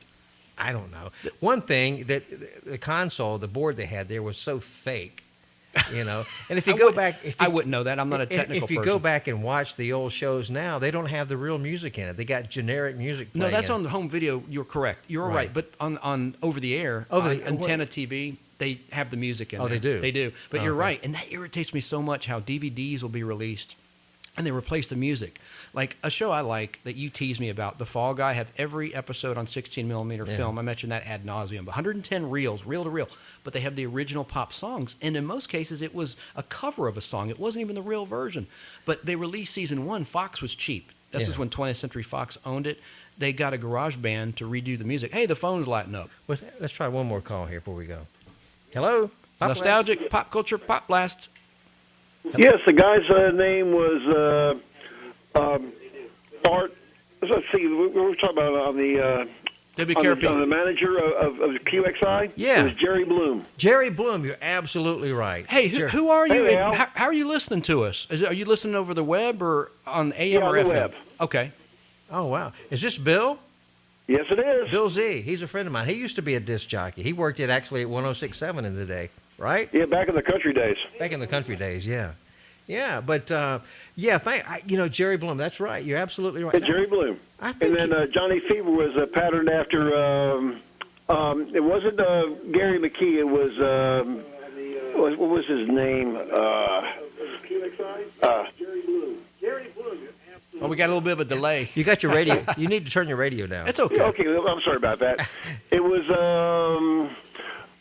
I don't know. One thing that the console, the board they had there was so fake You know, and if you go back, I wouldn't know that. I'm not a technical person. If you person. go back and watch the old shows now, they don't have the real music in it. They got generic music. No, that's on the home video. You're correct. You're right. But on over the air, on antenna TV, they have the music in there. Oh, they do? They do. But you're right. And that irritates me so much how DVDs will be released and they replace the music. Like a show I like that you tease me about, The Fall Guy, have every episode on 16mm film. I mentioned that ad nauseum. 110 reels, reel to reel. But they have the original pop songs. And in most cases, it was a cover of a song. It wasn't even the real version. But they released season 1. Fox was cheap. This is when 20th Century Fox owned it. They got a garage band to redo the music. Hey, the phone's lighting up. Let's try one more call here before we go. Hello? Nostalgic Pop Culture Pop Blast. Yes, the guy's name was Art. Let's see. We were talking about on the WKRP. On the manager of QXI. Yeah, it was Jerry Bloom. Jerry Bloom, you're absolutely right. Hey, who are you? Hey, how are you listening to us? Are you listening over the web or on AM or on FM? the web. Okay. Oh wow, is this Bill? Yes, it is. Bill Z. He's a friend of mine. He used to be a disc jockey. He worked actually at 106.7 in the day, right? Yeah, back in the country days. Back in the country days, yeah. Yeah, but Jerry Bloom. That's right. You're absolutely right. Yeah, Jerry Bloom. I think and then Johnny Fever was patterned after. It wasn't Gary McKee. It was what was his name? Jerry Bloom. Oh, we got a little bit of a delay. You got your radio. You need to turn your radio down. It's okay. Okay, I'm sorry about that. It was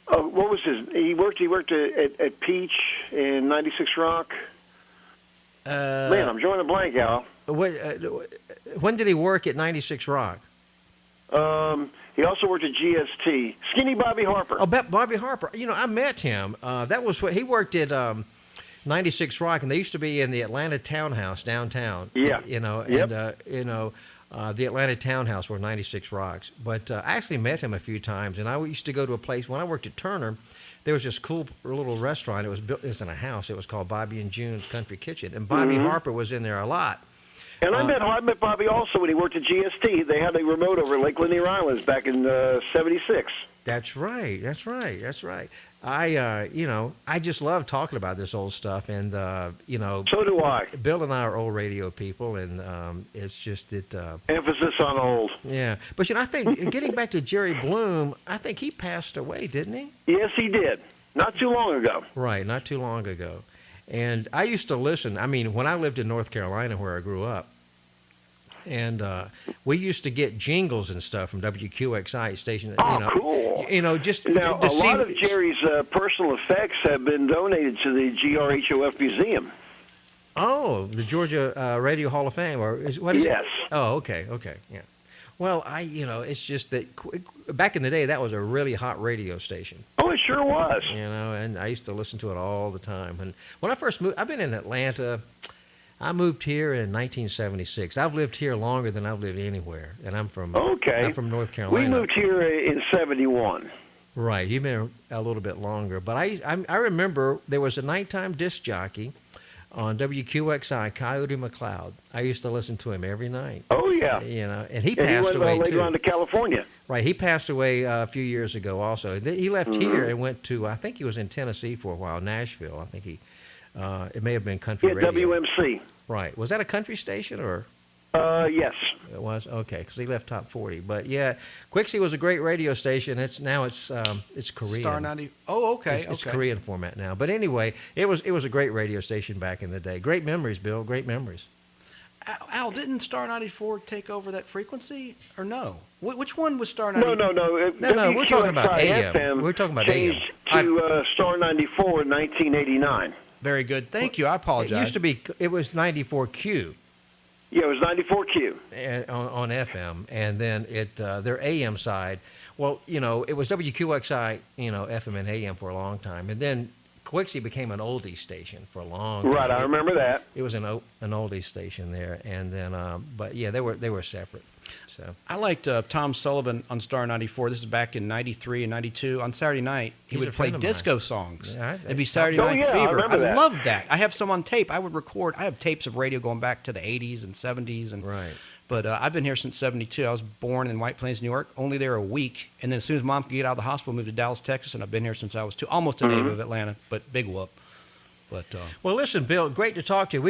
what was his? He worked at Peach in 96 Rock. Man, I'm drawing a blank, Al. When did he work at 96 Rock? He also worked at GST. Skinny Bobby Harper. Oh, Bobby Harper. You know, I met him. That was what he worked at 96 Rock, and they used to be in the Atlanta Townhouse downtown. Yeah. You know, Yep. and the Atlanta Townhouse were 96 Rocks. But I actually met him a few times, and I used to go to a place when I worked at Turner. There was this cool little restaurant. It was built. It was in a house. It was called Bobby and June's Country Kitchen, and Bobby Harper was in there a lot. And I met Bobby also when he worked at GST. They had a remote over at Lake Lanier Islands back in '76. That's right. I just love talking about this old stuff, and So do I. Bill and I are old radio people, and it's just that emphasis on old. Yeah, but I think getting back to Jerry Bloom, I think he passed away, didn't he? Yes, he did. Not too long ago. Right, not too long ago. And I used to listen. I mean, when I lived in North Carolina, where I grew up, and we used to get jingles and stuff from WQXI station. Cool. Just now a lot of Jerry's personal effects have been donated to the GRHOF Museum. Oh, the Georgia Radio Hall of Fame, or what is it? Yes. Oh, okay, yeah. Well, it's just that back in the day, that was a really hot radio station. Oh, it sure was. And I used to listen to it all the time. And when I first moved, I've been in Atlanta. I moved here in 1976. I've lived here longer than I've lived anywhere, and I'm from North Carolina. We moved here in '71. Right, you've been a little bit longer, but I remember there was a nighttime disc jockey on WQXI, Coyote McLeod. I used to listen to him every night. Oh yeah, and he passed away later too. on to California. Right, he passed away a few years ago. Also, he left here and went to. I think he was in Tennessee for a while, Nashville. I think he. It may have been country radio. WMC. Right. Was that a country station or? Yes. It was? Okay, because he left Top 40. But yeah, Quixie was a great radio station. It's Korean. Star 90. Oh, okay. It's Korean format now. But anyway, it was a great radio station back in the day. Great memories, Bill. Great memories. Al, didn't Star 94 take over that frequency, or no? Which one was Star 94? No. We're talking about AM. FM We're talking about changed AM. to Star 94 in 1989. Very good. Thank you. I apologize. It was 94Q. Yeah, it was 94Q. On FM, and then their AM side, well, it was WQXI, FM and AM for a long time, and then Quixie became an oldies station for a long time. Right, I remember that. It was an oldies station there, and then, but yeah, they were separate. So I liked Tom Sullivan on Star 94. This is back in 93 and 92. On Saturday night, he would play disco songs. Yeah, It'd be Saturday Night Fever. I loved that. I have some on tape. I would record. I have tapes of radio going back to the 80s and 70s. Right. But I've been here since 72. I was born in White Plains, New York, only there a week. And then as soon as Mom could get out of the hospital, moved to Dallas, Texas, and I've been here since I was almost a native of Atlanta, but big whoop. But well, listen, Bill, great to talk to you.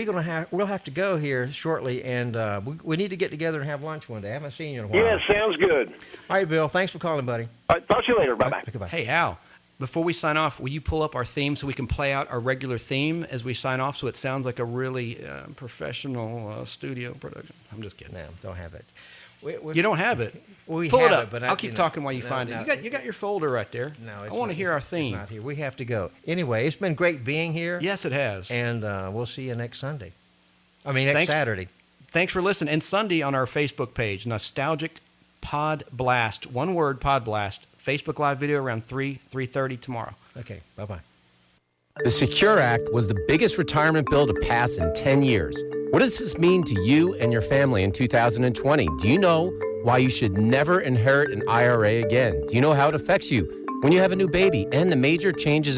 We'll have to go here shortly, and we need to get together and have lunch one day. I haven't seen you in a while. Yeah, sounds good. All right, Bill. Thanks for calling, buddy. All right, talk to you later. Bye-bye. Goodbye. Hey, Al, before we sign off, will you pull up our theme so we can play out our regular theme as we sign off so it sounds like a really professional studio production? I'm just kidding. No, don't have it. You don't have it? We Pull have it up. but I'll keep talking while you find it. You got your folder right there. No, I want to hear our theme. It's not here. We have to go. Anyway, it's been great being here. Yes, it has. And we'll see you next Sunday. Next Saturday. Thanks for listening. And Sunday on our Facebook page, Nostalgic Podblast. One word, Podblast. Facebook Live video around 3:30 tomorrow. Okay, bye-bye. The Secure Act was the biggest retirement bill to pass in 10 years. What does this mean to you and your family in 2020? Do you know why you should never inherit an IRA again? Do you know how it affects you when you have a new baby and the major changes